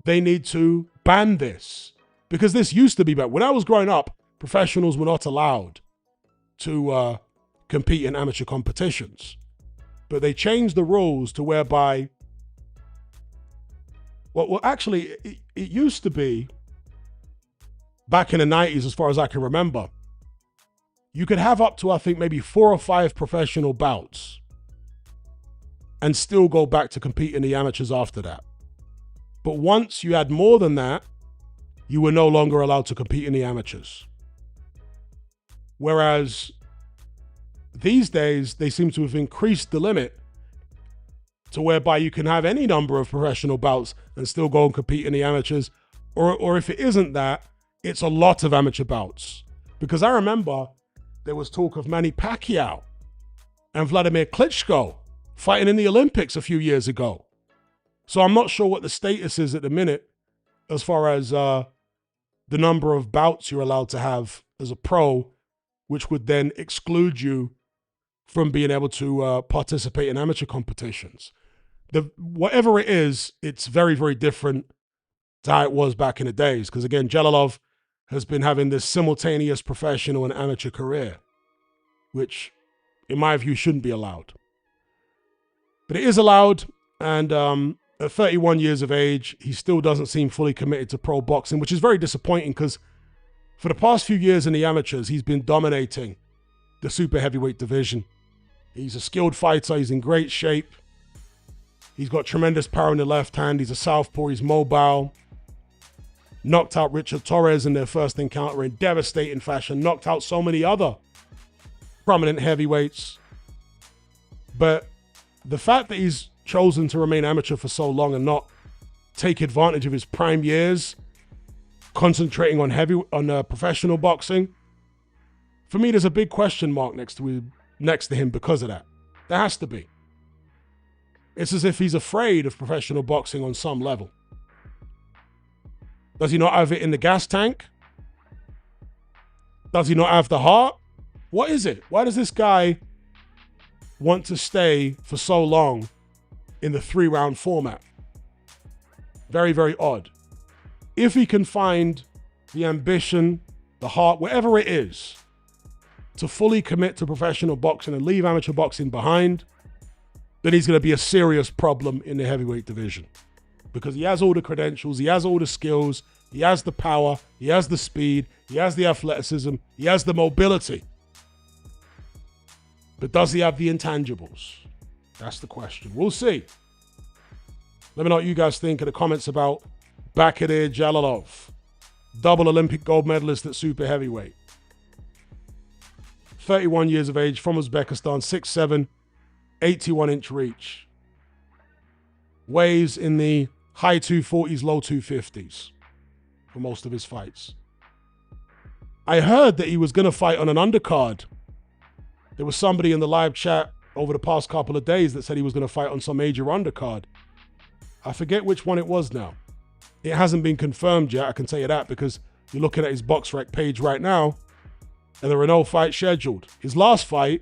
they need to ban this, because this used to be bad. When I was growing up, professionals were not allowed to compete in amateur competitions, but they changed the rules to whereby, well actually, it used to be, back in the 90s, as far as I can remember, you could have up to, I think, maybe 4 or 5 professional bouts and still go back to compete in the amateurs after that. But once you had more than that, you were no longer allowed to compete in the amateurs. Whereas these days, they seem to have increased the limit to whereby you can have any number of professional bouts and still go and compete in the amateurs. Or if it isn't that, it's a lot of amateur bouts. Because I remember there was talk of Manny Pacquiao and Vladimir Klitschko fighting in the Olympics a few years ago. So I'm not sure what the status is at the minute as far as the number of bouts you're allowed to have as a pro, which would then exclude you from being able to participate in amateur competitions. Whatever it is, it's very, very different to how it was back in the days. Because again, Jalalov has been having this simultaneous professional and amateur career, which in my view shouldn't be allowed. But it is allowed, and at 31 years of age, he still doesn't seem fully committed to pro boxing, which is very disappointing because for the past few years in the amateurs, he's been dominating the super heavyweight division. He's a skilled fighter. He's in great shape. He's got tremendous power in the left hand. He's a southpaw. He's mobile. Knocked out Richard Torrez in their first encounter in devastating fashion. Knocked out so many other prominent heavyweights. But the fact that he's chosen to remain amateur for so long and not take advantage of his prime years, concentrating on professional boxing, for me, there's a big question mark next to him because of that. There has to be. It's as if he's afraid of professional boxing on some level. Does he not have it in the gas tank? Does he not have the heart? What is it? Why does this guy want to stay for so long in the 3-round format? Very, very odd. If he can find the ambition, the heart, whatever it is, to fully commit to professional boxing and leave amateur boxing behind, then he's going to be a serious problem in the heavyweight division. Because he has all the credentials, he has all the skills, he has the power, he has the speed, he has the athleticism, he has the mobility. But does he have the intangibles? That's the question. We'll see. Let me know what you guys think in the comments about Bakhodir Jalalov, double Olympic gold medalist at super heavyweight. 31 years of age, from Uzbekistan, 6'7", 81-inch reach. Weighs in the high 240s, low 250s for most of his fights. I heard that he was going to fight on an undercard. There was somebody in the live chat over the past couple of days that said he was going to fight on some major undercard. I forget which one it was now. It hasn't been confirmed yet, I can tell you that, because you're looking at his BoxRec page right now, and there are no fights scheduled. His last fight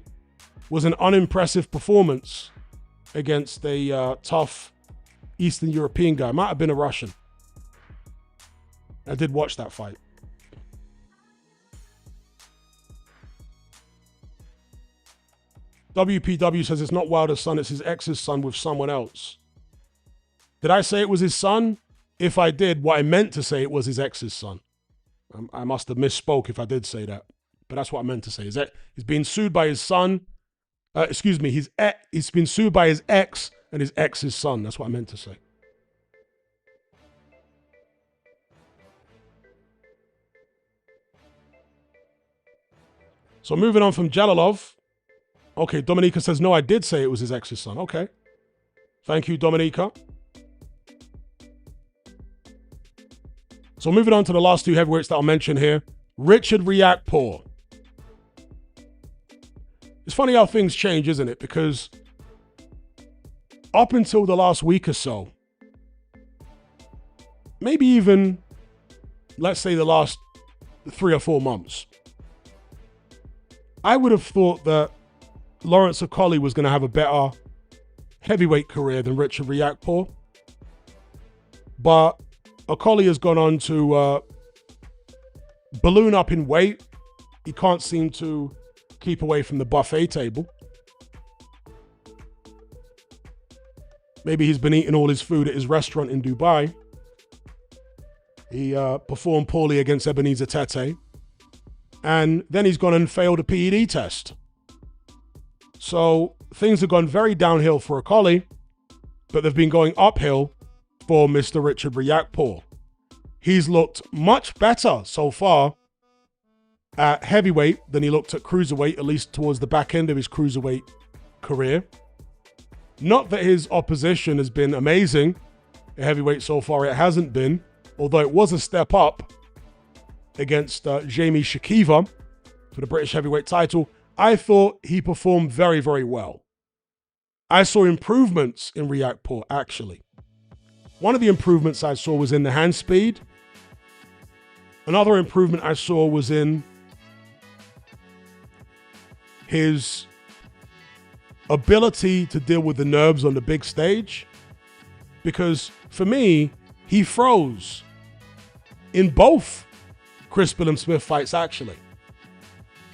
was an unimpressive performance against a tough Eastern European guy. Might have been a Russian. I did watch that fight. WPW says it's not Wilder's son, it's his ex's son with someone else. Did I say it was his son? If I did, what I meant to say it was his ex's son. I must have misspoke if I did say that. But that's what I meant to say. Is that he's being sued by his son. He's been sued by his ex and his ex's son. That's what I meant to say. So moving on from Jalalov. Okay, Dominica says, no, I did say it was his ex's son. Okay. Thank you, Dominica. So moving on to the last two heavyweights that I'll mention here. Richard Riakporhe. It's funny how things change, isn't it? Because up until the last week or so, maybe even, let's say the last 3 or 4 months, I would have thought that Lawrence Okolie was going to have a better heavyweight career than Richard Riakporhe. But Okolie has gone on to balloon up in weight. He can't seem to keep away from the buffet table. Maybe he's been eating all his food at his restaurant in Dubai. He performed poorly against Ebenezer Tete. And then he's gone and failed a PED test. So things have gone very downhill for Okolie, but they've been going uphill for Mr. Richard Riakporhe. He's looked much better so far at heavyweight than he looked at cruiserweight, at least towards the back end of his cruiserweight career. Not that his opposition has been amazing at heavyweight so far, it hasn't been, although it was a step up against Jamie Shakiva for the British heavyweight title. I thought he performed very, very well. I saw improvements in Riakporhe, actually. One of the improvements I saw was in the hand speed. Another improvement I saw was in his ability to deal with the nerves on the big stage. Because for me, he froze in both Chris Billam-Smith fights, actually.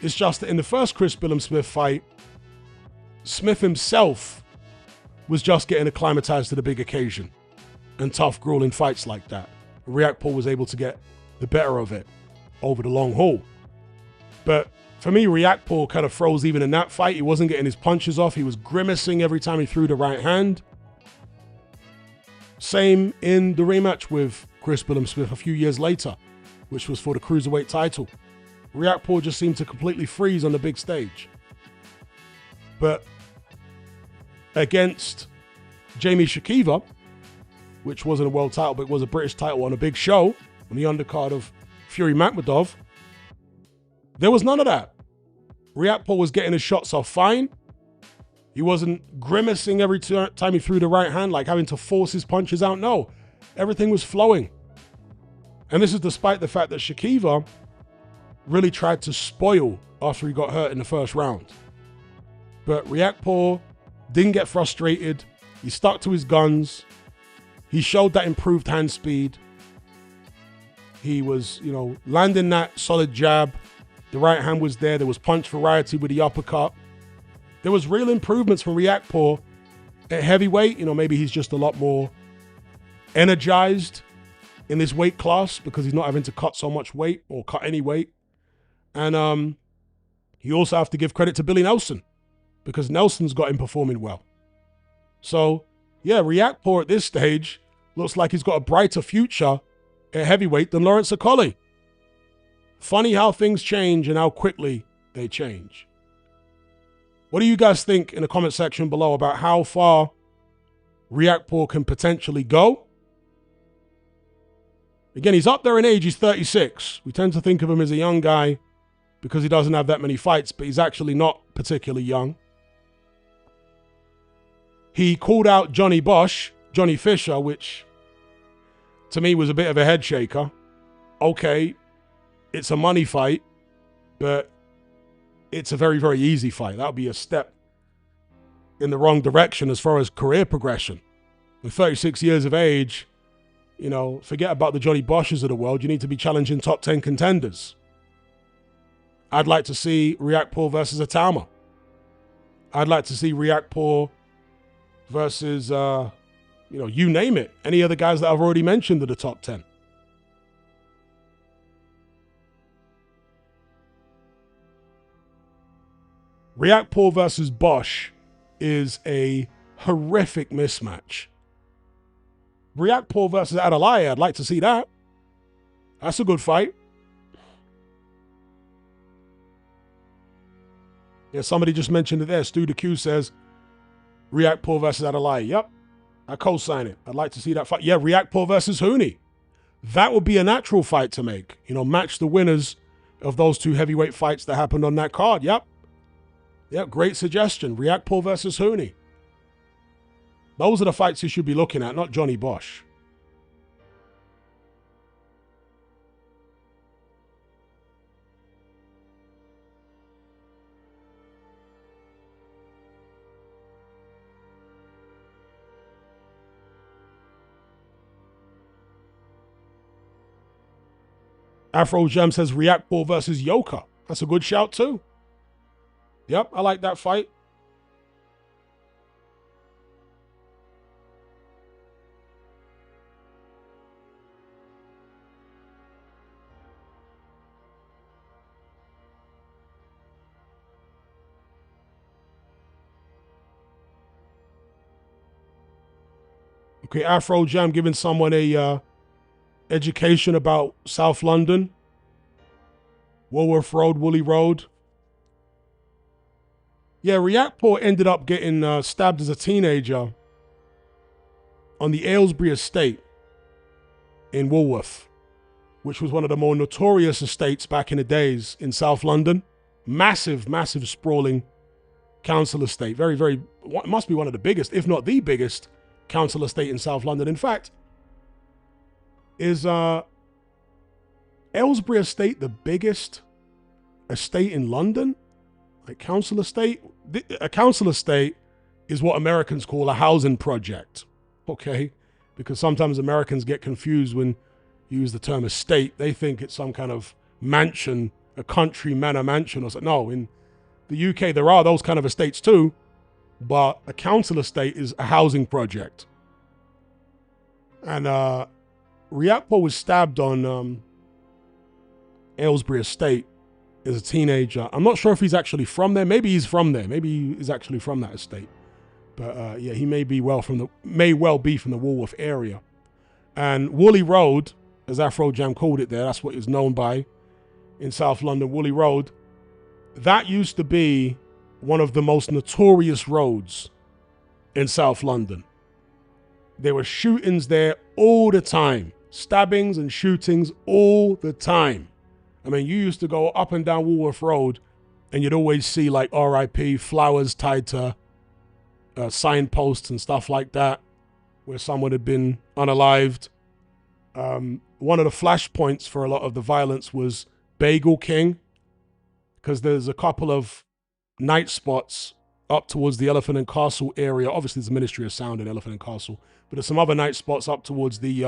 It's just that in the first Chris Billam-Smith fight, Smith himself was just getting acclimatized to the big occasion and tough, grueling fights like that. Riakporhe was able to get the better of it over the long haul. But for me, Riakporhe kind of froze even in that fight. He wasn't getting his punches off. He was grimacing every time he threw the right hand. Same in the rematch with Chris Billam-Smith a few years later, which was for the cruiserweight title. Riakporhe just seemed to completely freeze on the big stage. But against Jamie Shakiva, which wasn't a world title, but it was a British title on a big show, on the undercard of Fury Makhmudov, there was none of that. Riakporhe was getting his shots off fine. He wasn't grimacing every time he threw the right hand, like having to force his punches out. No, everything was flowing. And this is despite the fact that Shakiva really tried to spoil after he got hurt in the first round. But Riakporhe didn't get frustrated. He stuck to his guns. He showed that improved hand speed. He was, landing that solid jab. The right hand was there. There was punch variety with the uppercut. There was real improvements from Riakporhe at heavyweight. Maybe he's just a lot more energized in this weight class because he's not having to cut so much weight or cut any weight. And you also have to give credit to Billy Nelson because Nelson's got him performing well. So, yeah, Riakporhe at this stage looks like he's got a brighter future at heavyweight than Lawrence Okolie. Funny how things change and how quickly they change. What do you guys think in the comment section below about how far Riakporhe can potentially go? Again, he's up there in age. He's 36. We tend to think of him as a young guy because he doesn't have that many fights, but he's actually not particularly young. He called out Johnny Fisher, which to me was a bit of a head shaker. Okay, it's a money fight, but it's a very, very easy fight. That would be a step in the wrong direction as far as career progression. With 36 years of age, forget about the Johnny Bosches of the world. You need to be challenging top 10 contenders. I'd like to see Riakporhe versus Itauma. I'd like to see Riakporhe versus, you name it. Any of the guys that I've already mentioned are the top 10. Riakporhe versus Bosch is a horrific mismatch. Riakporhe versus Atalaya, I'd like to see that. That's a good fight. Yeah, somebody just mentioned it there. Stu the Q says, Riakporhe versus Atalaya. Yep, I co-sign it. I'd like to see that fight. Yeah, Riakporhe versus Huni. That would be a natural fight to make. Match the winners of those two heavyweight fights that happened on that card. Yep. Yeah, great suggestion. Riakporhe versus Huni. Those are the fights you should be looking at, not Johnny Bosch. Afro Jam says Riakporhe versus Yoka. That's a good shout too. Yep, I like that fight. Okay, Afro Jam giving someone a education about South London. Woolworth Road, Woolly Road. Yeah, Riakporhe ended up getting stabbed as a teenager on the Aylesbury estate in Woolworth, which was one of the more notorious estates back in the days in South London. Massive, massive, sprawling council estate. Very, very, it must be one of the biggest, if not the biggest, council estate in South London. In fact, is Aylesbury estate the biggest estate in London? Like council estate? A council estate is what Americans call a housing project, okay? Because sometimes Americans get confused when you use the term estate. They think it's some kind of mansion, a country manor mansion or something. No, in the UK, there are those kind of estates too, but a council estate is a housing project. And Riakporhe was stabbed on Aylesbury estate as a teenager. I'm not sure if he's actually from there. Maybe he's from there. Maybe he's actually from that estate. But yeah, he may well be from the Woolworth area. And Woolly Road, as Afro Jam called it there, that's what it's known by in South London, Woolly Road. That used to be one of the most notorious roads in South London. There were shootings there all the time. Stabbings and shootings all the time. I mean, you used to go up and down Woolworth Road and you'd always see like RIP, flowers tied to signposts and stuff like that where someone had been unalived. One of the flashpoints for a lot of the violence was Bagel King, because there's a couple of night spots up towards the Elephant and Castle area. Obviously, there's the Ministry of Sound in Elephant and Castle, but there's some other night spots up towards the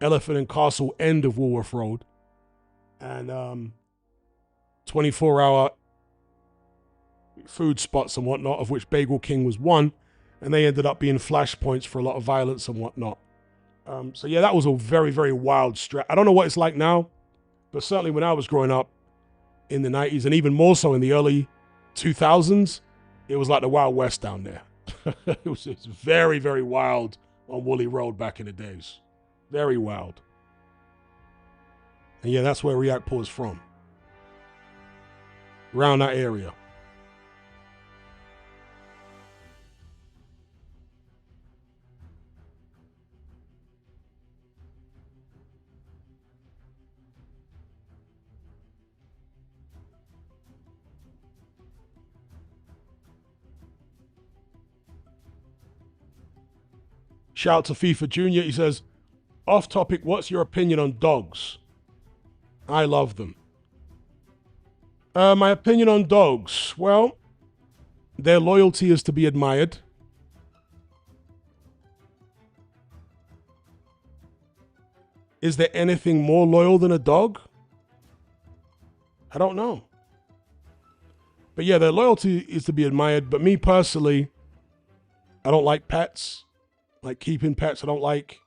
Elephant and Castle end of Woolworth Road. And 24-hour food spots and whatnot, of which Bagel King was one, and they ended up being flashpoints for a lot of violence and whatnot. So yeah, that was a very, very wild stretch. I don't know what it's like now, but certainly when I was growing up in the 90s, and even more so in the early 2000s, it was like the Wild West down there. It's very, very wild on Woolly Road back in the days. Very wild. And yeah, that's where Riakporhe is from. Around that area. Shout out to FIFA Junior. He says, off topic, what's your opinion on dogs? I love them. My opinion on dogs. Well, their loyalty is to be admired. Is there anything more loyal than a dog? I don't know. But yeah, their loyalty is to be admired. But me personally, I don't like pets. Like keeping pets. I don't like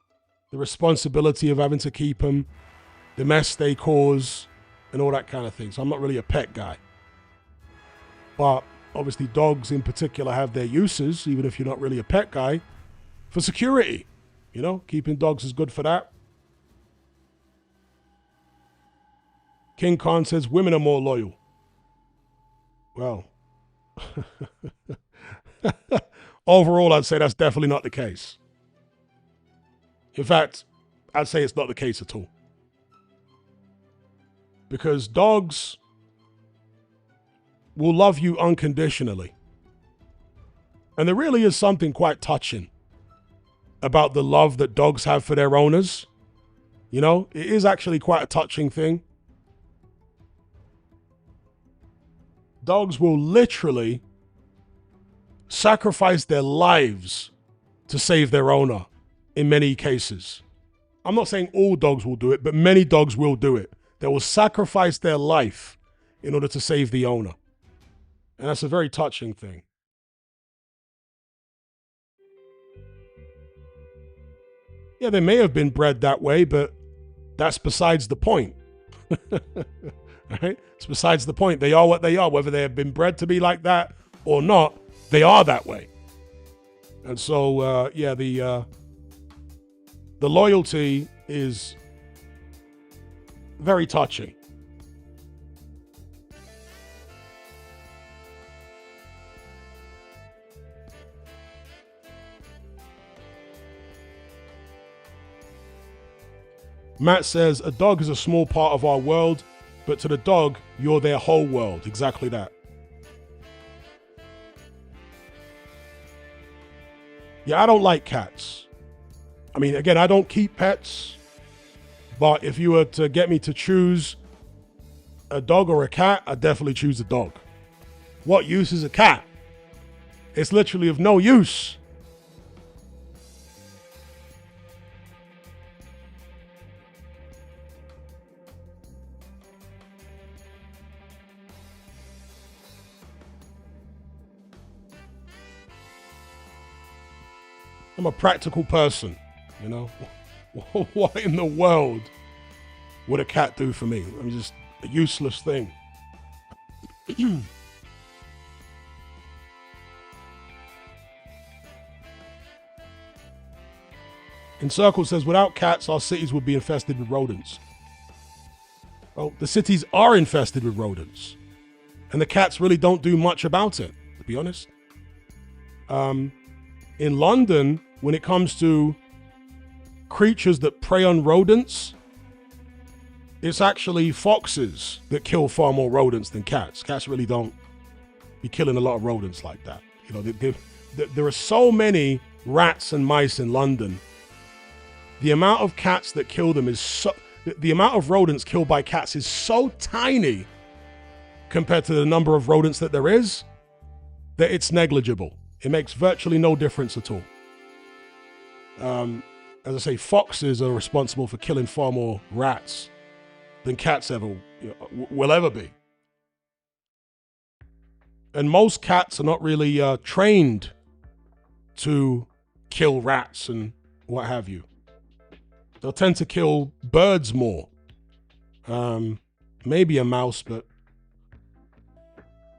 the responsibility of having to keep them, the mess they cause, and all that kind of thing. So I'm not really a pet guy. But obviously dogs in particular have their uses, even if you're not really a pet guy, for security. You know, keeping dogs is good for that. King Khan says women are more loyal. Well, overall, I'd say that's definitely not the case. In fact, I'd say it's not the case at all. Because dogs will love you unconditionally. And there really is something quite touching about the love that dogs have for their owners. You know, it is actually quite a touching thing. Dogs will literally sacrifice their lives to save their owner in many cases. I'm not saying all dogs will do it, but many dogs will do it. They will sacrifice their life in order to save the owner. And that's a very touching thing. Yeah, they may have been bred that way, but that's besides the point. Right? It's besides the point. They are what they are. Whether they have been bred to be like that or not, they are that way. And so, yeah, the loyalty is very touchy. Matt says, a dog is a small part of our world, but to the dog, you're their whole world. Exactly that. Yeah, I don't like cats. I mean, again, I don't keep pets, but if you were to get me to choose a dog or a cat, I'd definitely choose a dog. What use is a cat? It's literally of no use. I'm a practical person, you know. What in the world would a cat do for me? I mean, just a useless thing. Encircle says, without cats, our cities would be infested with rodents. Well, the cities are infested with rodents, and the cats really don't do much about it, to be honest. In London, when it comes to creatures that prey on rodents, it's actually foxes that kill far more rodents than cats. Cats really don't be killing a lot of rodents like that. You know, there are so many rats and mice in London. The amount of cats that kill them is so... The amount of rodents killed by cats is so tiny compared to the number of rodents that there is, that it's negligible. It makes virtually no difference at all. As I say, foxes are responsible for killing far more rats than cats ever will ever be. And most cats are not really trained to kill rats and what have you. They'll tend to kill birds more. Maybe a mouse, but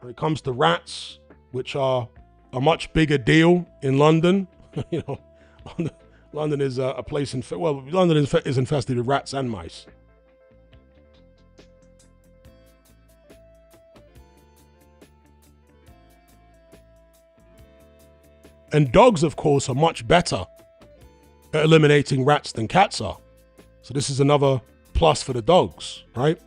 when it comes to rats, which are a much bigger deal in London, you know, London is a place London is infested with rats and mice. And dogs, of course, are much better at eliminating rats than cats are. So this is another plus for the dogs, right?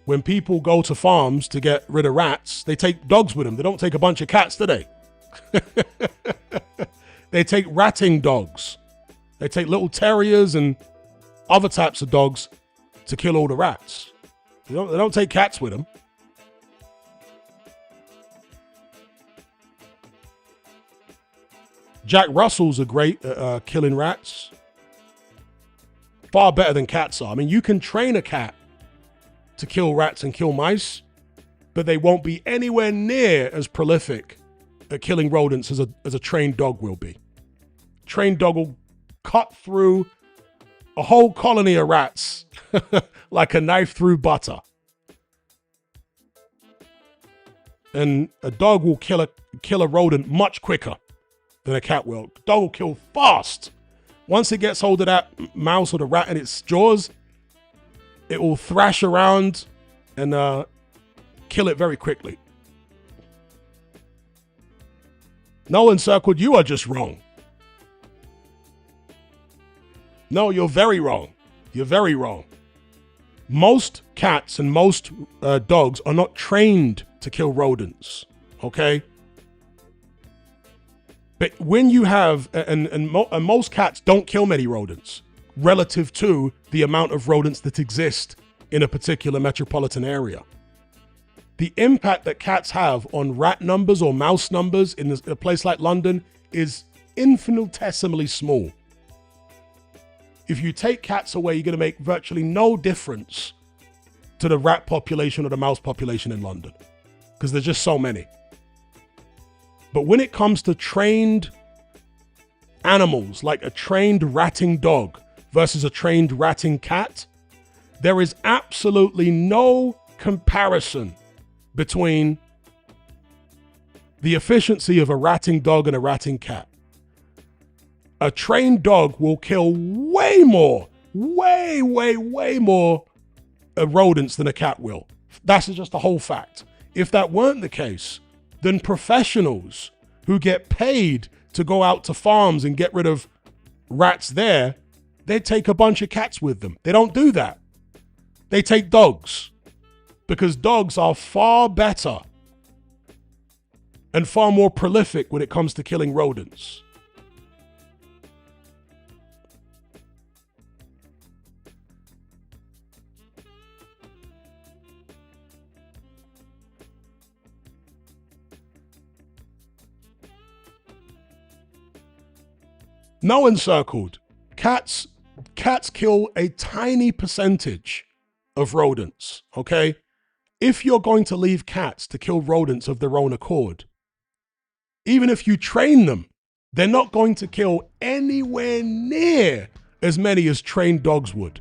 When people go to farms to get rid of rats, they take dogs with them. They don't take a bunch of cats, do they? They take ratting dogs. They take little terriers and other types of dogs to kill all the rats. They don't take cats with them. Jack Russells are great at killing rats. Far better than cats are. I mean, you can train a cat to kill rats and kill mice, but they won't be anywhere near as prolific at killing rodents as a trained dog will be. Trained dog will cut through a whole colony of rats like a knife through butter. And a dog will kill a rodent much quicker than a cat will. Dog will kill fast. Once it gets hold of that mouse or the rat in its jaws, it will thrash around and kill it very quickly. No, Encircled, you are just wrong. No, you're very wrong. You're very wrong. Most cats and most dogs are not trained to kill rodents, okay? But when you have, and most cats don't kill many rodents relative to the amount of rodents that exist in a particular metropolitan area. The impact that cats have on rat numbers or mouse numbers in a place like London is infinitesimally small. If you take cats away, you're going to make virtually no difference to the rat population or the mouse population in London, because there's just so many. But when it comes to trained animals, like a trained ratting dog versus a trained ratting cat, there is absolutely no comparison between the efficiency of a ratting dog and a ratting cat. A trained dog will kill way more rodents than a cat will. That's just a whole fact. If that weren't the case, then professionals who get paid to go out to farms and get rid of rats there, they'd take a bunch of cats with them. They don't do that. They take dogs because dogs are far better and far more prolific when it comes to killing rodents. No Encircled. Cats kill a tiny percentage of rodents, okay? If you're going to leave cats to kill rodents of their own accord, even if you train them, they're not going to kill anywhere near as many as trained dogs would.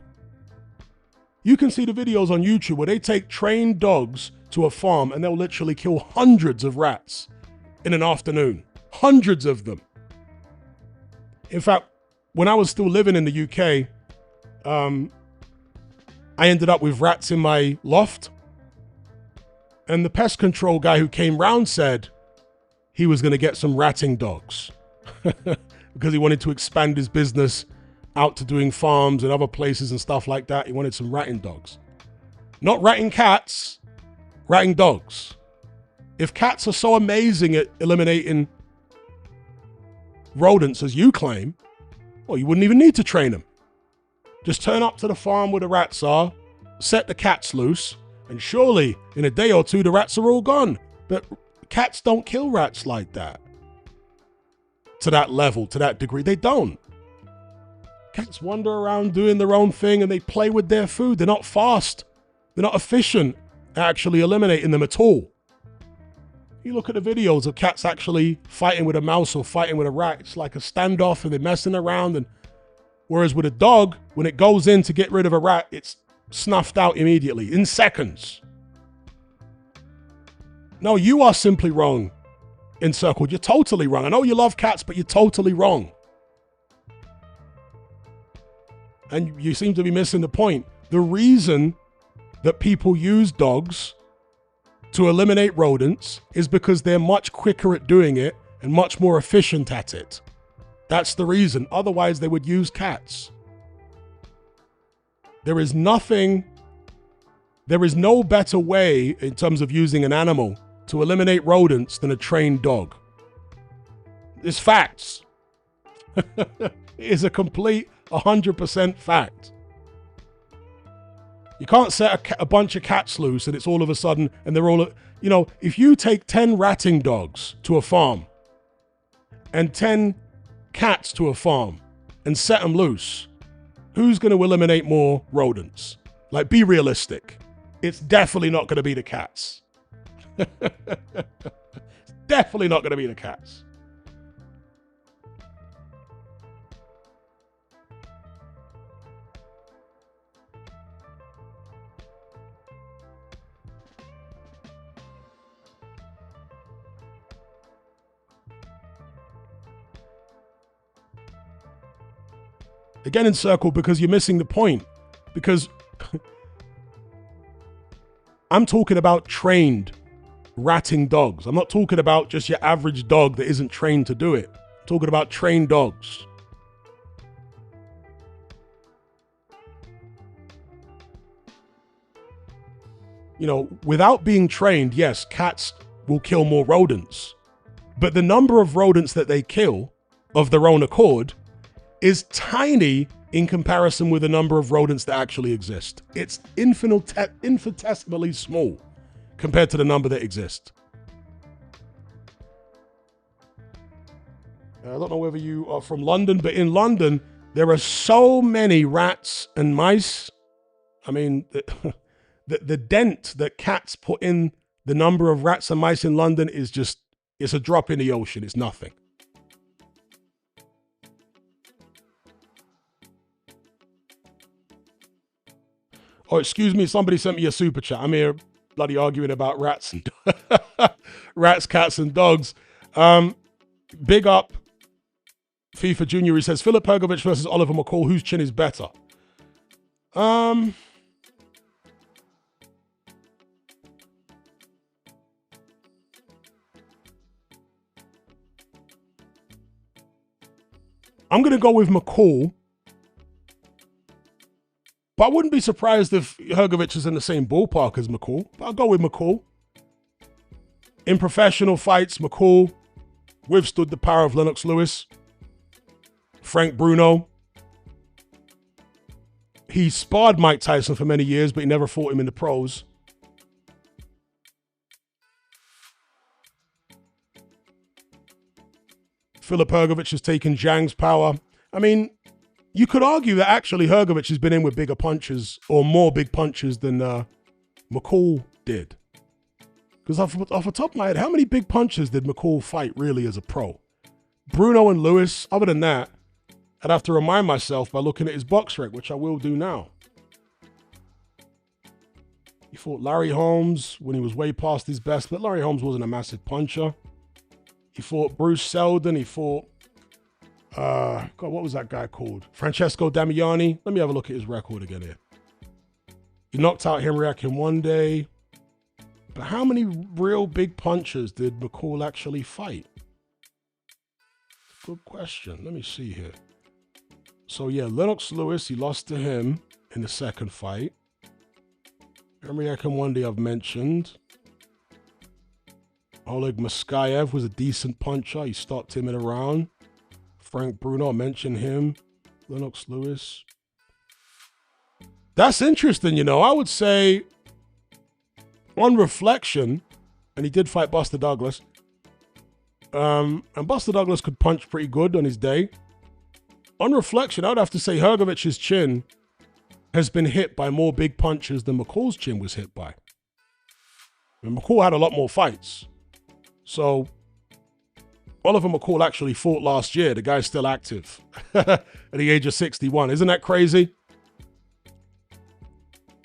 You can see the videos on YouTube where they take trained dogs to a farm and they'll literally kill hundreds of rats in an afternoon. Hundreds of them. In fact, when I was still living in the UK, I ended up with rats in my loft. And the pest control guy who came round said he was going to get some ratting dogs because he wanted to expand his business out to doing farms and other places and stuff like that. He wanted some ratting dogs. Not ratting cats, ratting dogs. If cats are so amazing at eliminating rodents as you claim, well, you wouldn't even need to train them. Just turn up to the farm where the rats are, set the cats loose, and surely in a day or two the rats are all gone. But cats don't kill rats like that. To that level, to that degree, they don't. Cats wander around doing their own thing and they play with their food. They're not fast. They're not efficient at actually eliminating them at all. You look at the videos of cats actually fighting with a mouse or fighting with a rat. It's like a standoff and they're messing around. And whereas with a dog, when it goes in to get rid of a rat, it's snuffed out immediately in seconds. No, you are simply wrong, Encircled. You're totally wrong. I know you love cats, but you're totally wrong. And you seem to be missing the point. The reason that people use dogs to eliminate rodents is because they're much quicker at doing it and much more efficient at it. That's the reason. Otherwise, they would use cats. There is no better way in terms of using an animal to eliminate rodents than a trained dog. It's facts. It is a complete 100% fact. You can't set a bunch of cats loose and it's all of a sudden, and they're all, if you take 10 ratting dogs to a farm and 10 cats to a farm and set them loose, who's going to eliminate more rodents? Like, be realistic. It's definitely not going to be the cats. It's definitely not going to be the cats. Again, Encircled, because you're missing the point. Because I'm talking about trained ratting dogs. I'm not talking about just your average dog that isn't trained to do it. I'm talking about trained dogs. Without being trained, yes, cats will kill more rodents. But the number of rodents that they kill of their own accord is tiny in comparison with the number of rodents that actually exist. It's infinitesimally small compared to the number that exist. I don't know whether you are from London, but in London, there are so many rats and mice. I mean, the dent that cats put in the number of rats and mice in London is it's a drop in the ocean. It's nothing. Oh, excuse me, somebody sent me a super chat. I'm here bloody arguing about rats and Rats, cats, and dogs. Big up FIFA Junior. He says, Filip Hrgovic versus Oliver McCall. Whose chin is better? I'm going to go with McCall. But I wouldn't be surprised if Hrgovic is in the same ballpark as McCall. But I'll go with McCall. In professional fights, McCall withstood the power of Lennox Lewis. Frank Bruno. He sparred Mike Tyson for many years, but he never fought him in the pros. Filip Hrgovic has taken Zhang's power. I mean, you could argue that actually Hrgovic has been in with bigger punches or more big punches than McCall did. Because off the top of my head, how many big punches did McCall fight really as a pro? Bruno and Lewis, other than that, I'd have to remind myself by looking at his box rec, which I will do now. He fought Larry Holmes when he was way past his best, but Larry Holmes wasn't a massive puncher. He fought Bruce Seldon. He fought, God, what was that guy called? Francesco Damiani. Let me have a look at his record again here. He knocked out Henry Akin one day. But how many real big punches did McCall actually fight? Good question. Let me see here. So yeah, Lennox Lewis, he lost to him in the second fight. Henry Akin one day I've mentioned. Oleg Muskayev was a decent puncher. He stopped him in a round. Frank Bruno, I mentioned him. Lennox Lewis. That's interesting, you know. I would say, on reflection, and he did fight Buster Douglas, and Buster Douglas could punch pretty good on his day. On reflection, I would have to say Hrgovic's chin has been hit by more big punches than McCall's chin was hit by. And McCall had a lot more fights. So, Oliver McCall actually fought last year. The guy's still active at the age of 61. Isn't that crazy?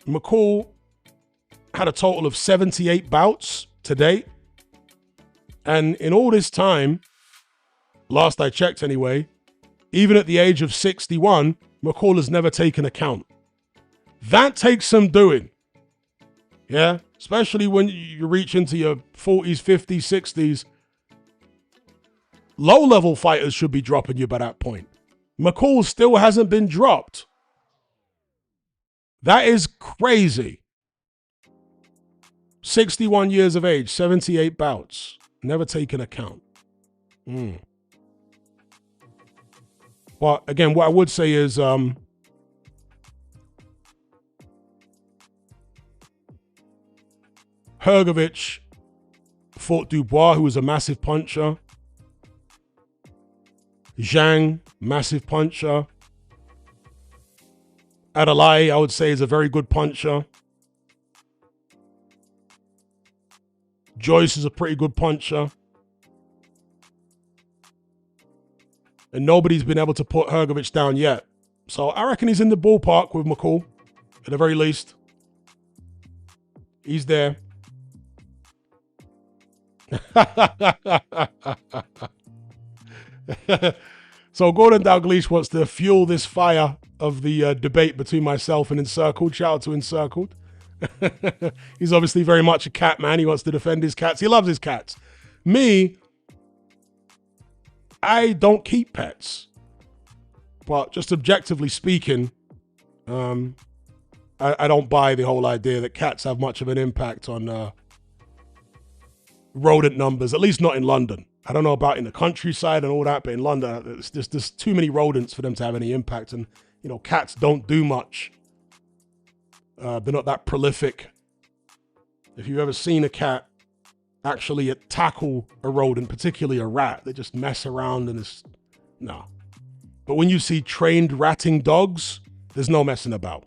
McCall had a total of 78 bouts to date. And in all this time, last I checked anyway, even at the age of 61, McCall has never taken a count. That takes some doing. Yeah? Especially when you reach into your 40s, 50s, 60s. Low-level fighters should be dropping you by that point. McCall still hasn't been dropped. That is crazy. 61 years of age, 78 bouts. Never taken a count. But again, what I would say is Hrgovic fought Dubois, who was a massive puncher. Zhang, massive puncher. Adalai, I would say, is a very good puncher. Joyce is a pretty good puncher. And nobody's been able to put Hrgovic down yet. So I reckon he's in the ballpark with McCall, at the very least. He's there. So Gordon Dalglish wants to fuel this fire of the debate between myself and Encircled. Shout out to Encircled. He's obviously very much a cat man. He wants to defend his cats. He loves his cats. Me, I don't keep pets. But just objectively speaking, I don't buy the whole idea that cats have much of an impact on rodent numbers, at least not in London. I don't know about in the countryside and all that, but in London, there's too many rodents for them to have any impact. And, you know, cats don't do much. They're not that prolific. If you've ever seen a cat actually tackle a rodent, particularly a rat, they just mess around and it's, no. But when you see trained ratting dogs, there's no messing about.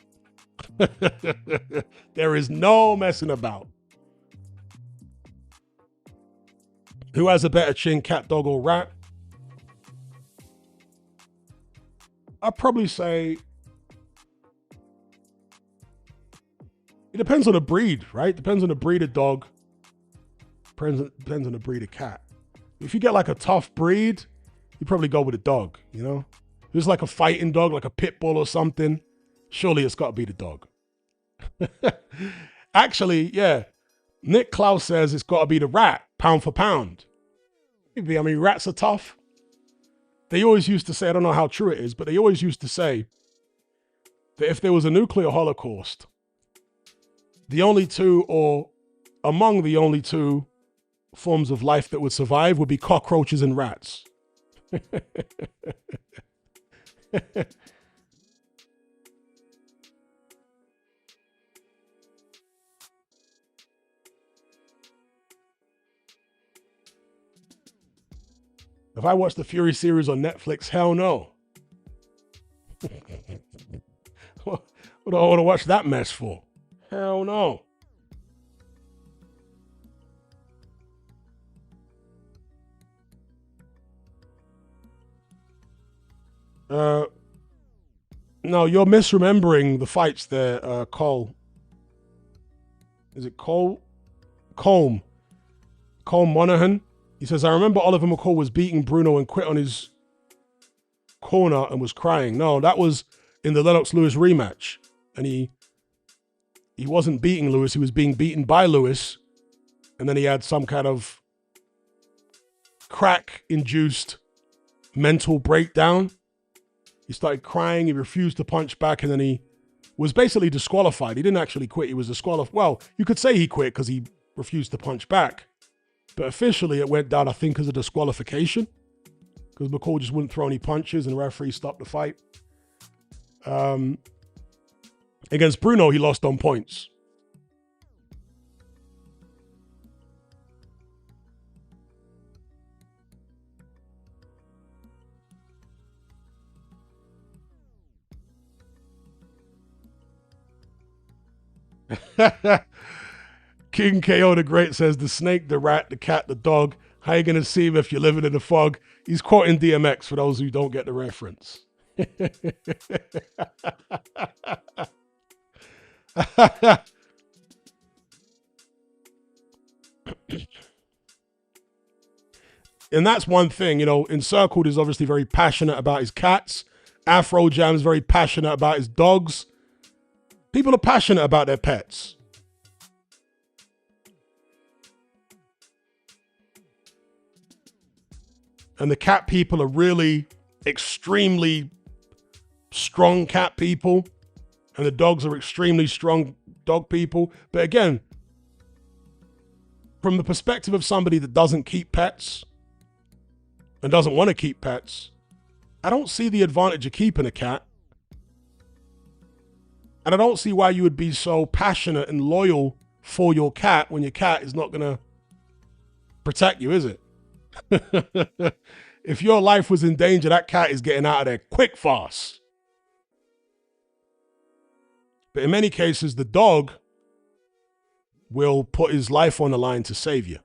There is no messing about. Who has a better chin, cat, dog, or rat? I'd probably say it depends on the breed, right? Depends on the breed of dog. Depends on the breed of cat. If you get like a tough breed, you probably go with a dog, you know? If it's like a fighting dog, like a pit bull or something, surely it's got to be the dog. Actually, yeah, Nick Klaus says it's got to be the rat, pound for pound. Maybe, I mean, rats are tough. They always used to say, I don't know how true it is, but they always used to say that if there was a nuclear holocaust, the only two, or among the only two forms of life that would survive would be cockroaches and rats. If I watch the Fury series on Netflix, hell no. What do I want to watch that mess for? Hell no. No, you're misremembering the fights there, Cole. Is it Cole? Cole Monaghan. He says, I remember Oliver McCall was beating Bruno and quit on his corner and was crying. No, that was in the Lennox-Lewis rematch. And he wasn't beating Lewis. He was being beaten by Lewis. And then he had some kind of crack-induced mental breakdown. He started crying. He refused to punch back. And then he was basically disqualified. He didn't actually quit. He was disqualified. Well, you could say he quit because he refused to punch back. But officially, it went down, I think, as a disqualification. Because McCall just wouldn't throw any punches and the referee stopped the fight. Against Bruno, he lost on points. King KO the Great says, the snake, the rat, the cat, the dog. How you going to see him if you're living in the fog? He's quoting DMX for those who don't get the reference. And that's one thing, you know, Encircled is obviously very passionate about his cats. Afro Jam is very passionate about his dogs. People are passionate about their pets. And the cat people are really extremely strong cat people. And the dogs are extremely strong dog people. But again, from the perspective of somebody that doesn't keep pets and doesn't want to keep pets, I don't see the advantage of keeping a cat. And I don't see why you would be so passionate and loyal for your cat when your cat is not going to protect you, is it? If your life was in danger, that cat is getting out of there quick, fast. But in many cases, the dog will put his life on the line to save you.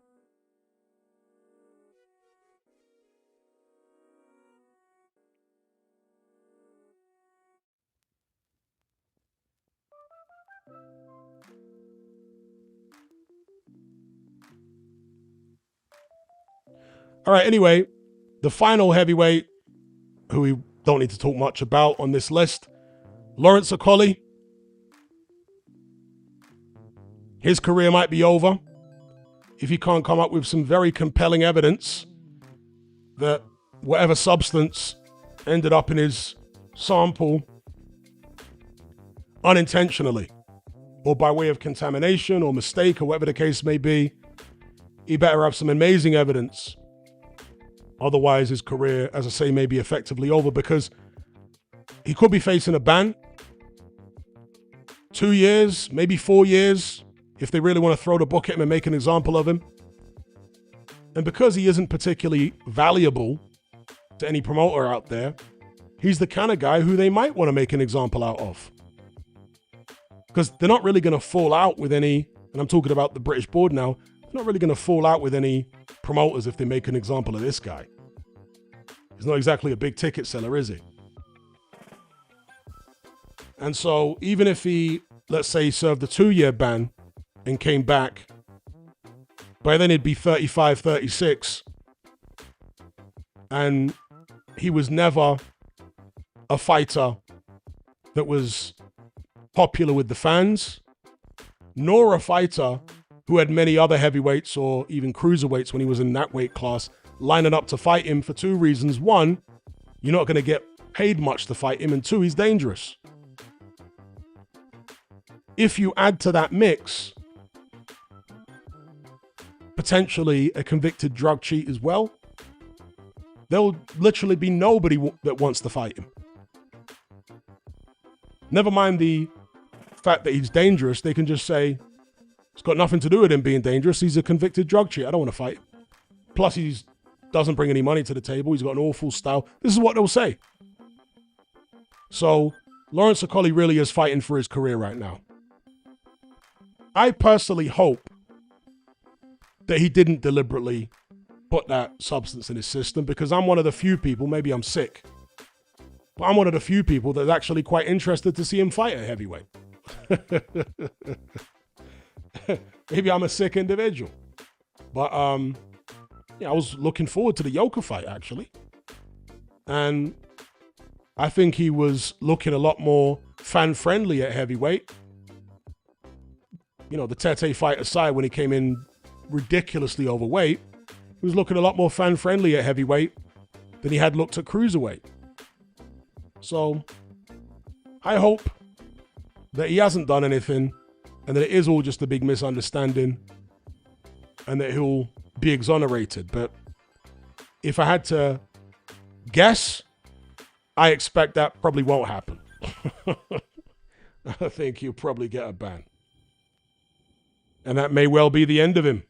All right, anyway, the final heavyweight, who we don't need to talk much about on this list, Lawrence Okolie. His career might be over if he can't come up with some very compelling evidence that whatever substance ended up in his sample unintentionally or by way of contamination or mistake or whatever the case may be. He better have some amazing evidence. Otherwise, his career, as I say, may be effectively over because he could be facing a ban. 2 years, maybe 4 years, if they really want to throw the book at him and make an example of him. And because he isn't particularly valuable to any promoter out there, he's the kind of guy who they might want to make an example out of. Because they're not really going to fall out with any, and I'm talking about the British board now, they're not really going to fall out with any promoters if they make an example of this guy. He's not exactly a big ticket seller, is he? And so even if he, let's say, served a 2-year ban and came back By then he'd be 35, 36. And he was never a fighter that was popular with the fans, nor a fighter who had many other heavyweights or even cruiserweights when he was in that weight class lining up to fight him for two reasons. One, you're not going to get paid much to fight him, and two, he's dangerous. If you add to that mix potentially a convicted drug cheat as well, there'll literally be nobody that wants to fight him. Never mind the fact that he's dangerous, they can just say, it's got nothing to do with him being dangerous, he's a convicted drug cheat, I don't want to fight him. Plus he doesn't bring any money to the table, he's got an awful style. This is what they'll say. So Lawrence Okolie really is fighting for his career right now. I personally hope that he didn't deliberately put that substance in his system, because I'm one of the few people, maybe I'm sick, but I'm one of the few people that's actually quite interested to see him fight at heavyweight. Maybe I'm a sick individual. But yeah, I was looking forward to the Yoka fight, actually. And I think he was looking a lot more fan-friendly at heavyweight. You know, the Tete fight aside, when he came in ridiculously overweight, he was looking a lot more fan-friendly at heavyweight than he had looked at cruiserweight. So I hope that he hasn't done anything and that it is all just a big misunderstanding and that he'll be exonerated. But if I had to guess, I expect that probably won't happen. I think he'll probably get a ban. And that may well be the end of him.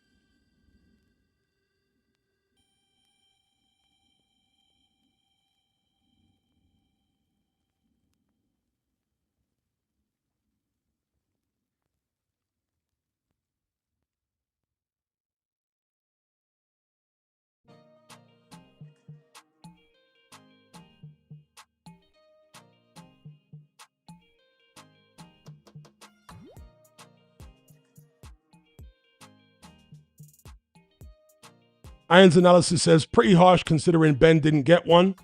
Iron's Analysis says, pretty harsh considering Ben didn't get one.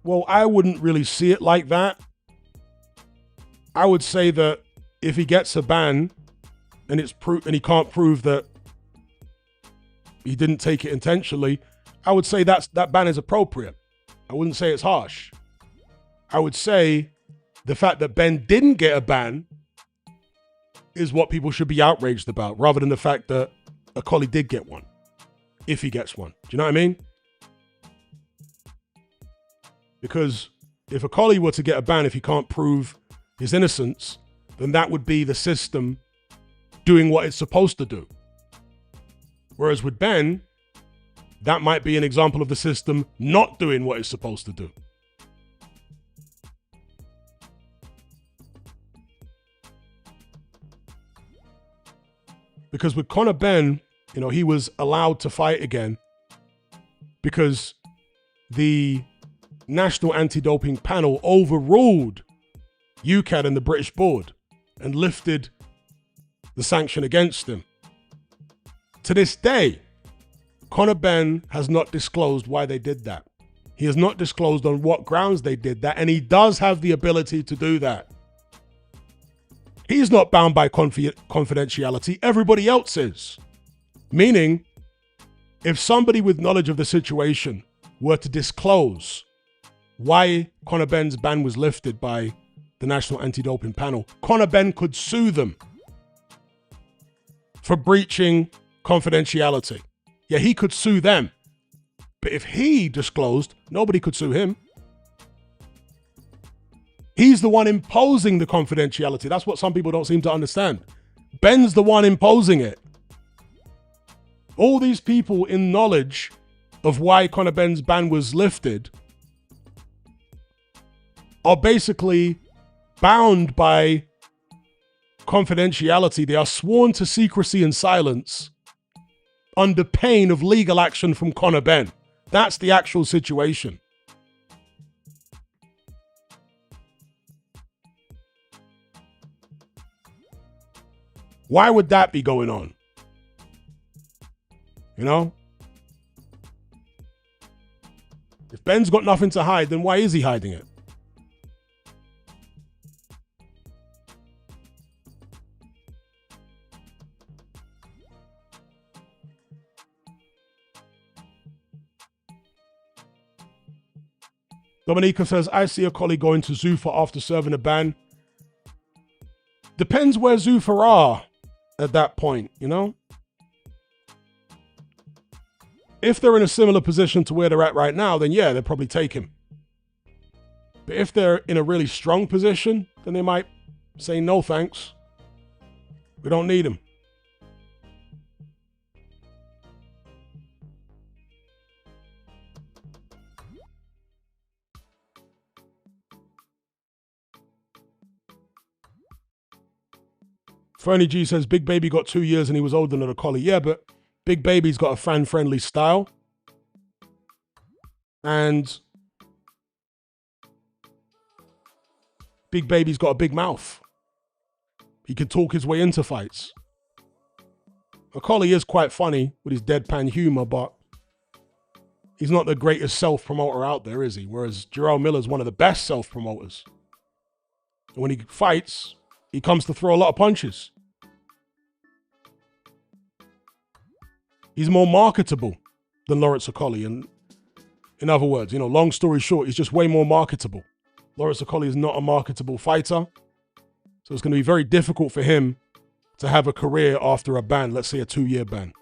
Well, I wouldn't really see it like that. I would say that if he gets a ban and and he can't prove that he didn't take it intentionally, I would say that ban is appropriate. I wouldn't say it's harsh. I would say the fact that Ben didn't get a ban is what people should be outraged about, rather than the fact that Okolie did get one, if he gets one. Do you know what I mean? Because if Okolie were to get a ban if he can't prove his innocence, then that would be the system doing what it's supposed to do. Whereas with Ben, that might be an example of the system not doing what it's supposed to do. Because with Conor Benn, you know, he was allowed to fight again because the National Anti-Doping Panel overruled UKAD and the British board and lifted the sanction against him. To this day, Conor Benn has not disclosed why they did that. He has not disclosed on what grounds they did that, and he does have the ability to do that. He's not bound by confidentiality. Everybody else is. Meaning, if somebody with knowledge of the situation were to disclose why Conor Benn's ban was lifted by the National Anti-Doping Panel, Conor Benn could sue them for breaching confidentiality. Yeah, he could sue them. But if he disclosed, nobody could sue him. He's the one imposing the confidentiality. That's what some people don't seem to understand. Ben's the one imposing it. All these people in knowledge of why Conor Benn's ban was lifted are basically bound by confidentiality. They are sworn to secrecy and silence under pain of legal action from Conor Benn. That's the actual situation. Why would that be going on? You know? If Ben's got nothing to hide, then why is he hiding it? Dominica says, I see a colleague going to Zuffa after serving a ban. Depends where Zuffa are at that point, you know? If they're in a similar position to where they're at right now, then yeah, they'll probably take him. But if they're in a really strong position, then they might say, no thanks. We don't need him. Fernie G says, Big Baby got 2 years and he was older than a collie. Yeah, but Big Baby's got a fan-friendly style. And Big Baby's got a big mouth. He can talk his way into fights. A collie is quite funny with his deadpan humor, but he's not the greatest self-promoter out there, is he? Whereas Jerrell Miller's one of the best self-promoters. And when he fights, he comes to throw a lot of punches. He's more marketable than Lawrence Okolie. And in other words, you know, long story short, he's just way more marketable. Lawrence Okolie is not a marketable fighter. So it's going to be very difficult for him to have a career after a ban, let's say a 2-year ban.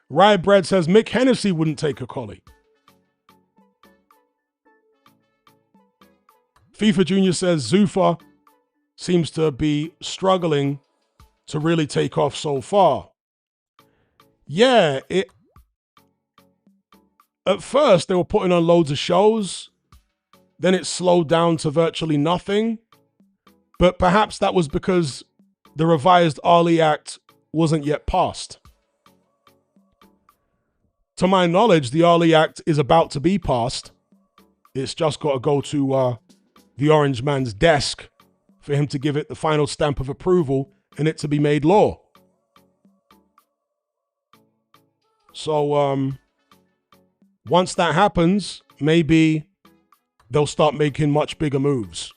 Rye Bread says Mick Hennessy wouldn't take a collie. FIFA Junior says Zuffa seems to be struggling to really take off so far. Yeah, at first they were putting on loads of shows. Then it slowed down to virtually nothing. But perhaps that was because the revised Ali Act wasn't yet passed. To my knowledge, the Ali Act is about to be passed. It's just got to go to the Orange Man's desk for him to give it the final stamp of approval and it to be made law. So once that happens, maybe they'll start making much bigger moves.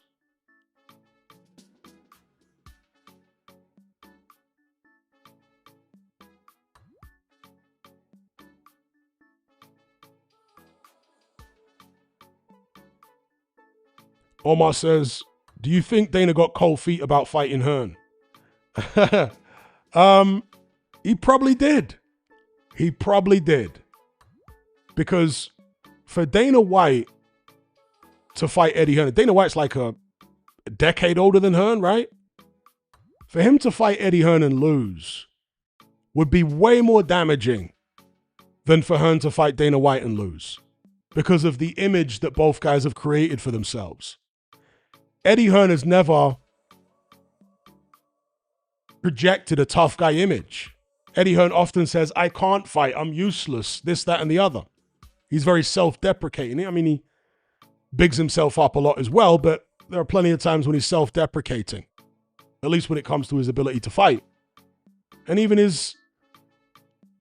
Omar says, do you think Dana got cold feet about fighting Hearn? He probably did. He probably did. Because for Dana White to fight Eddie Hearn, Dana White's like a decade older than Hearn, right? For him to fight Eddie Hearn and lose would be way more damaging than for Hearn to fight Dana White and lose, because of the image that both guys have created for themselves. Eddie Hearn has never projected a tough guy image. Eddie Hearn often says, I can't fight, I'm useless, this, that, and the other. He's very self-deprecating. I mean, he bigs himself up a lot as well, but there are plenty of times when he's self-deprecating, at least when it comes to his ability to fight. And even his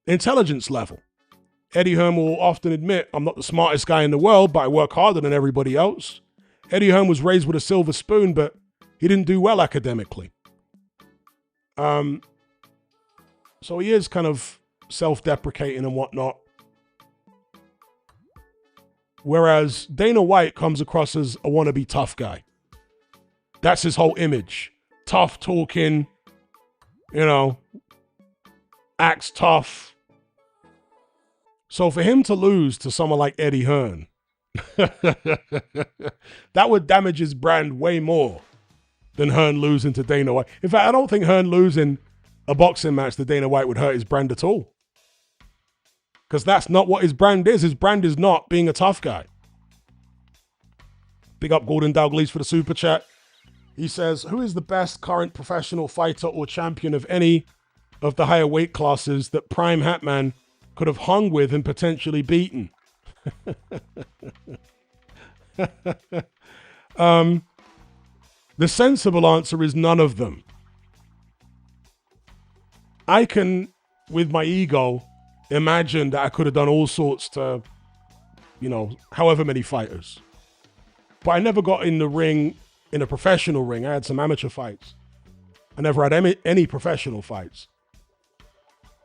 intelligence level. Eddie Hearn will often admit, I'm not the smartest guy in the world, but I work harder than everybody else. Eddie Hearn was raised with a silver spoon, but he didn't do well academically. So he is kind of self-deprecating and whatnot. Whereas Dana White comes across as a wannabe tough guy. That's his whole image. Tough talking, you know, acts tough. So for him to lose to someone like Eddie Hearn, that would damage his brand way more than Hearn losing to Dana White. In fact, I don't think Hearn losing a boxing match to Dana White would hurt his brand at all. Because that's not what his brand is. His brand is not being a tough guy. Big up Gordon Dalglish for the super chat. He says, who is the best current professional fighter or champion of any of the higher weight classes that Prime Hatman could have hung with and potentially beaten? The sensible answer is none of them. I can, with my ego, imagine that I could have done all sorts to, you know, however many fighters. But I never got in the ring, in a professional ring. I had some amateur fights. I never had any professional fights.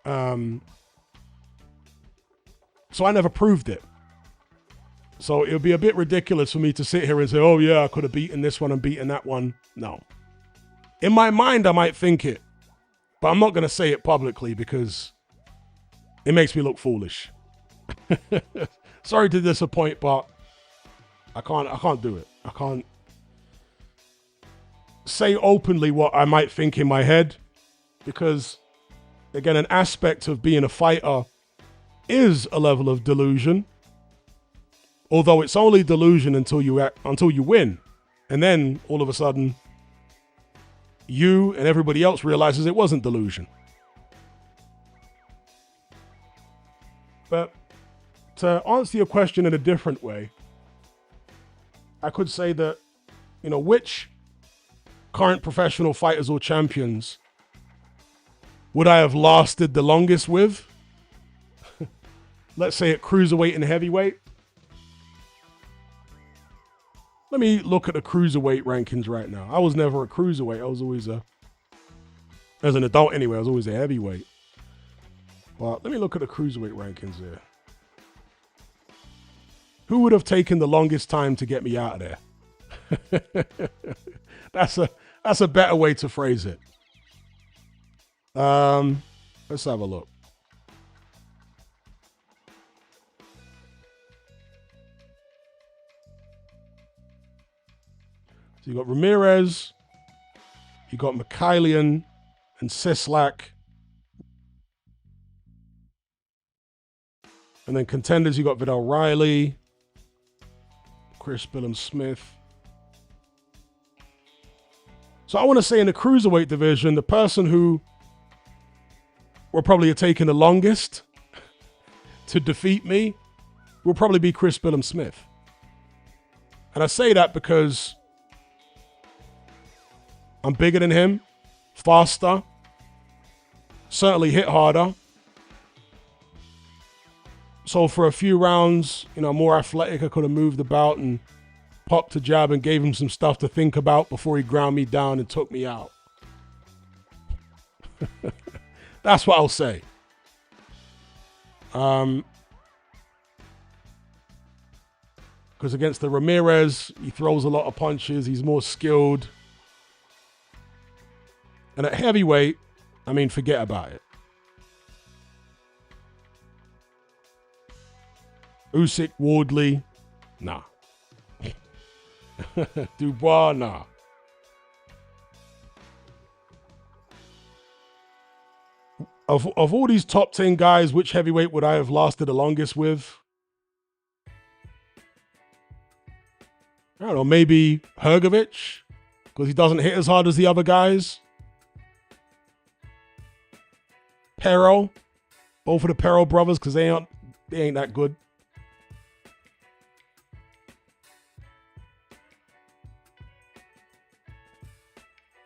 So I never proved it. So it would be a bit ridiculous for me to sit here and say, oh yeah, I could have beaten this one and beaten that one. No. In my mind, I might think it, but I'm not going to say it publicly because it makes me look foolish. Sorry to disappoint, but I can't do it. I can't say openly what I might think in my head because, again, an aspect of being a fighter is a level of delusion. Although it's only delusion until you win. And then, all of a sudden, you and everybody else realizes it wasn't delusion. But to answer your question in a different way, I could say that, you know, which current professional fighters or champions would I have lasted the longest with? Let's say at cruiserweight and heavyweight. Let me look at the cruiserweight rankings right now. I was never a cruiserweight. I was always as an adult anyway, I was always a heavyweight. But let me look at the cruiserweight rankings here. Who would have taken the longest time to get me out of there? That's a better way to phrase it. Let's have a look. So you got Ramirez, you got Mikhailian and Sislak. And then contenders, you got Vidal Riley, Chris Billum-Smith. So I want to say in the cruiserweight division, the person who will probably have taken the longest to defeat me will probably be Chris Billum-Smith. And I say that because I'm bigger than him, faster, certainly hit harder. So for a few rounds, you know, more athletic, I could have moved about and popped a jab and gave him some stuff to think about before he ground me down and took me out. That's what I'll say. Because against the Ramirez, he throws a lot of punches. He's more skilled. And at heavyweight, I mean, forget about it. Usyk, Wardley, nah. Dubois, nah. Of all these top 10 guys, which heavyweight would I have lasted the longest with? I don't know, maybe Hrgovic, because he doesn't hit as hard as the other guys. Pero, both of the Pero brothers, because they ain't that good.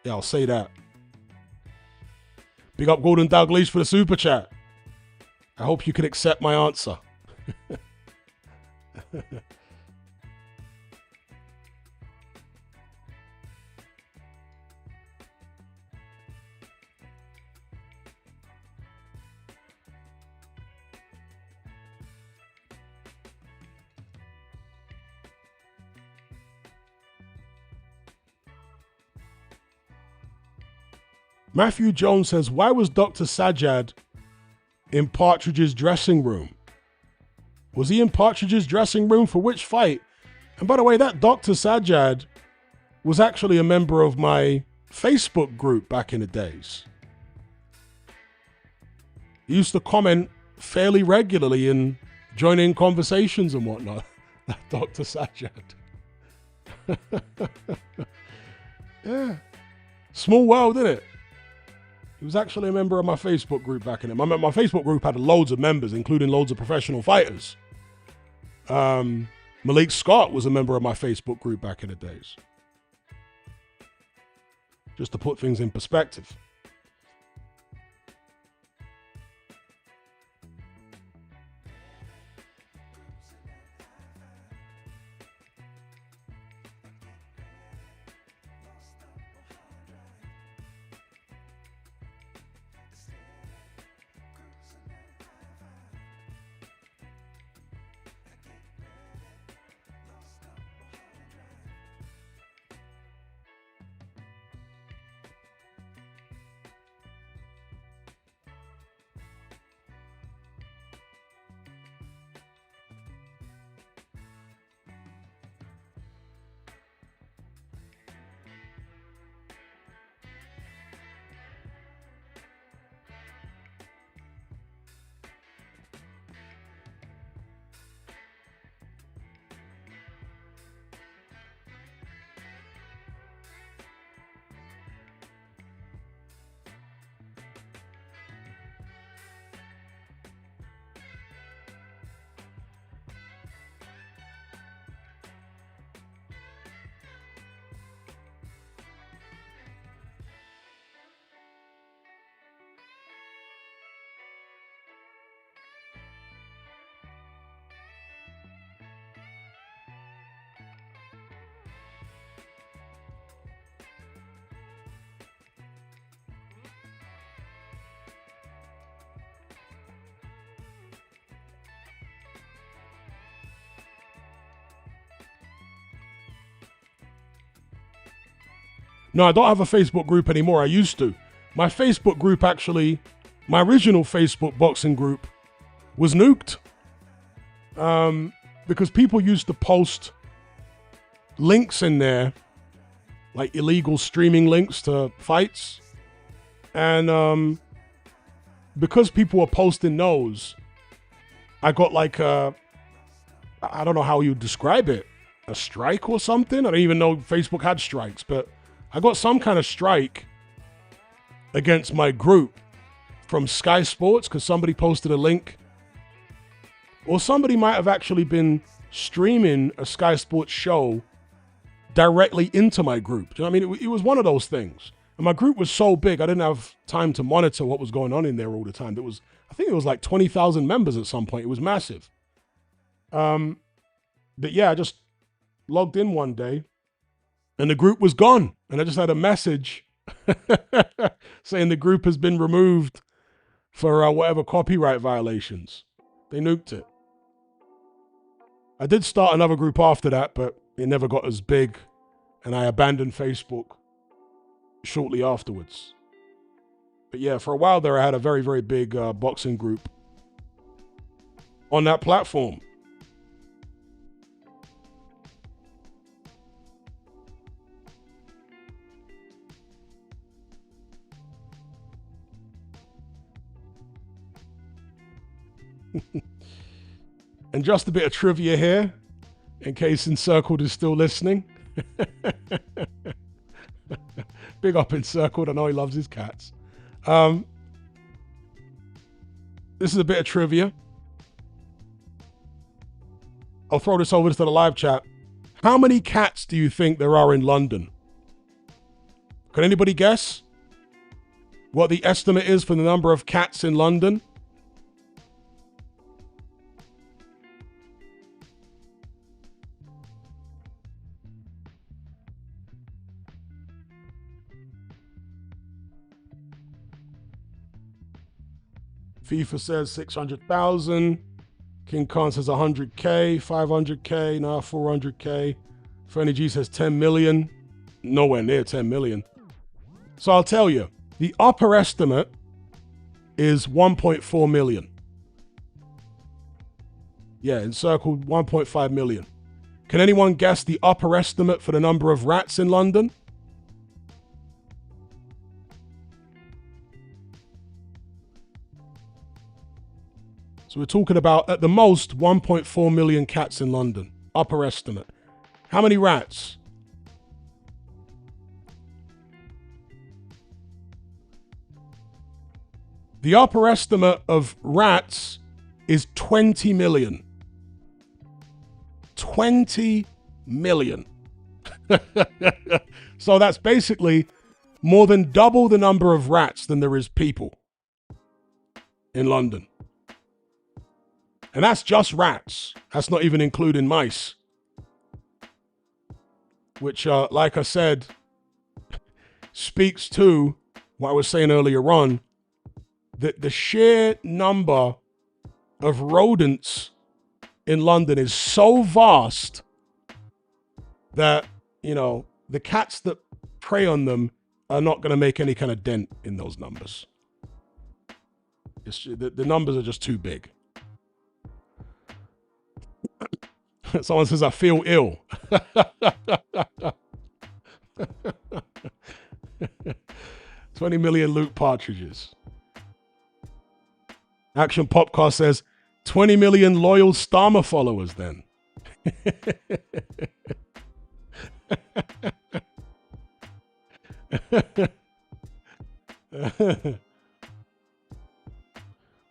Yeah, I'll say that. Big up Golden Douglas for the super chat. I hope you can accept my answer. Matthew Jones says, why was Dr. Sajjad in Partridge's dressing room? Was he in Partridge's dressing room for which fight? And by the way, that Dr. Sajjad was actually a member of my Facebook group back in the days. He used to comment fairly regularly and join in conversations and whatnot. That Dr. Sajjad. Yeah. Small world, isn't it? He was actually a member of my Facebook group back in it. My Facebook group had loads of members, including loads of professional fighters. Malik Scott was a member of my Facebook group back in the days. Just to put things in perspective. No, I don't have a Facebook group anymore. I used to. My Facebook group actually, my original Facebook boxing group was nuked. Because people used to post links in there, like illegal streaming links to fights. And because people were posting those, I got like I don't know how you describe it, a strike or something. I don't even know Facebook had strikes, but I got some kind of strike against my group from Sky Sports because somebody posted a link. Or somebody might have actually been streaming a Sky Sports show directly into my group. Do you know what I mean? It was one of those things. And my group was so big, I didn't have time to monitor what was going on in there all the time. I think it was like 20,000 members at some point. It was massive. But yeah, I just logged in one day and the group was gone. And I just had a message saying the group has been removed for whatever copyright violations. They nuked it. I did start another group after that, but it never got as big, and I abandoned Facebook shortly afterwards. But yeah, for a while there, I had a very, very big boxing group on that platform. And just a bit of trivia here, in case Encircled is still listening. Big up Encircled, I know he loves his cats. This is a bit of trivia. I'll throw this over to the live chat. How many cats do you think there are in London? Can anybody guess what the estimate is for the number of cats in London? FIFA says 600,000. King Khan says 100K, 500K, nah, 400K. Fernie G says 10 million. Nowhere near 10 million. So I'll tell you, the upper estimate is 1.4 million. Yeah, encircled 1.5 million. Can anyone guess the upper estimate for the number of rats in London? So we're talking about, at the most, 1.4 million cats in London. Upper estimate. How many rats? The upper estimate of rats is 20 million. 20 million. So that's basically more than double the number of rats than there is people in London. And that's just rats. That's not even including mice. Which, like I said, speaks to what I was saying earlier on, that the sheer number of rodents in London is so vast that, you know, the cats that prey on them are not going to make any kind of dent in those numbers. The numbers are just too big. Someone says, I feel ill. 20 million Luke partridges. Action Popcar says, 20 million loyal Starmer followers then.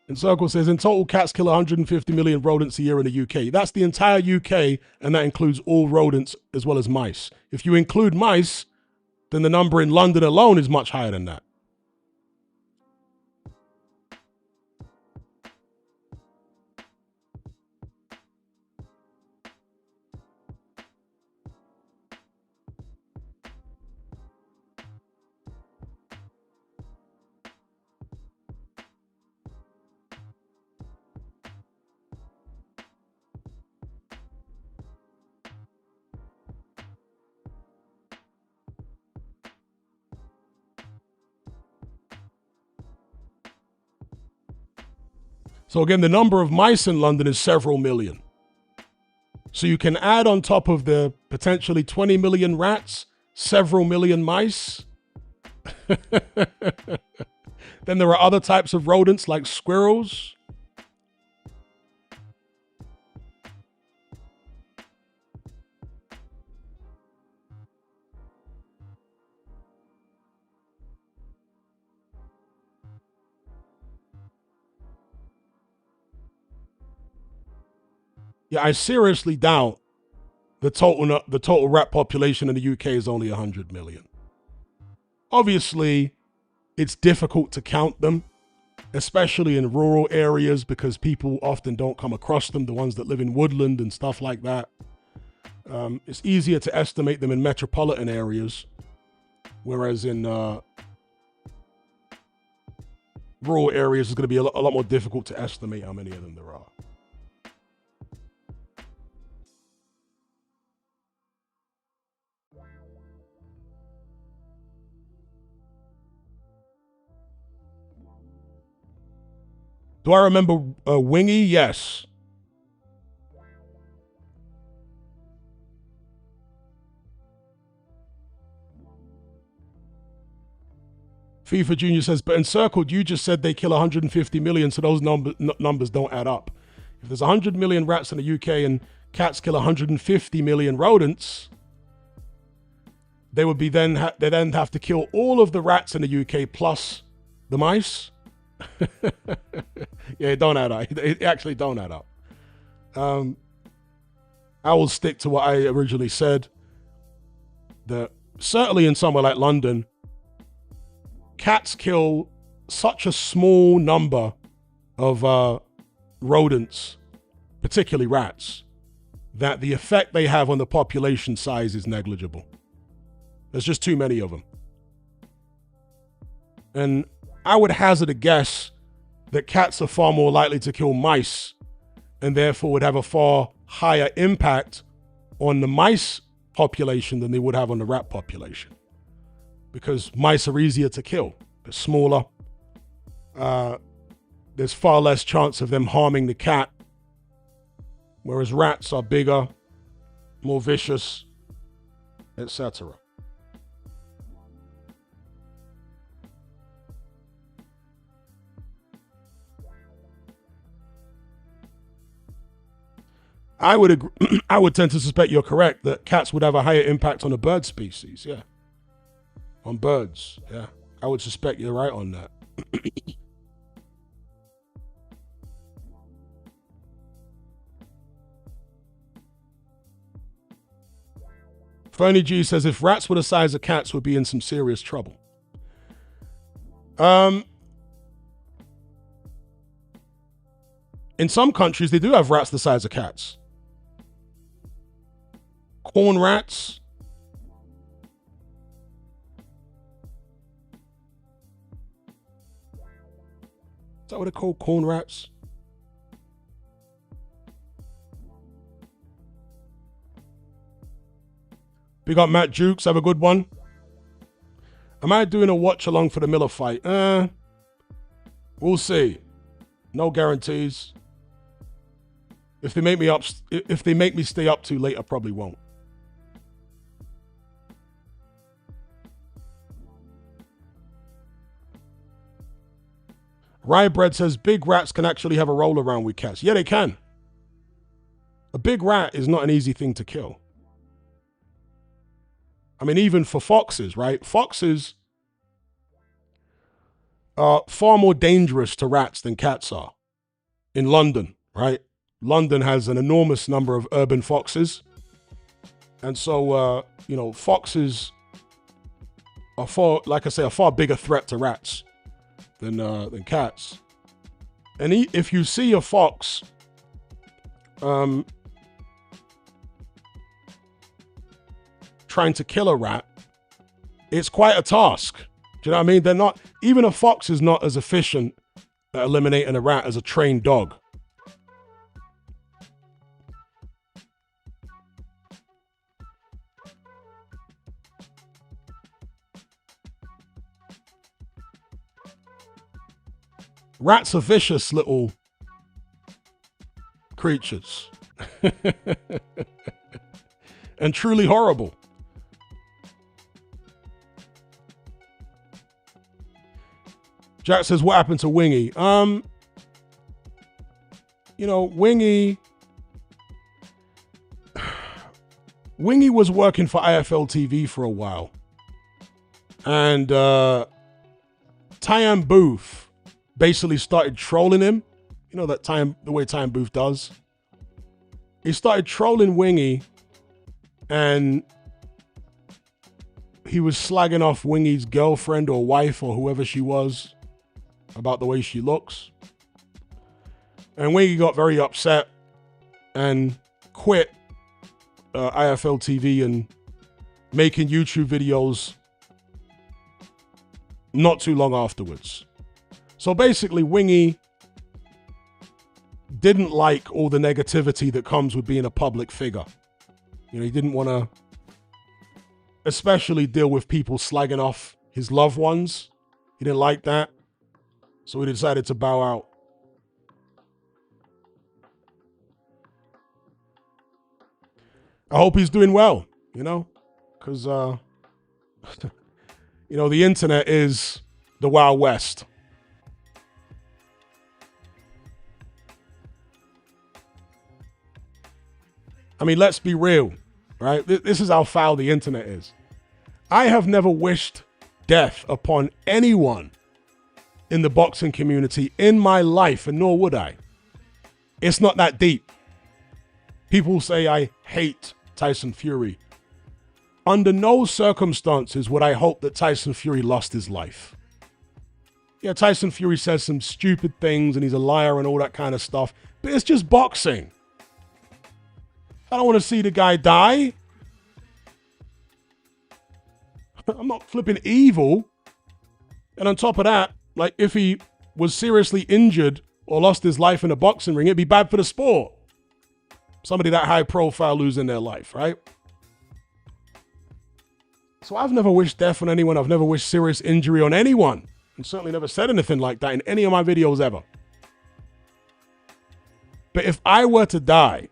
And Circle says, in total, cats kill 150 million rodents a year in the UK. That's the entire UK, and that includes all rodents as well as mice. If you include mice, then the number in London alone is much higher than that. So again, the number of mice in London is several million. So you can add on top of the potentially 20 million rats, several million mice. Then there are other types of rodents like squirrels. Yeah, I seriously doubt the total rat population in the UK is only 100 million. Obviously, it's difficult to count them, especially in rural areas, because people often don't come across them, the ones that live in woodland and stuff like that. It's easier to estimate them in metropolitan areas, whereas in rural areas, it's going to be a lot more difficult to estimate how many of them there are. Do I remember Wingy? Yes. FIFA Junior says, but encircled, you just said they kill 150 million, so those numbers don't add up. If there's 100 million rats in the UK and cats kill 150 million rodents, they would be then have to kill all of the rats in the UK plus the mice. Yeah, it don't add up. It actually don't add up. I will stick to what I originally said. That certainly in somewhere like London, cats kill such a small number of rodents, particularly rats, that the effect they have on the population size is negligible. There's just too many of them. And I would hazard a guess that cats are far more likely to kill mice and therefore would have a far higher impact on the mice population than they would have on the rat population. Because mice are easier to kill. They're smaller. There's far less chance of them harming the cat. Whereas rats are bigger, more vicious, etc. I would agree, I would tend to suspect you're correct that cats would have a higher impact on the bird species, yeah. On birds, yeah. I would suspect you're right on that. Fernie G says, if rats were the size of cats, we'd be in some serious trouble. In some countries, they do have rats the size of cats. Corn rats. Is that what they're called? Corn rats? Big up Matt Jukes. Have a good one. Am I doing a watch along for the Miller fight? We'll see. No guarantees. If they make me stay up too late, I probably won't. Ryebread says big rats can actually have a roll around with cats. Yeah, they can. A big rat is not an easy thing to kill. I mean, even for foxes, right? Foxes are far more dangerous to rats than cats are. In London, right? London has an enormous number of urban foxes. And so, foxes are a far bigger threat to rats than cats. And if you see a fox trying to kill a rat, it's quite a task. Do you know what I mean? They're not, even a fox is not as efficient at eliminating a rat as a trained dog. Rats are vicious little creatures. And truly horrible. Jack says, what happened to Wingy? Wingy was working for IFL TV for a while. And Tyson Booth basically started trolling him. You know the way Tyson Booth does. He started trolling Wingy, and he was slagging off Wingy's girlfriend or wife or whoever she was about the way she looks. And Wingy got very upset and quit IFL TV and making YouTube videos not too long afterwards. So basically, Wingy didn't like all the negativity that comes with being a public figure. He didn't want to especially deal with people slagging off his loved ones. He didn't like that. So he decided to bow out. I hope he's doing well, because, the internet is the Wild West. I mean, let's be real, right? This is how foul the internet is. I have never wished death upon anyone in the boxing community in my life, and nor would I. It's not that deep. People say I hate Tyson Fury. Under no circumstances would I hope that Tyson Fury lost his life. Yeah, Tyson Fury says some stupid things and he's a liar and all that kind of stuff, but it's just boxing. I don't want to see the guy die. I'm not flipping evil. And on top of that, like, if he was seriously injured or lost his life in a boxing ring, it'd be bad for the sport. Somebody that high profile losing their life, right? So I've never wished death on anyone. I've never wished serious injury on anyone. And certainly never said anything like that in any of my videos ever. But if I were to die,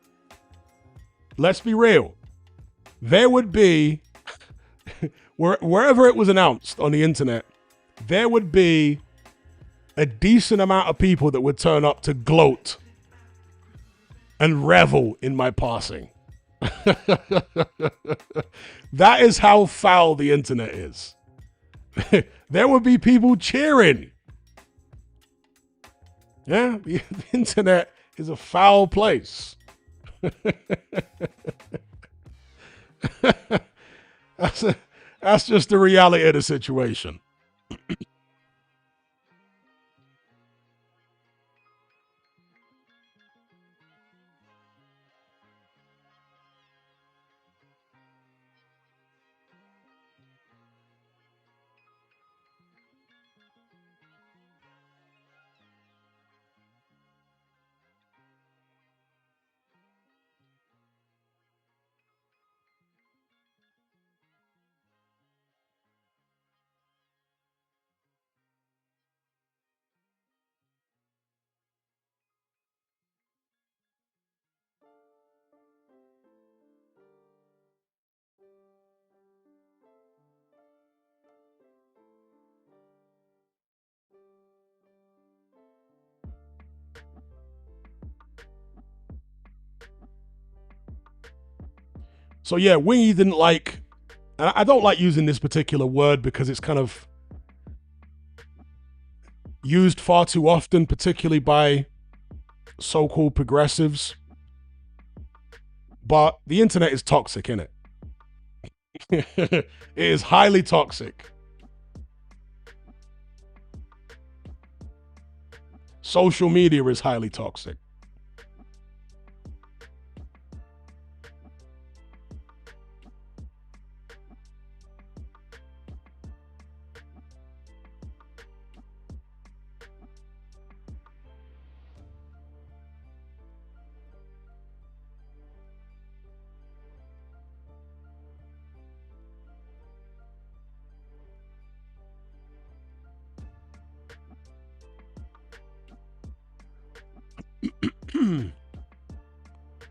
let's be real, there would be, wherever it was announced on the internet, there would be a decent amount of people that would turn up to gloat and revel in my passing. That is how foul the internet is. There would be people cheering. Yeah, the internet is a foul place. That's just the reality of the situation. So yeah, Wingy didn't like, and I don't like using this particular word because it's kind of used far too often, particularly by so-called progressives. But the internet is toxic, innit? It is highly toxic. Social media is highly toxic.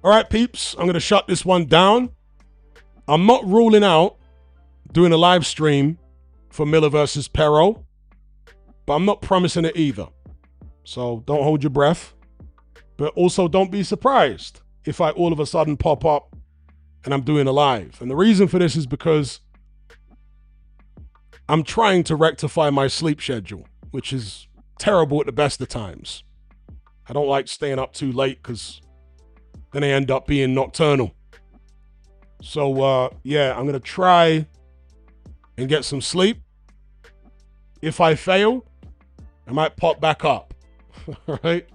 All right, peeps, I'm going to shut this one down. I'm not ruling out doing a live stream for Miller versus Pero, but I'm not promising it either. So don't hold your breath. But also don't be surprised if I all of a sudden pop up and I'm doing a live. And the reason for this is because I'm trying to rectify my sleep schedule, which is terrible at the best of times. I don't like staying up too late because then I end up being nocturnal. So, yeah, I'm going to try and get some sleep. If I fail, I might pop back up. All right?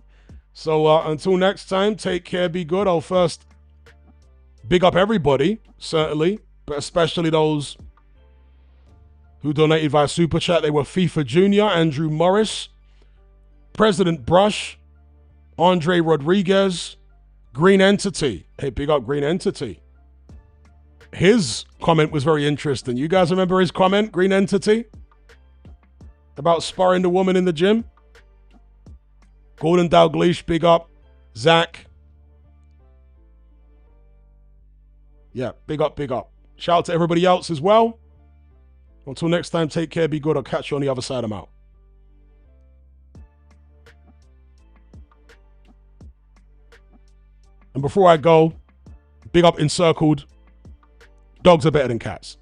So, until next time, take care, be good. I'll first big up everybody, certainly, but especially those who donated via Super Chat. They were FIFA Jr., Andrew Morris, President Brush, Andre Rodriguez, Green Entity. Hey, big up Green Entity. His comment was very interesting. You guys remember his comment, Green Entity? About sparring the woman in the gym? Gordon Dalglish, big up. Zach. Yeah, big up, big up. Shout out to everybody else as well. Until next time, take care, be good. I'll catch you on the other side. I'm out. And before I go, big up Encircled. Dogs are better than cats.